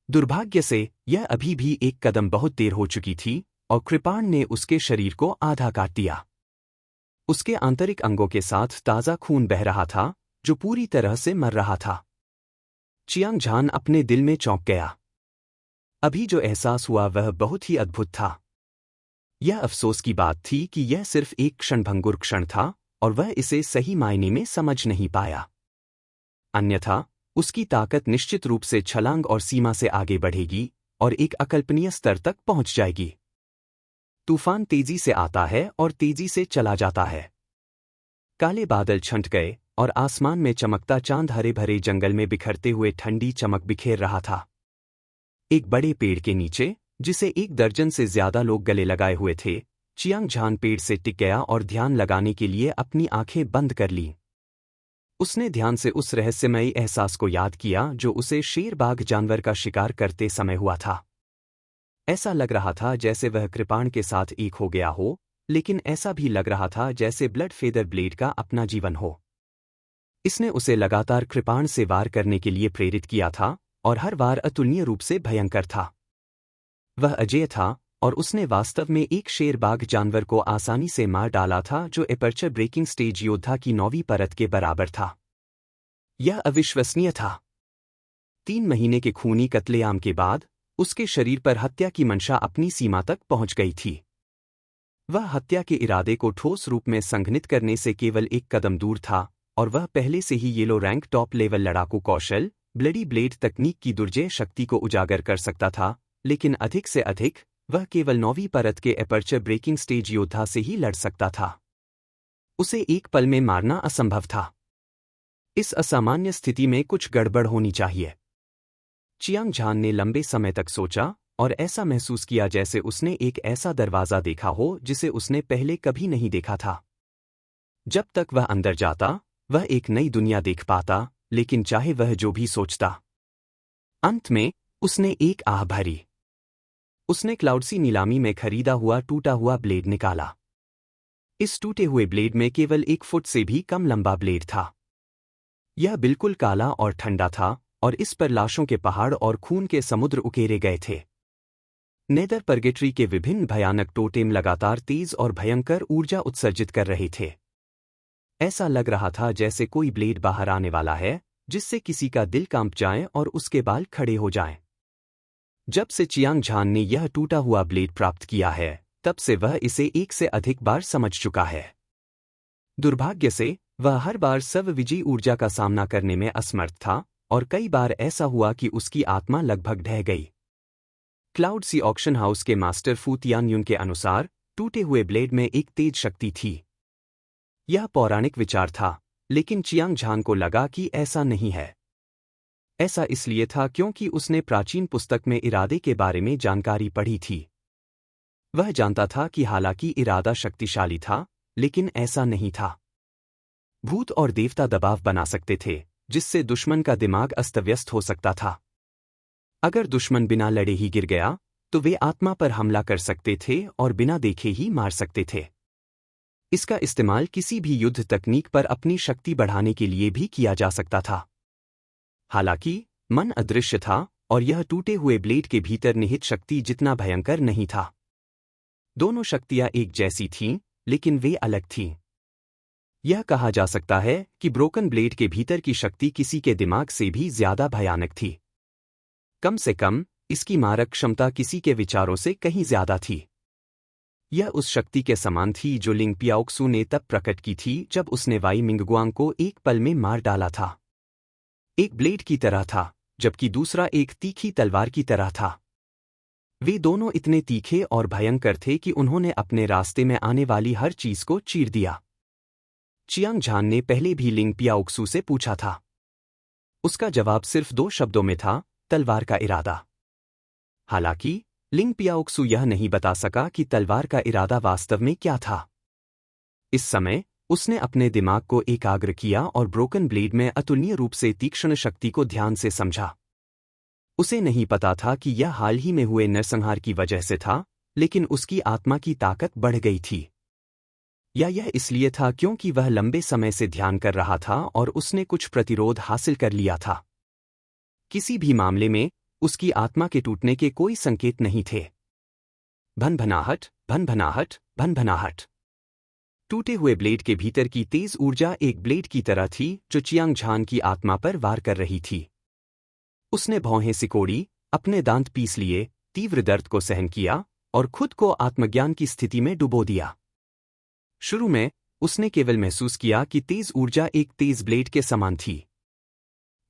दुर्भाग्य से यह अभी भी एक कदम बहुत देर हो चुकी थी और कृपाण ने उसके शरीर को आधा काट दिया। उसके आंतरिक अंगों के साथ ताज़ा खून बह रहा था, जो पूरी तरह से मर रहा था। चियांग झान अपने दिल में चौंक गया। अभी जो एहसास हुआ वह बहुत ही अद्भुत था। यह अफसोस की बात थी कि यह सिर्फ एक क्षणभंगुर क्षण था और वह इसे सही मायने में समझ नहीं पाया। अन्यथा उसकी ताकत निश्चित रूप से छलांग और सीमा से आगे बढ़ेगी और एक अकल्पनीय स्तर तक पहुंच जाएगी। तूफान तेजी से आता है और तेजी से चला जाता है। काले बादल छंट गए और आसमान में चमकता चांद हरे भरे जंगल में बिखरते हुए ठंडी चमक बिखेर रहा था। एक बड़े पेड़ के नीचे, जिसे 1 दर्जन से ज्यादा लोग गले लगाए हुए थे, चियांग झान पेड़ से टिक गया और ध्यान लगाने के लिए अपनी आंखें बंद कर लीं। उसने ध्यान से उस रहस्यमयी एहसास को याद किया जो उसे शेर बाघ जानवर का शिकार करते समय हुआ था। ऐसा लग रहा था जैसे वह कृपाण के साथ एक हो गया हो, लेकिन ऐसा भी लग रहा था जैसे ब्लड फेदर ब्लेड का अपना जीवन हो। इसने उसे लगातार कृपाण से वार करने के लिए प्रेरित किया था और हर वार अतुलनीय रूप से भयंकर था। वह अजेय था और उसने वास्तव में एक शेर बाघ जानवर को आसानी से मार डाला था जो एपर्चर ब्रेकिंग स्टेज योद्धा की 9वीं परत के बराबर था। यह अविश्वसनीय था। 3 महीने के खूनी कत्लेआम के बाद उसके शरीर पर हत्या की मंशा अपनी सीमा तक पहुंच गई थी। वह हत्या के इरादे को ठोस रूप में संघनित करने से केवल एक कदम दूर था और वह पहले से ही येलो रैंक टॉप लेवल लड़ाकू कौशल, ब्लडी ब्लेड तकनीक की दुर्जेय शक्ति को उजागर कर सकता था, लेकिन अधिक से अधिक वह केवल 9वीं परत के एपर्चर ब्रेकिंग स्टेज योद्धा से ही लड़ सकता था। उसे एक पल में मारना असंभव था। इस असामान्य स्थिति में कुछ गड़बड़ होनी चाहिए। चियांग झान ने लंबे समय तक सोचा और ऐसा महसूस किया जैसे उसने एक ऐसा दरवाज़ा देखा हो जिसे उसने पहले कभी नहीं देखा था। जब तक वह अंदर जाता, वह एक नई दुनिया देख पाता, लेकिन चाहे वह जो भी सोचता। अंत में उसने एक आह भरी। उसने क्लाउडसी नीलामी में खरीदा हुआ टूटा हुआ ब्लेड निकाला। इस टूटे हुए ब्लेड में केवल 1 फुट से भी कम लंबा ब्लेड था। यह बिल्कुल काला और ठंडा था और इस पर लाशों के पहाड़ और खून के समुद्र उकेरे गए थे। नेदर परगेटरी के विभिन्न भयानक टोटेम लगातार तेज और भयंकर ऊर्जा उत्सर्जित कर रहे थे। ऐसा लग रहा था जैसे कोई ब्लेड बाहर आने वाला है, जिससे किसी का दिल कांप जाए और उसके बाल खड़े हो जाएं। जब से चियांग झान ने यह टूटा हुआ ब्लेड प्राप्त किया है, तब से वह इसे एक से अधिक बार समझ चुका है। दुर्भाग्य से वह हर बार सर्वविजयी ऊर्जा का सामना करने में असमर्थ था, और कई बार ऐसा हुआ कि उसकी आत्मा लगभग ढह गई। क्लाउड सी ऑक्शन हाउस के मास्टर फू तियानयुन के अनुसार टूटे हुए ब्लेड में एक तेज शक्ति थी। यह पौराणिक विचार था, लेकिन चियांग झान को लगा कि ऐसा नहीं है। ऐसा इसलिए था क्योंकि उसने प्राचीन पुस्तक में इरादे के बारे में जानकारी पढ़ी थी। वह जानता था कि हालांकि इरादा शक्तिशाली था, लेकिन ऐसा नहीं था। भूत और देवता दबाव बना सकते थे, जिससे दुश्मन का दिमाग अस्तव्यस्त हो सकता था। अगर दुश्मन बिना लड़े ही गिर गया, तो वे आत्मा पर हमला कर सकते थे और बिना देखे ही मार सकते थे। इसका इस्तेमाल किसी भी युद्ध तकनीक पर अपनी शक्ति बढ़ाने के लिए भी किया जा सकता था। हालांकि मन अदृश्य था और यह टूटे हुए ब्लेड के भीतर निहित शक्ति जितना भयंकर नहीं था। दोनों शक्तियां एक जैसी थीं, लेकिन वे अलग थीं। यह कहा जा सकता है कि ब्रोकन ब्लेड के भीतर की शक्ति किसी के दिमाग से भी ज्यादा भयानक थी। कम से कम इसकी मारक क्षमता किसी के विचारों से कहीं ज्यादा थी। यह उस शक्ति के समान थी जो लिंग पियाओक्सू ने तब प्रकट की थी जब उसने वाई मिंगगुआंग को एक पल में मार डाला था। एक ब्लेड की तरह था, जबकि दूसरा एक तीखी तलवार की तरह था। वे दोनों इतने तीखे और भयंकर थे कि उन्होंने अपने रास्ते में आने वाली हर चीज को चीर दिया। चियांग झान ने पहले भी लिंग पियाओक्सू से पूछा था। उसका जवाब सिर्फ 2 शब्दों में था, तलवार का इरादा। हालांकि लिंग पियाओक्सू यह नहीं बता सका कि तलवार का इरादा वास्तव में क्या था। इस समय उसने अपने दिमाग को एकाग्र किया और ब्रोकन ब्लेड में अतुलनीय रूप से तीक्ष्ण शक्ति को ध्यान से समझा। उसे नहीं पता था कि यह हाल ही में हुए नरसंहार की वजह से था, लेकिन उसकी आत्मा की ताकत बढ़ गई थी। या यह इसलिए था क्योंकि वह लंबे समय से ध्यान कर रहा था और उसने कुछ प्रतिरोध हासिल कर लिया था। किसी भी मामले में उसकी आत्मा के टूटने के कोई संकेत नहीं थे। भनभनाहट, भनभनाहट, भनभनाहट। टूटे हुए ब्लेड के भीतर की तेज ऊर्जा एक ब्लेड की तरह थी जो चियांग झान की आत्मा पर वार कर रही थी। उसने भौहें सिकोड़ी, अपने दांत पीस लिए, तीव्र दर्द को सहन किया और खुद को आत्मज्ञान की स्थिति में डुबो दिया। शुरू में उसने केवल महसूस किया कि तेज ऊर्जा एक तेज ब्लेड के समान थी।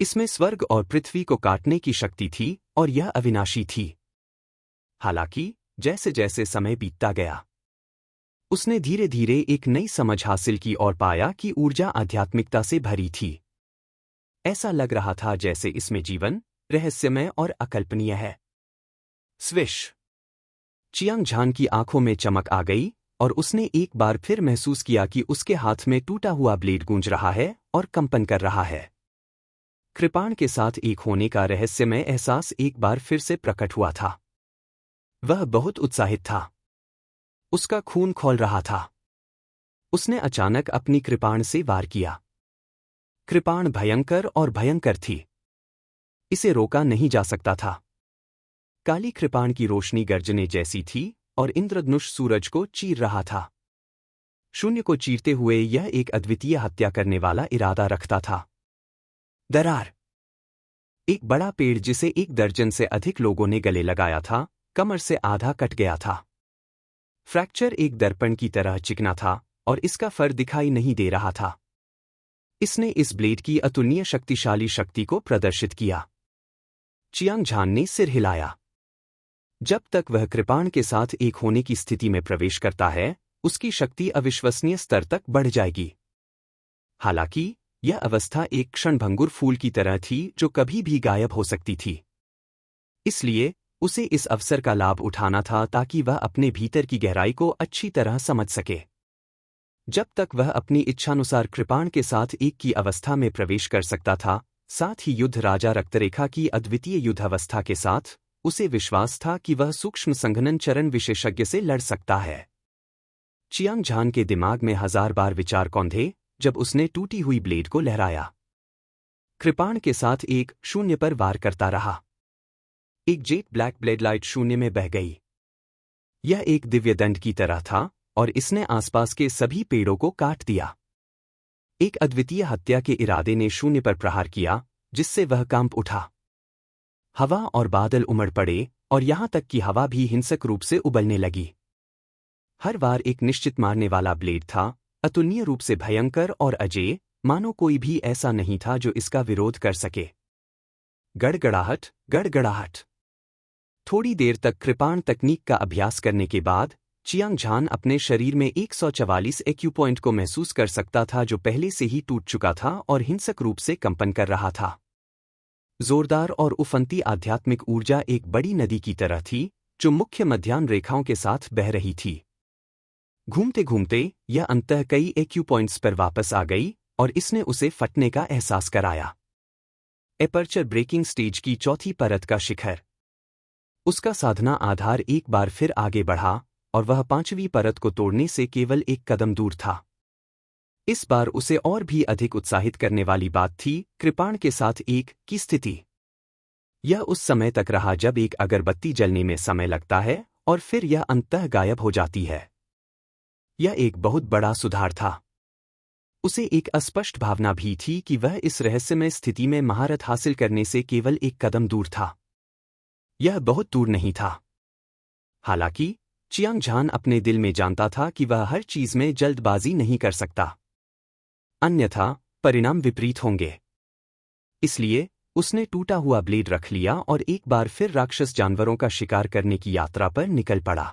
इसमें स्वर्ग और पृथ्वी को काटने की शक्ति थी और यह अविनाशी थी। हालांकि जैसे जैसे समय बीतता गया, उसने धीरे धीरे एक नई समझ हासिल की और पाया कि ऊर्जा आध्यात्मिकता से भरी थी। ऐसा लग रहा था जैसे इसमें जीवन रहस्यमय और अकल्पनीय है। स्विश! चियांग झान की आंखों में चमक आ गई और उसने एक बार फिर महसूस किया कि उसके हाथ में टूटा हुआ ब्लेड गूंज रहा है और कंपन कर रहा है। कृपाण के साथ एक होने का रहस्यमय एहसास एक बार फिर से प्रकट हुआ था। वह बहुत उत्साहित था। उसका खून खौल रहा था। उसने अचानक अपनी कृपाण से वार किया। कृपाण भयंकर और भयंकर थी। इसे रोका नहीं जा सकता था। काली कृपाण की रोशनी गर्जने जैसी थी और इंद्रधनुष सूरज को चीर रहा था। शून्य को चीरते हुए यह एक अद्वितीय हत्या करने वाला इरादा रखता था। दरार! एक बड़ा पेड़ जिसे 1 दर्जन से अधिक लोगों ने गले लगाया था, कमर से आधा कट गया था। फ्रैक्चर एक दर्पण की तरह चिकना था और इसका फर दिखाई नहीं दे रहा था। इसने इस ब्लेड की अतुलनीय शक्तिशाली शक्ति को प्रदर्शित किया। चियांग झान ने सिर हिलाया। जब तक वह कृपाण के साथ एक होने की स्थिति में प्रवेश करता है, उसकी शक्ति अविश्वसनीय स्तर तक बढ़ जाएगी। हालांकि यह अवस्था एक क्षणभंगुर फूल की तरह थी जो कभी भी गायब हो सकती थी। इसलिए उसे इस अवसर का लाभ उठाना था ताकि वह अपने भीतर की गहराई को अच्छी तरह समझ सके। जब तक वह अपनी इच्छानुसार कृपाण के साथ एक की अवस्था में प्रवेश कर सकता था, साथ ही युद्ध राजा रक्तरेखा की अद्वितीय युद्धावस्था के साथ, उसे विश्वास था कि वह सूक्ष्म संघनन चरण विशेषज्ञ से लड़ सकता है। चियांग झान के दिमाग में 1000 बार विचार कौंधे जब उसने टूटी हुई ब्लेड को लहराया। कृपाण के साथ एक शून्य पर वार करता रहा। एक जेट ब्लैक ब्लेड लाइट शून्य में बह गई। यह एक दिव्य दंड की तरह था और इसने आसपास के सभी पेड़ों को काट दिया। एक अद्वितीय हत्या के इरादे ने शून्य पर प्रहार किया, जिससे वह कांप उठा। हवा और बादल उमड़ पड़े और यहां तक कि हवा भी हिंसक रूप से उबलने लगी। हर बार एक निश्चित मारने वाला ब्लेड था, अतुलनीय रूप से भयंकर और अजेय, मानो कोई भी ऐसा नहीं था जो इसका विरोध कर सके। गड़गड़ाहट, गड़गड़ाहट। थोड़ी देर तक कृपाण तकनीक का अभ्यास करने के बाद चियांग झान अपने शरीर में 144 एक्यूपॉइंट को महसूस कर सकता था जो पहले से ही टूट चुका था और हिंसक रूप से कंपन कर रहा था। जोरदार और उफनती आध्यात्मिक ऊर्जा एक बड़ी नदी की तरह थी जो मुख्य मध्याह्न रेखाओं के साथ बह रही थी। घूमते घूमते यह अंततः कई एक्यूपॉइंट्स पर वापस आ गई और इसने उसे फटने का एहसास कराया। एपर्चर ब्रेकिंग स्टेज की चौथी परत का शिखर। उसका साधना आधार एक बार फिर आगे बढ़ा और वह पांचवीं परत को तोड़ने से केवल एक कदम दूर था। इस बार उसे और भी अधिक उत्साहित करने वाली बात थी कृपाण के साथ एक की स्थिति। यह उस समय तक रहा जब एक अगरबत्ती जलने में समय लगता है और फिर यह अंततः गायब हो जाती है। यह एक बहुत बड़ा सुधार था। उसे एक अस्पष्ट भावना भी थी कि वह इस रहस्यमय स्थिति में महारत हासिल करने से केवल एक कदम दूर था। यह बहुत दूर नहीं था। हालांकि चियांग झान अपने दिल में जानता था कि वह हर चीज में जल्दबाजी नहीं कर सकता, अन्यथा परिणाम विपरीत होंगे। इसलिए उसने टूटा हुआ ब्लेड रख लिया और एक बार फिर राक्षस जानवरों का शिकार करने की यात्रा पर निकल पड़ा।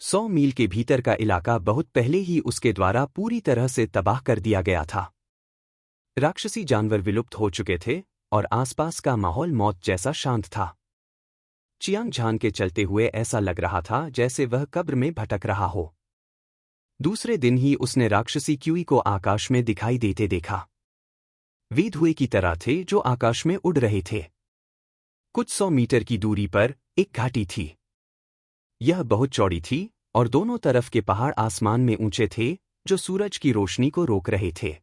100 मील के भीतर का इलाका बहुत पहले ही उसके द्वारा पूरी तरह से तबाह कर दिया गया था। राक्षसी जानवर विलुप्त हो चुके थे और आसपास का माहौल मौत जैसा शांत था। चियांग झान के चलते हुए ऐसा लग रहा था जैसे वह कब्र में भटक रहा हो। दूसरे दिन ही उसने राक्षसी क्यूई को आकाश में दिखाई देते देखा। वे धुएं की तरह थे जो आकाश में उड़ रहे थे। कुछ 100 मीटर की दूरी पर एक घाटी थी। यह बहुत चौड़ी थी और दोनों तरफ के पहाड़ आसमान में ऊंचे थे जो सूरज की रोशनी को रोक रहे थे।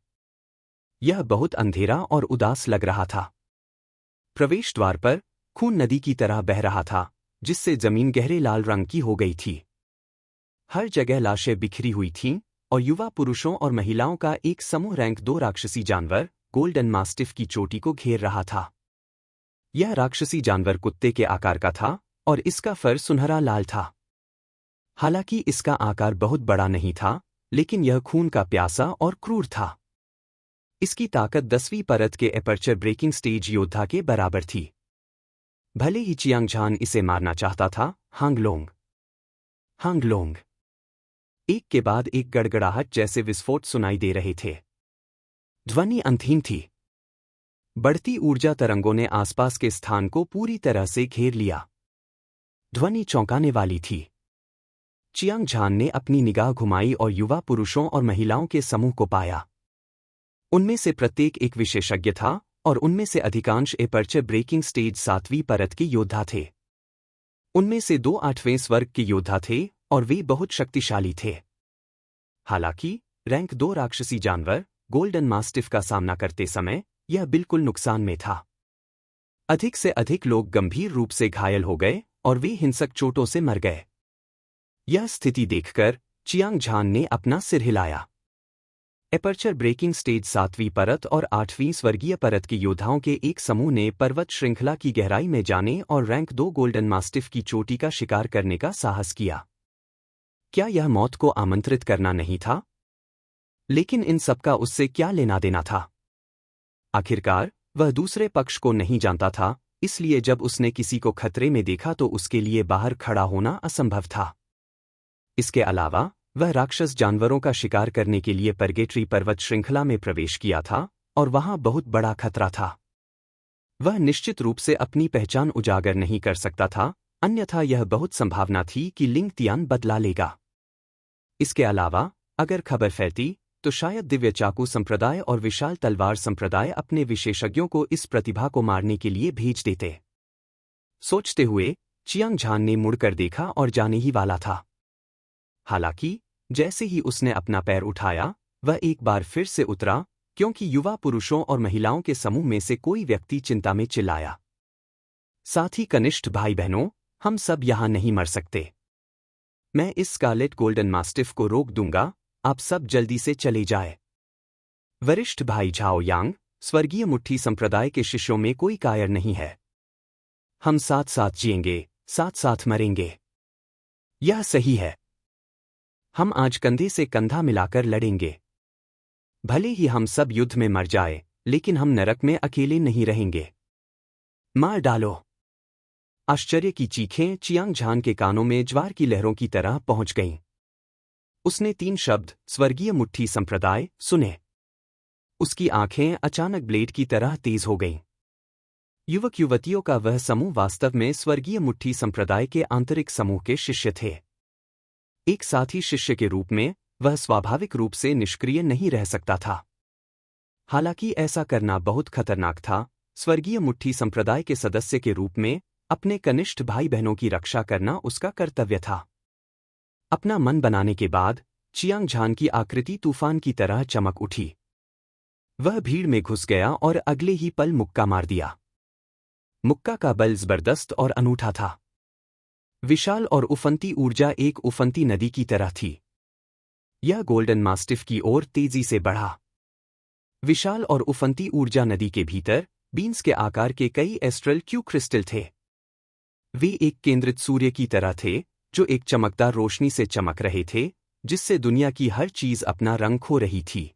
यह बहुत अंधेरा और उदास लग रहा था। प्रवेश द्वार पर खून नदी की तरह बह रहा था, जिससे जमीन गहरे लाल रंग की हो गई थी। हर जगह लाशें बिखरी हुई थीं और युवा पुरुषों और महिलाओं का एक समूह रैंक 2 राक्षसी जानवर गोल्डन मास्टिफ की चोटी को घेर रहा था। यह राक्षसी जानवर कुत्ते के आकार का था और इसका फर सुनहरा लाल था। हालांकि इसका आकार बहुत बड़ा नहीं था, लेकिन यह खून का प्यासा और क्रूर था। इसकी ताकत 10वीं परत के एपर्चर ब्रेकिंग स्टेज योद्धा के बराबर थी। भले ही चियांग झान इसे मारना चाहता था, हांगलोंग, हांगलोंग। एक के बाद एक गड़गड़ाहट जैसे विस्फोट सुनाई दे रहे थे। ध्वनि अंतहीन थी। बढ़ती ऊर्जा तरंगों ने आसपास के स्थान को पूरी तरह से घेर लिया। ध्वनि चौंकाने वाली थी। चियांग झान ने अपनी निगाह घुमाई और युवा पुरुषों और महिलाओं के समूह को पाया। उनमें से प्रत्येक एक विशेषज्ञ था और उनमें से अधिकांश एपर्चर ब्रेकिंग स्टेज 7वीं परत के योद्धा थे। उनमें से 2 8वें वर्ग के योद्धा थे और वे बहुत शक्तिशाली थे। हालांकि रैंक 2 राक्षसी जानवर गोल्डन मास्टिफ का सामना करते समय यह बिल्कुल नुकसान में था। अधिक से अधिक लोग गंभीर रूप से घायल हो गए और वे हिंसक चोटों से मर गए। यह स्थिति देखकर चियांग झान ने अपना सिर हिलाया। एपर्चर ब्रेकिंग स्टेज 7वीं परत और 8वीं स्वर्गीय परत के योद्धाओं के एक समूह ने पर्वत श्रृंखला की गहराई में जाने और रैंक 2 गोल्डन मास्टिफ की चोटी का शिकार करने का साहस किया। क्या यह मौत को आमंत्रित करना नहीं था? लेकिन इन सबका उससे क्या लेना देना था? आखिरकार वह दूसरे पक्ष को नहीं जानता था, इसलिए जब उसने किसी को खतरे में देखा तो उसके लिए बाहर खड़ा होना असंभव था। इसके अलावा वह राक्षस जानवरों का शिकार करने के लिए परगेट्री पर्वत श्रृंखला में प्रवेश किया था और वहां बहुत बड़ा खतरा था। वह निश्चित रूप से अपनी पहचान उजागर नहीं कर सकता था, अन्यथा यह बहुत संभावना थी कि लिंग तियान बदला लेगा। इसके अलावा अगर खबर फैलती तो शायद दिव्य चाकू संप्रदाय और विशाल तलवार संप्रदाय अपने विशेषज्ञों को इस प्रतिभा को मारने के लिए भेज देते। सोचते हुए चियांग झान ने मुड़कर देखा और जाने ही वाला था। हालांकि जैसे ही उसने अपना पैर उठाया, वह एक बार फिर से उतरा, क्योंकि युवा पुरुषों और महिलाओं के समूह में से कोई व्यक्ति चिंता में चिल्लाया, साथ ही कनिष्ठ भाई बहनों, हम सब यहां नहीं मर सकते। मैं इस स्कारलेट गोल्डन मास्टिफ को रोक दूंगा, आप सब जल्दी से चले जाए। वरिष्ठ भाई झाओ यांग, स्वर्गीय मुट्ठी संप्रदाय के शिष्यों में कोई कायर नहीं है। हम साथ साथ जिएंगे, साथ साथ मरेंगे। यह सही है। हम आज कंधे से कंधा मिलाकर लड़ेंगे। भले ही हम सब युद्ध में मर जाए, लेकिन हम नरक में अकेले नहीं रहेंगे। मार डालो। आश्चर्य की चीखें चियांग झान के कानों में ज्वार की लहरों की तरह पहुंच गईं। उसने 3 शब्द स्वर्गीय मुट्ठी संप्रदाय सुने। उसकी आंखें अचानक ब्लेड की तरह तेज हो गईं। युवक युवतियों का वह समूह वास्तव में स्वर्गीय मुट्ठी संप्रदाय के आंतरिक समूह के शिष्य थे। एक साथी शिष्य के रूप में वह स्वाभाविक रूप से निष्क्रिय नहीं रह सकता था। हालांकि ऐसा करना बहुत खतरनाक था। स्वर्गीय मुट्ठी संप्रदाय के सदस्य के रूप में अपने कनिष्ठ भाई बहनों की रक्षा करना उसका कर्तव्य था। अपना मन बनाने के बाद चियांग झान की आकृति तूफान की तरह चमक उठी। वह भीड़ में घुस गया और अगले ही पल मुक्का मार दिया। मुक्का का बल जबरदस्त और अनूठा था। विशाल और उफनती ऊर्जा एक उफनती नदी की तरह थी। यह गोल्डन मास्टिफ की ओर तेजी से बढ़ा। विशाल और उफनती ऊर्जा नदी के भीतर बीन्स के आकार के कई एस्ट्रल क्यू क्रिस्टल थे। वे एक केंद्रित सूर्य की तरह थे जो एक चमकदार रोशनी से चमक रहे थे, जिससे दुनिया की हर चीज अपना रंग खो रही थी।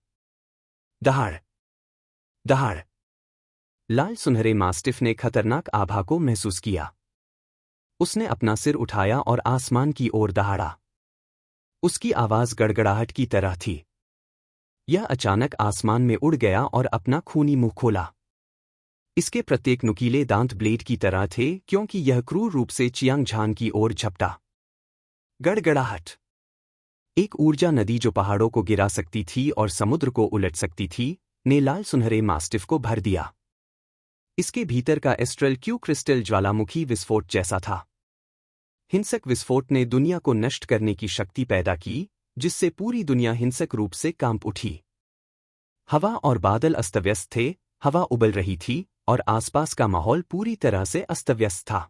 दहाड़ दहाड़। लाल सुनहरे मास्टिफ ने खतरनाक आभा को महसूस किया। उसने अपना सिर उठाया और आसमान की ओर दहाड़ा। उसकी आवाज गड़गड़ाहट की तरह थी। यह अचानक आसमान में उड़ गया और अपना खूनी मुंह खोला। इसके प्रत्येक नुकीले दांत ब्लेड की तरह थे, क्योंकि यह क्रूर रूप से चियांग झान की ओर झपटा। गड़गड़ाहट। एक ऊर्जा नदी जो पहाड़ों को गिरा सकती थी और समुद्र को उलट सकती थी, ने लाल सुनहरे मास्टिफ को भर दिया। इसके भीतर का एस्ट्रल क्यू क्रिस्टल ज्वालामुखी विस्फोट जैसा था। हिंसक विस्फोट ने दुनिया को नष्ट करने की शक्ति पैदा की, जिससे पूरी दुनिया हिंसक रूप से कांप उठी। हवा और बादल अस्तव्यस्त थे, हवा उबल रही थी और आसपास का माहौल पूरी तरह से अस्तव्यस्त था।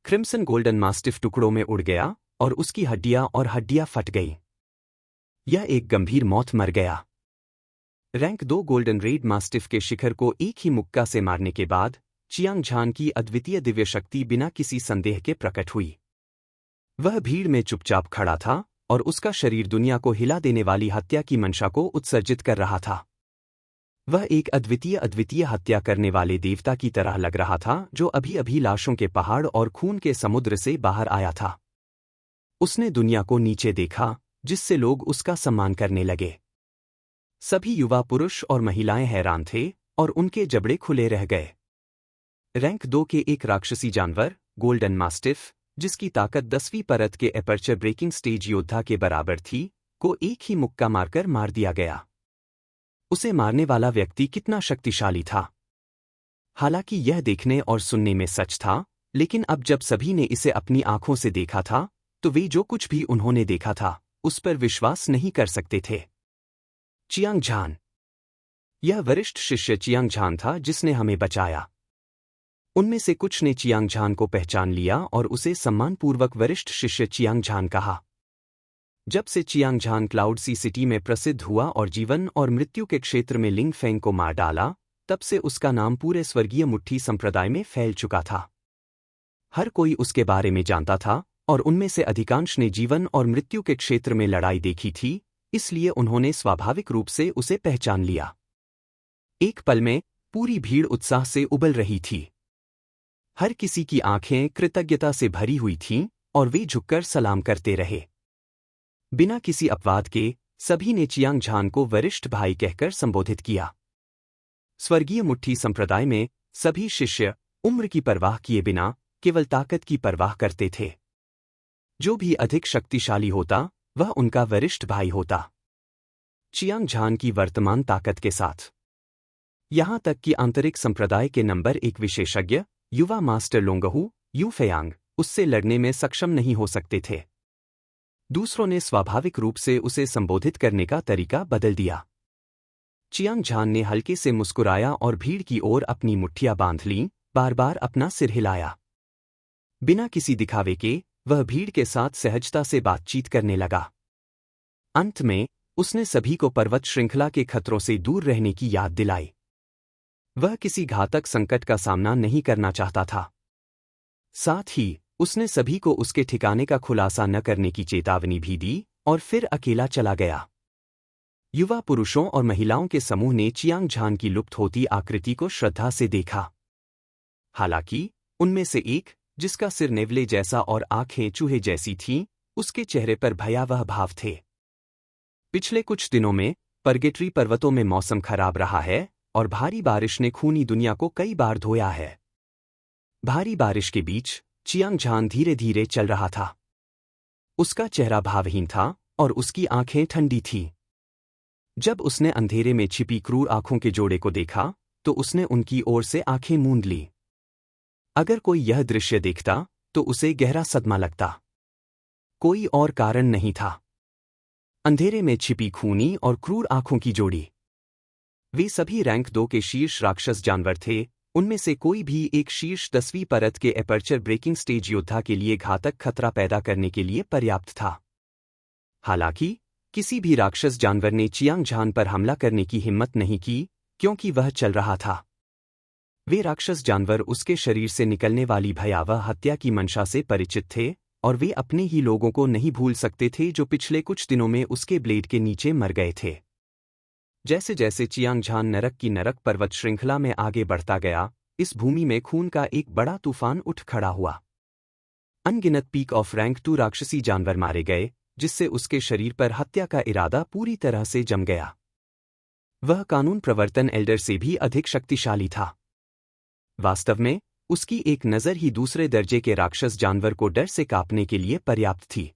क्रिम्सन गोल्डन मास्टिफ टुकड़ों में उड़ गया और उसकी हड्डियां फट गईं। यह एक गंभीर मौत मर गया। रैंक 2 गोल्डन रेड मास्टिफ के शिखर को एक ही मुक्का से मारने के बाद चियांग झान की अद्वितीय दिव्य शक्ति बिना किसी संदेह के प्रकट हुई। वह भीड़ में चुपचाप खड़ा था और उसका शरीर दुनिया को हिला देने वाली हत्या की मंशा को उत्सर्जित कर रहा था। वह एक अद्वितीय हत्या करने वाले देवता की तरह लग रहा था, जो अभी अभी लाशों के पहाड़ और खून के समुद्र से बाहर आया था। उसने दुनिया को नीचे देखा, जिससे लोग उसका सम्मान करने लगे। सभी युवा पुरुष और महिलाएं हैरान थे और उनके जबड़े खुले रह गए। रैंक 2 के एक राक्षसी जानवर, गोल्डन मास्टिफ, जिसकी ताकत 10वीं परत के एपर्चर ब्रेकिंग स्टेज योद्धा के बराबर थी, को एक ही मुक्का मारकर मार दिया गया। उसे मारने वाला व्यक्ति कितना शक्तिशाली था। हालांकि यह देखने और सुनने में सच था, लेकिन अब जब सभी ने इसे अपनी आंखों से देखा था, तो वे जो कुछ भी उन्होंने देखा था, उस पर विश्वास नहीं कर सकते थे। चियांग झान। यह वरिष्ठ शिष्य चियांग झान था जिसने हमें बचाया। उनमें से कुछ ने चियांग झान को पहचान लिया और उसे सम्मानपूर्वक वरिष्ठ शिष्य चियांग झान कहा। जब से चियांग झान क्लाउड सी सिटी में प्रसिद्ध हुआ और जीवन और मृत्यु के क्षेत्र में लिंग फेंग को मार डाला, तब से उसका नाम पूरे स्वर्गीय मुट्ठी संप्रदाय में फैल चुका था। हर कोई उसके बारे में जानता था और उनमें से अधिकांश ने जीवन और मृत्यु के क्षेत्र में लड़ाई देखी थी, इसलिए उन्होंने स्वाभाविक रूप से उसे पहचान लिया। एक पल में पूरी भीड़ उत्साह से उबल रही थी। हर किसी की आंखें कृतज्ञता से भरी हुई थीं और वे झुककर सलाम करते रहे। बिना किसी अपवाद के सभी ने चियांग झान को वरिष्ठ भाई कहकर संबोधित किया। स्वर्गीय मुट्ठी संप्रदाय में सभी शिष्य उम्र की परवाह किए बिना केवल ताकत की परवाह करते थे। जो भी अधिक शक्तिशाली होता, वह उनका वरिष्ठ भाई होता। चियांग झान की वर्तमान ताकत के साथ यहां तक कि आंतरिक संप्रदाय के नंबर 1 विशेषज्ञ युवा मास्टर लोंगहू यू फेयांग उससे लड़ने में सक्षम नहीं हो सकते थे। दूसरों ने स्वाभाविक रूप से उसे संबोधित करने का तरीका बदल दिया। चियांग झान ने हल्के से मुस्कुराया और भीड़ की ओर अपनी मुट्ठियां बांध लीं, बार बार अपना सिर हिलाया। बिना किसी दिखावे के वह भीड़ के साथ सहजता से बातचीत करने लगा। अंत में उसने सभी को पर्वत श्रृंखला के खतरों से दूर रहने की याद दिलाई। वह किसी घातक संकट का सामना नहीं करना चाहता था। साथ ही उसने सभी को उसके ठिकाने का खुलासा न करने की चेतावनी भी दी और फिर अकेला चला गया। युवा पुरुषों और महिलाओं के समूह ने चियांग झान की लुप्त होती आकृति को श्रद्धा से देखा। हालांकि उनमें से एक, जिसका सिर नेवले जैसा और आंखें चूहे जैसी थीं, उसके चेहरे पर भयावह भाव थे। पिछले कुछ दिनों में परगेटरी पर्वतों में मौसम खराब रहा है और भारी बारिश ने खूनी दुनिया को कई बार धोया है। भारी बारिश के बीच चियांग झान धीरे धीरे चल रहा था। उसका चेहरा भावहीन था और उसकी आंखें ठंडी थीं। जब उसने अंधेरे में छिपी क्रूर आंखों के जोड़े को देखा तो उसने उनकी ओर से आंखें मूंद ली। अगर कोई यह दृश्य देखता तो उसे गहरा सदमा लगता। कोई और कारण नहीं था। अंधेरे में छिपी खूनी और क्रूर आंखों की जोड़ी। वे सभी रैंक 2 के शीर्ष राक्षस जानवर थे। उनमें से कोई भी एक शीर्ष 10वीं परत के एपर्चर ब्रेकिंग स्टेज योद्धा के लिए घातक खतरा पैदा करने के लिए पर्याप्त था। हालांकि किसी भी राक्षस जानवर ने चियांग झान पर हमला करने की हिम्मत नहीं की, क्योंकि वह चल रहा था। वे राक्षस जानवर उसके शरीर से निकलने वाली भयावह हत्या की मंशा से परिचित थे और वे अपने ही लोगों को नहीं भूल सकते थे जो पिछले कुछ दिनों में उसके ब्लेड के नीचे मर गए थे। जैसे जैसे चियांग झान नरक की नरक पर्वत श्रृंखला में आगे बढ़ता गया, इस भूमि में खून का एक बड़ा तूफान उठ खड़ा हुआ। अनगिनत पीक ऑफ रैंक 2 राक्षसी जानवर मारे गए, जिससे उसके शरीर पर हत्या का इरादा पूरी तरह से जम गया। वह कानून प्रवर्तन एल्डर से भी अधिक शक्तिशाली था। वास्तव में उसकी एक नज़र ही दूसरे दर्जे के राक्षस जानवर को डर से कांपने के लिए पर्याप्त थी।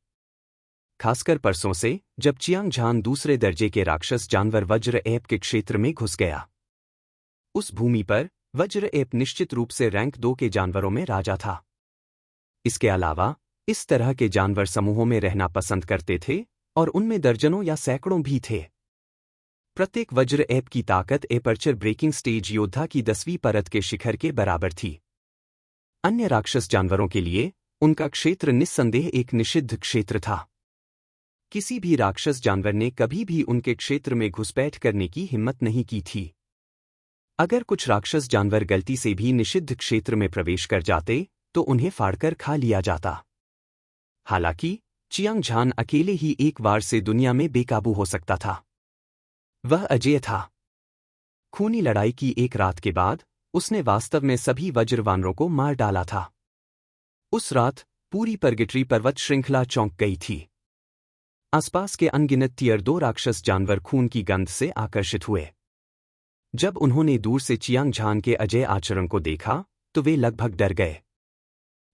खासकर परसों से, जब चियांग झान दूसरे दर्जे के राक्षस जानवर वज्र एप के क्षेत्र में घुस गया। उस भूमि पर वज्र एप निश्चित रूप से रैंक 2 के जानवरों में राजा था। इसके अलावा इस तरह के जानवर समूहों में रहना पसंद करते थे और उनमें दर्जनों या सैकड़ों भी थे। प्रत्येक वज्र एप की ताकत एपर्चर ब्रेकिंग स्टेज योद्धा की 10वीं परत के शिखर के बराबर थी। अन्य राक्षस जानवरों के लिए उनका क्षेत्र निस्संदेह एक निषिद्ध क्षेत्र था। किसी भी राक्षस जानवर ने कभी भी उनके क्षेत्र में घुसपैठ करने की हिम्मत नहीं की थी। अगर कुछ राक्षस जानवर गलती से भी निषिद्ध क्षेत्र में प्रवेश कर जाते तो उन्हें फाड़कर खा लिया जाता। हालांकि चियांग झान अकेले ही एक बार से दुनिया में बेकाबू हो सकता था। वह अजेय था। खूनी लड़ाई की एक रात के बाद उसने वास्तव में सभी वज्रवानरों को मार डाला था। उस रात पूरी परगेटरी पर्वत श्रृंखला चौंक गई थी। आसपास के अनगिनत टियर 2 राक्षस जानवर खून की गंध से आकर्षित हुए। जब उन्होंने दूर से चियांग झान के अजेय आचरण को देखा तो वे लगभग डर गए।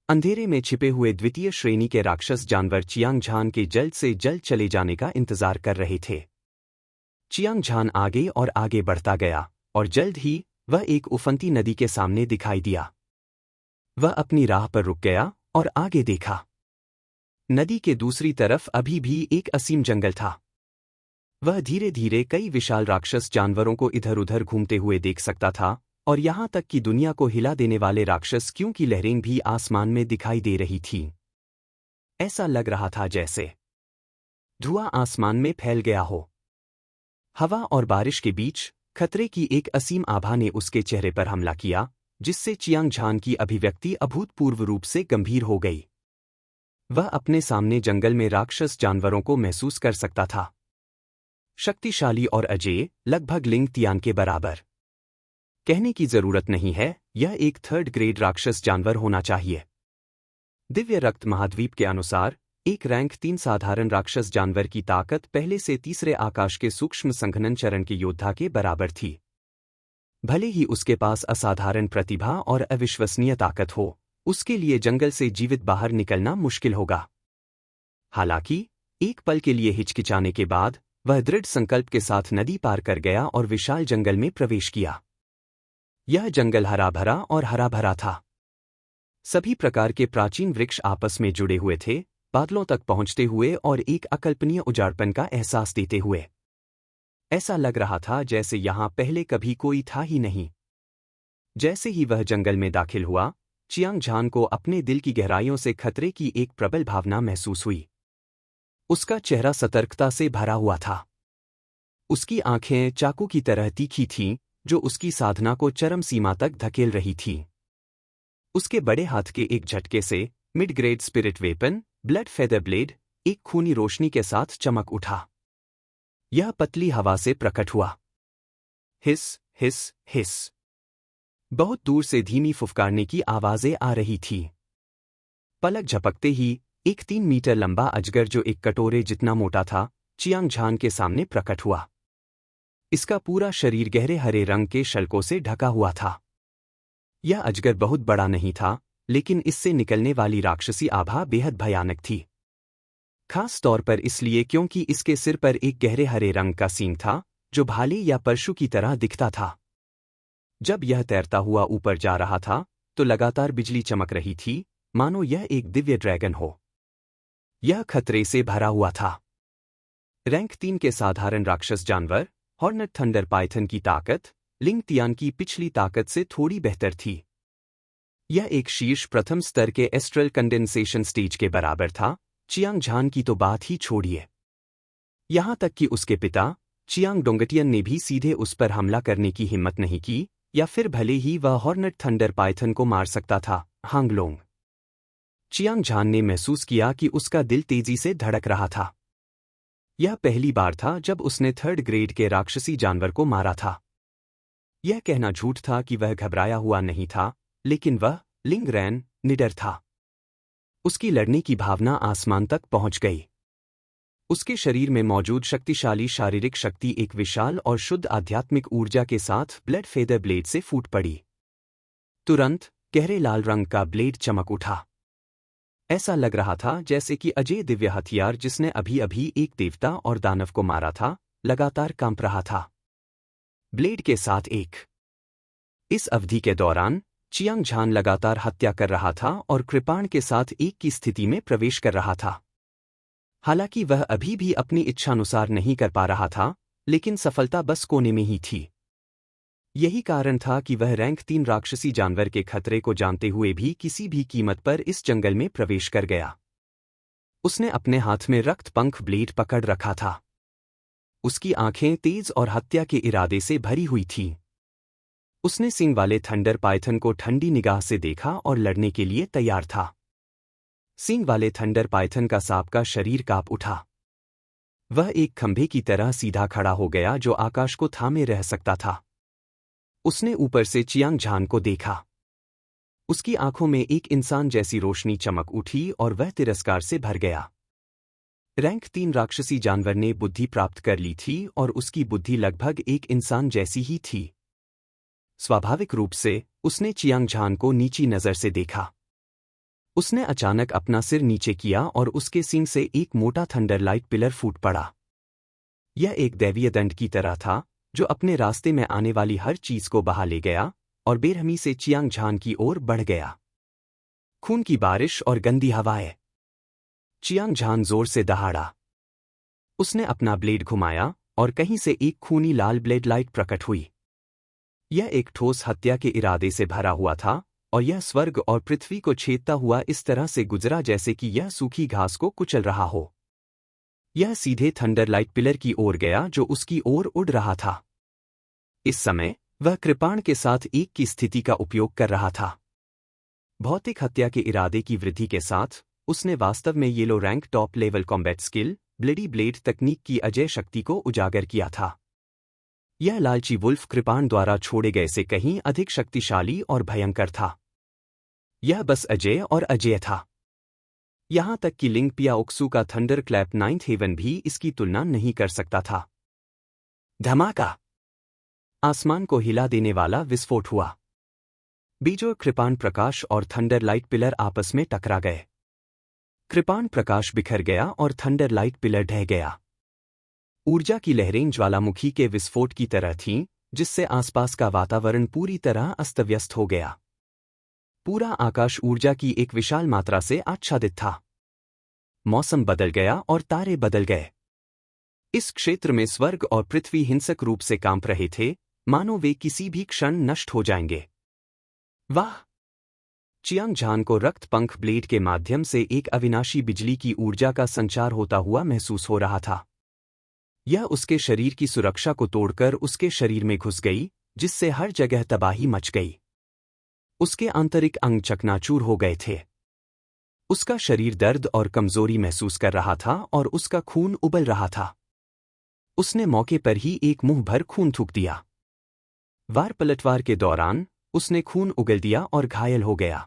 अंधेरे में छिपे हुए द्वितीय श्रेणी के राक्षस जानवर चियांग झान के जल्द से जल्द चले जाने का इंतजार कर रहे थे। चियांग झान आगे और आगे बढ़ता गया और जल्द ही वह एक उफनती नदी के सामने दिखाई दिया। वह अपनी राह पर रुक गया और आगे देखा। नदी के दूसरी तरफ अभी भी एक असीम जंगल था। वह धीरे धीरे कई विशाल राक्षस जानवरों को इधर उधर घूमते हुए देख सकता था और यहां तक कि दुनिया को हिला देने वाले राक्षस क्यों की लहरें भी आसमान में दिखाई दे रही थीं। ऐसा लग रहा था जैसे धुआं आसमान में फैल गया हो। हवा और बारिश के बीच खतरे की एक असीम आभा ने उसके चेहरे पर हमला किया, जिससे चियांग झान की अभिव्यक्ति अभूतपूर्व रूप से गंभीर हो गई। वह अपने सामने जंगल में राक्षस जानवरों को महसूस कर सकता था। शक्तिशाली और अजेय, लगभग लिंग तियान के बराबर। कहने की जरूरत नहीं है, यह एक 3rd ग्रेड राक्षस जानवर होना चाहिए। दिव्य रक्त महाद्वीप के अनुसार एक रैंक 3 साधारण राक्षस जानवर की ताकत पहले से तीसरे आकाश के सूक्ष्म संघनन चरण के योद्धा के बराबर थी। भले ही उसके पास असाधारण प्रतिभा और अविश्वसनीय ताकत हो, उसके लिए जंगल से जीवित बाहर निकलना मुश्किल होगा। हालांकि एक पल के लिए हिचकिचाने के बाद वह दृढ़ संकल्प के साथ नदी पार कर गया और विशाल जंगल में प्रवेश किया। यह जंगल हरा भरा और हरा भरा था। सभी प्रकार के प्राचीन वृक्ष आपस में जुड़े हुए थे, बादलों तक पहुंचते हुए और एक अकल्पनीय उजाड़पन का एहसास देते हुए। ऐसा लग रहा था जैसे यहां पहले कभी कोई था ही नहीं। जैसे ही वह जंगल में दाखिल हुआ, चियांग झान को अपने दिल की गहराइयों से खतरे की एक प्रबल भावना महसूस हुई। उसका चेहरा सतर्कता से भरा हुआ था। उसकी आंखें चाकू की तरह तीखी थीं, जो उसकी साधना को चरम सीमा तक धकेल रही थीं। उसके बड़े हाथ के एक झटके से mid grade spirit weapon, blood feather blade, एक खूनी रोशनी के साथ चमक उठा। यह पतली हवा से प्रकट हुआ। हिस हिस हिस। बहुत दूर से धीमी फुफकारने की आवाजें आ रही थी। पलक झपकते ही एक 3 मीटर लंबा अजगर जो एक कटोरे जितना मोटा था, चियांग झान के सामने प्रकट हुआ। इसका पूरा शरीर गहरे हरे रंग के शल्कों से ढका हुआ था। यह अजगर बहुत बड़ा नहीं था, लेकिन इससे निकलने वाली राक्षसी आभा बेहद भयानक थी। खास तौर पर इसलिए क्योंकि इसके सिर पर एक गहरे हरे रंग का सींग था, जो भाले या परशु की तरह दिखता था। जब यह तैरता हुआ ऊपर जा रहा था, तो लगातार बिजली चमक रही थी, मानो यह एक दिव्य ड्रैगन हो। यह खतरे से भरा हुआ था। रैंक 3 के साधारण राक्षस जानवर, हॉर्नेट थंडर पाइथन की ताकत, लिंग तियान की पिछली ताकत से थोड़ी बेहतर थी। यह एक शीर्ष प्रथम स्तर के एस्ट्रल कंडेंसेशन स्टेज के बराबर था। चियांग झान की तो बात ही छोड़िए। यहां तक कि उसके पिता, चियांग डोंगटियन ने भी सीधे उस पर हमला करने की हिम्मत नहीं की, या फिर भले ही वह हॉर्नेट थंडर पाइथन को मार सकता था, हांगलोंग। चियांग झान ने महसूस किया कि उसका दिल तेजी से धड़क रहा था। यह पहली बार था जब उसने 3rd ग्रेड के राक्षसी जानवर को मारा था। यह कहना झूठ था कि वह घबराया हुआ नहीं था, लेकिन वह लिंग रैन निडर था। उसकी लड़ने की भावना आसमान तक पहुंच गई। उसके शरीर में मौजूद शक्तिशाली शारीरिक शक्ति एक विशाल और शुद्ध आध्यात्मिक ऊर्जा के साथ ब्लड फेदर ब्लेड से फूट पड़ी। तुरंत गहरे लाल रंग का ब्लेड चमक उठा। ऐसा लग रहा था जैसे कि अजय दिव्य हथियार जिसने अभी अभी एक देवता और दानव को मारा था, लगातार कांप रहा था। ब्लेड के साथ एक। इस अवधि के दौरान चियांग झान लगातार हत्या कर रहा था और कृपाण के साथ एक की स्थिति में प्रवेश कर रहा था। हालांकि वह अभी भी अपनी इच्छानुसार नहीं कर पा रहा था, लेकिन सफलता बस कोने में ही थी। यही कारण था कि वह रैंक 3 राक्षसी जानवर के खतरे को जानते हुए भी किसी भी कीमत पर इस जंगल में प्रवेश कर गया। उसने अपने हाथ में रक्त पंख ब्लेड पकड़ रखा था। उसकी आंखें तेज और हत्या के इरादे से भरी हुई थीं। उसने सींग वाले थंडर पाइथन को ठंडी निगाह से देखा और लड़ने के लिए तैयार था। सींग वाले थंडर पाइथन का सांप का शरीर कांप उठा। वह एक खंभे की तरह सीधा खड़ा हो गया जो आकाश को थामे रह सकता था। उसने ऊपर से चियांग झान को देखा। उसकी आंखों में एक इंसान जैसी रोशनी चमक उठी और वह तिरस्कार से भर गया। रैंक 3 राक्षसी जानवर ने बुद्धि प्राप्त कर ली थी और उसकी बुद्धि लगभग एक इंसान जैसी ही थी। स्वाभाविक रूप से उसने चियांग झान को नीची नजर से देखा। उसने अचानक अपना सिर नीचे किया और उसके सींग से एक मोटा थंडरलाइट पिलर फूट पड़ा। यह एक दैवीय दंड की तरह था, जो अपने रास्ते में आने वाली हर चीज को बहा ले गया और बेरहमी से चियांग झान की ओर बढ़ गया। खून की बारिश और गंदी हवाएं। चियांग झान जोर से दहाड़ा। उसने अपना ब्लेड घुमाया और कहीं से एक खूनी लाल ब्लेड लाइट प्रकट हुई। यह एक ठोस हत्या के इरादे से भरा हुआ था और यह स्वर्ग और पृथ्वी को छेदता हुआ इस तरह से गुजरा जैसे कि यह सूखी घास को कुचल रहा हो। यह सीधे थंडरलाइट पिलर की ओर गया जो उसकी ओर उड़ रहा था। इस समय वह कृपाण के साथ एक की स्थिति का उपयोग कर रहा था। भौतिक हत्या के इरादे की वृद्धि के साथ उसने वास्तव में yellow rank top level combat skill, bloody blade तकनीक की अजय शक्ति को उजागर किया था। यह लालची वुल्फ कृपाण द्वारा छोड़े गए से कहीं अधिक शक्तिशाली और भयंकर था। यह बस अजय और अजय था। यहां तक कि लिंग पिया ओक्सू का थंडर क्लैप 9th हेवन भी इसकी तुलना नहीं कर सकता था। धमाका! आसमान को हिला देने वाला विस्फोट हुआ। बीजोर कृपाण प्रकाश और थंडर लाइट पिलर आपस में टकरा गए। कृपाण प्रकाश बिखर गया और थंडर लाइट पिलर ढह गया। ऊर्जा की लहरें ज्वालामुखी के विस्फोट की तरह थीं, जिससे आसपास का वातावरण पूरी तरह अस्तव्यस्त हो गया। पूरा आकाश ऊर्जा की एक विशाल मात्रा से आच्छादित था। मौसम बदल गया और तारे बदल गए। इस क्षेत्र में स्वर्ग और पृथ्वी हिंसक रूप से कांप रहे थे, मानो वे किसी भी क्षण नष्ट हो जाएंगे। वाह! चियांग झान को रक्त पंख ब्लेड के माध्यम से एक अविनाशी बिजली की ऊर्जा का संचार होता हुआ महसूस हो रहा था। यह उसके शरीर की सुरक्षा को तोड़कर उसके शरीर में घुस गई, जिससे हर जगह तबाही मच गई। उसके आंतरिक अंग चकनाचूर हो गए थे। उसका शरीर दर्द और कमजोरी महसूस कर रहा था और उसका खून उबल रहा था। उसने मौके पर ही एक मुंह भर खून थूक दिया। वार पलटवार के दौरान उसने खून उगल दिया और घायल हो गया।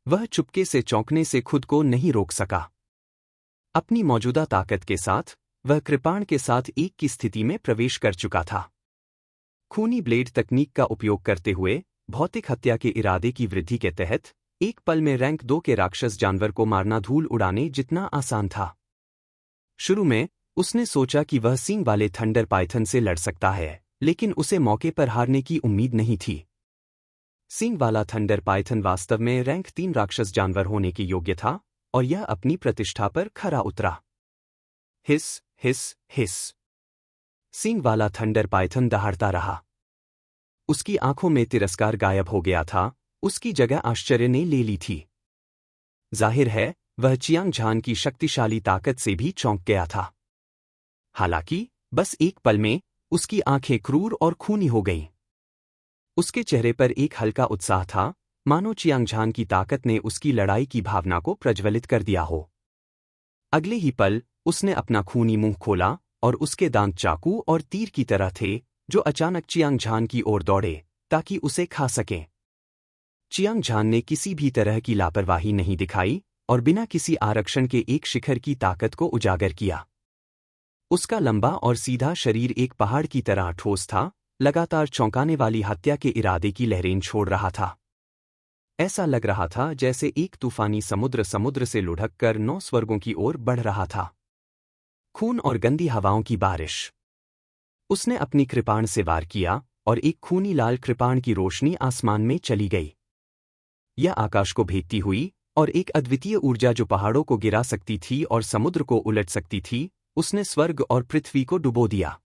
वह चुपके से चौंकने से खुद को नहीं रोक सका। अपनी मौजूदा ताकत के साथ वह कृपाण के साथ एक की स्थिति में प्रवेश कर चुका था। खूनी ब्लेड तकनीक का उपयोग करते हुए भौतिक हत्या के इरादे की वृद्धि के तहत एक पल में रैंक 2 के राक्षस जानवर को मारना धूल उड़ाने जितना आसान था। शुरू में उसने सोचा कि वह सींग वाले थंडर पाइथन से लड़ सकता है, लेकिन उसे मौके पर हारने की उम्मीद नहीं थी। सींग वाला थंडर पाइथन वास्तव में रैंक 3 राक्षस जानवर होने के योग्य था और यह अपनी प्रतिष्ठा पर खरा उतरा। हिस हिस हिस। सींग वाला थंडर पाइथन दहाड़ता रहा। उसकी आंखों में तिरस्कार गायब हो गया था, उसकी जगह आश्चर्य ने ले ली थी। जाहिर है वह चियांग झान की शक्तिशाली ताकत से भी चौंक गया था। हालांकि बस एक पल में उसकी आंखें क्रूर और खूनी हो गईं। उसके चेहरे पर एक हल्का उत्साह था, मानो चियांग झान की ताकत ने उसकी लड़ाई की भावना को प्रज्वलित कर दिया हो। अगले ही पल उसने अपना खूनी मुंह खोला और उसके दांत चाकू और तीर की तरह थे, जो अचानक चियांग झान की ओर दौड़े ताकि उसे खा सकें। चियांग झान ने किसी भी तरह की लापरवाही नहीं दिखाई और बिना किसी आरक्षण के एक शिखर की ताकत को उजागर किया। उसका लंबा और सीधा शरीर एक पहाड़ की तरह ठोस था, लगातार चौंकाने वाली हत्या के इरादे की लहरें छोड़ रहा था। ऐसा लग रहा था जैसे एक तूफानी समुद्र से लुढ़ककर 9 स्वर्गों की ओर बढ़ रहा था। खून और गंदी हवाओं की बारिश। उसने अपनी कृपाण से वार किया और एक खूनी लाल कृपाण की रोशनी आसमान में चली गई। यह आकाश को भेदती हुई और एक अद्वितीय ऊर्जा जो पहाड़ों को गिरा सकती थी और समुद्र को उलट सकती थी, उसने स्वर्ग और पृथ्वी को डुबो दिया।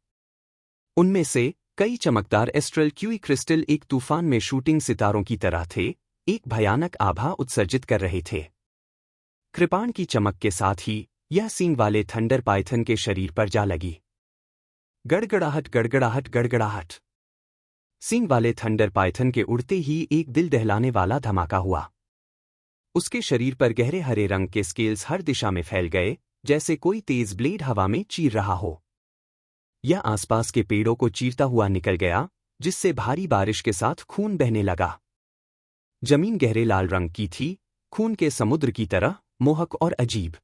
उनमें से कई चमकदार एस्ट्रल क्यूई क्रिस्टल एक तूफान में शूटिंग सितारों की तरह थे, एक भयानक आभा उत्सर्जित कर रहे थे। कृपाण की चमक के साथ ही यह सींग वाले थंडर पाइथन के शरीर पर जा लगी। गड़गड़ाहट गड़गड़ाहट गड़गड़ाहट। सींग वाले थंडर पाइथन के उड़ते ही एक दिल दहलाने वाला धमाका हुआ। उसके शरीर पर गहरे हरे रंग के स्केल्स हर दिशा में फैल गए, जैसे कोई तेज ब्लेड हवा में चीर रहा हो। यह आसपास के पेड़ों को चीरता हुआ निकल गया, जिससे भारी बारिश के साथ खून बहने लगा। जमीन गहरे लाल रंग की थी, खून के समुद्र की तरह मोहक और अजीब।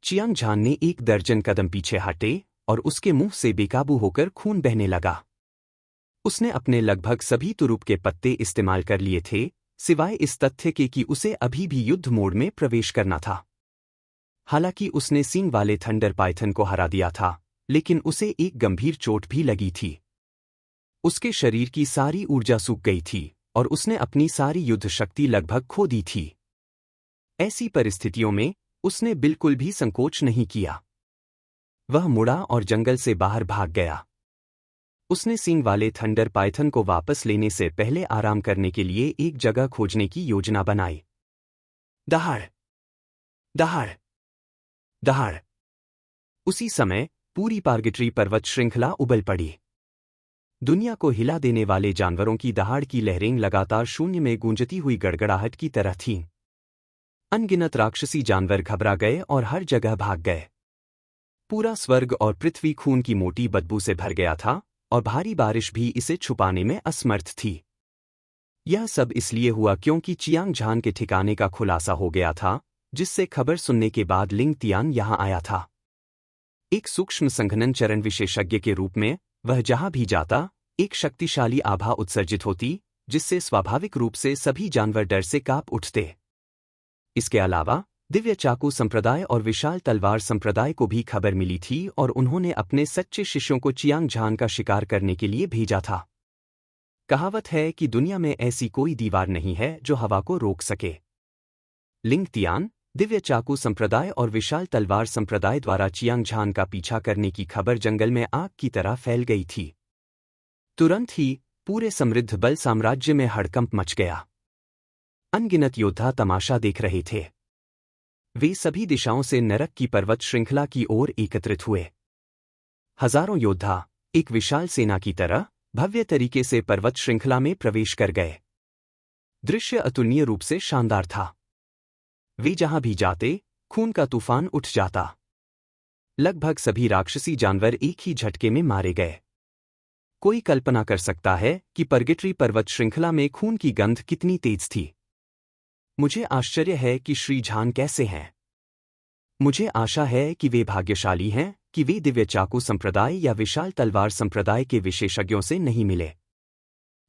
चियांग झान ने एक दर्जन कदम पीछे हटे और उसके मुंह से बेकाबू होकर खून बहने लगा। उसने अपने लगभग सभी तुरुप के पत्ते इस्तेमाल कर लिए थे, सिवाय इस तथ्य के कि उसे अभी भी युद्ध मोड में प्रवेश करना था। हालांकि उसने सींग वाले थंडर पाइथन को हरा दिया था, लेकिन उसे एक गंभीर चोट भी लगी थी। उसके शरीर की सारी ऊर्जा सूख गई थी और उसने अपनी सारी युद्ध शक्ति लगभग खो दी थी। ऐसी परिस्थितियों में उसने बिल्कुल भी संकोच नहीं किया। वह मुड़ा और जंगल से बाहर भाग गया। उसने सींग वाले थंडर पाइथन को वापस लेने से पहले आराम करने के लिए एक जगह खोजने की योजना बनाई। दहाड़ दहाड़ दहाड़। उसी समय पूरी पार्गेट्री पर्वत श्रृंखला उबल पड़ी। दुनिया को हिला देने वाले जानवरों की दहाड़ की लहरें लगातार शून्य में गूंजती हुई गड़गड़ाहट की तरह थीं। अनगिनत राक्षसी जानवर घबरा गए और हर जगह भाग गए। पूरा स्वर्ग और पृथ्वी खून की मोटी बदबू से भर गया था और भारी बारिश भी इसे छुपाने में असमर्थ थी। यह सब इसलिए हुआ क्योंकि चियांग झान के ठिकाने का खुलासा हो गया था, जिससे खबर सुनने के बाद लिंग तियान यहां आया था। एक सूक्ष्म संघनन चरण विशेषज्ञ के रूप में वह जहां भी जाता, एक शक्तिशाली आभा उत्सर्जित होती, जिससे स्वाभाविक रूप से सभी जानवर डर से कांप उठते। इसके अलावा दिव्य चाकू संप्रदाय और विशाल तलवार संप्रदाय को भी खबर मिली थी और उन्होंने अपने सच्चे शिष्यों को चियांग झान का शिकार करने के लिए भेजा था। कहावत है कि दुनिया में ऐसी कोई दीवार नहीं है जो हवा को रोक सके। लिंग तियान, दिव्य चाकू संप्रदाय और विशाल तलवार संप्रदाय द्वारा चियांग झान का पीछा करने की खबर जंगल में आग की तरह फैल गई थी। तुरंत ही पूरे समृद्ध बल साम्राज्य में हड़कंप मच गया। अनगिनत योद्धा तमाशा देख रहे थे। वे सभी दिशाओं से नरक की पर्वत श्रृंखला की ओर एकत्रित हुए। हजारों योद्धा एक विशाल सेना की तरह भव्य तरीके से पर्वत श्रृंखला में प्रवेश कर गए। दृश्य अतुलनीय रूप से शानदार था। वे जहां भी जाते, खून का तूफान उठ जाता। लगभग सभी राक्षसी जानवर एक ही झटके में मारे गए। कोई कल्पना कर सकता है कि परगेटरी पर्वत श्रृंखला में खून की गंध कितनी तेज थी। मुझे आश्चर्य है कि श्री झान कैसे हैं। मुझे आशा है कि वे भाग्यशाली हैं कि वे दिव्य चाकू संप्रदाय या विशाल तलवार संप्रदाय के विशेषज्ञों से नहीं मिले।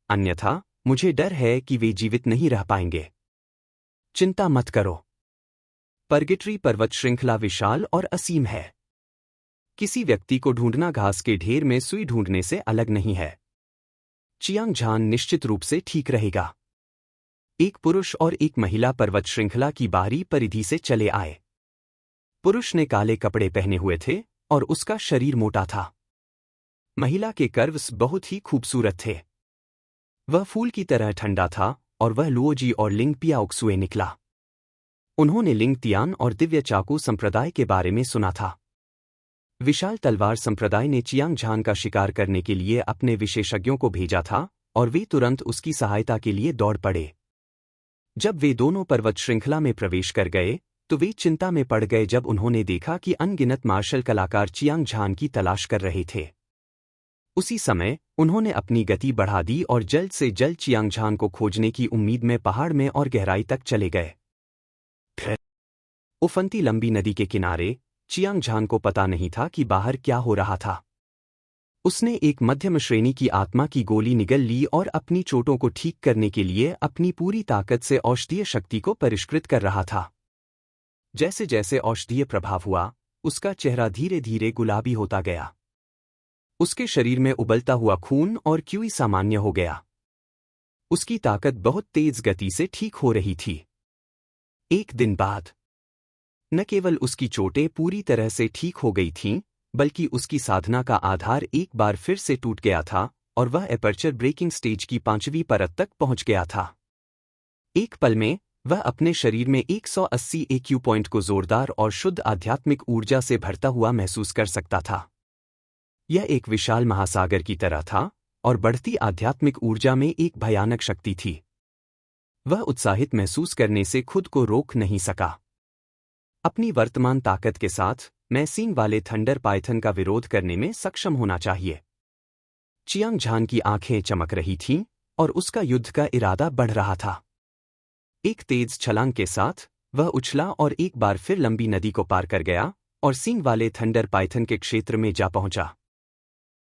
अन्यथा मुझे डर है कि वे जीवित नहीं रह पाएंगे। चिंता मत करो। परगेटरी पर्वत श्रृंखला विशाल और असीम है। किसी व्यक्ति को ढूंढना घास के ढेर में सुई ढूंढने से अलग नहीं है। चियांग झान निश्चित रूप से ठीक रहेगा। एक पुरुष और एक महिला पर्वत श्रृंखला की बाहरी परिधि से चले आए। पुरुष ने काले कपड़े पहने हुए थे और उसका शरीर मोटा था। महिला के कर्व्स बहुत ही खूबसूरत थे। वह फूल की तरह ठंडा था और वह लुओजी और लिंग पियाओक्सुए निकला। उन्होंने लिंग तियान और दिव्य चाकू संप्रदाय के बारे में सुना था। विशाल तलवार संप्रदाय ने चियांग झान का शिकार करने के लिए अपने विशेषज्ञों को भेजा था और वे तुरंत उसकी सहायता के लिए दौड़ पड़े। जब वे दोनों पर्वत श्रृंखला में प्रवेश कर गए तो वे चिंता में पड़ गए जब उन्होंने देखा कि अनगिनत मार्शल कलाकार चियांग झान की तलाश कर रहे थे। उसी समय उन्होंने अपनी गति बढ़ा दी और जल्द से जल्द चियांग झान को खोजने की उम्मीद में पहाड़ में और गहराई तक चले गए। फिर उफनती लंबी नदी के किनारे चियांग झान को पता नहीं था कि बाहर क्या हो रहा था। उसने एक मध्यम श्रेणी की आत्मा की गोली निगल ली और अपनी चोटों को ठीक करने के लिए अपनी पूरी ताकत से औषधीय शक्ति को परिष्कृत कर रहा था। जैसे जैसे औषधीय प्रभाव हुआ, उसका चेहरा धीरे धीरे गुलाबी होता गया। उसके शरीर में उबलता हुआ खून और क्यूई सामान्य हो गया। उसकी ताकत बहुत तेज गति से ठीक हो रही थी। एक दिन बाद न केवल उसकी चोटें पूरी तरह से ठीक हो गई थीं, बल्कि उसकी साधना का आधार एक बार फिर से टूट गया था और वह एपर्चर ब्रेकिंग स्टेज की 5वीं परत तक पहुंच गया था। एक पल में वह अपने शरीर में 180 एक्यू पॉइंट को जोरदार और शुद्ध आध्यात्मिक ऊर्जा से भरता हुआ महसूस कर सकता था। यह एक विशाल महासागर की तरह था और बढ़ती आध्यात्मिक ऊर्जा में एक भयानक शक्ति थी। वह उत्साहित महसूस करने से खुद को रोक नहीं सका। अपनी वर्तमान ताकत के साथ मैं सींग वाले थंडर पाइथन का विरोध करने में सक्षम होना चाहिए। चियांग झान की आंखें चमक रही थीं और उसका युद्ध का इरादा बढ़ रहा था। एक तेज छलांग के साथ वह उछला और एक बार फिर लंबी नदी को पार कर गया और सींग वाले थंडर पाइथन के क्षेत्र में जा पहुंचा।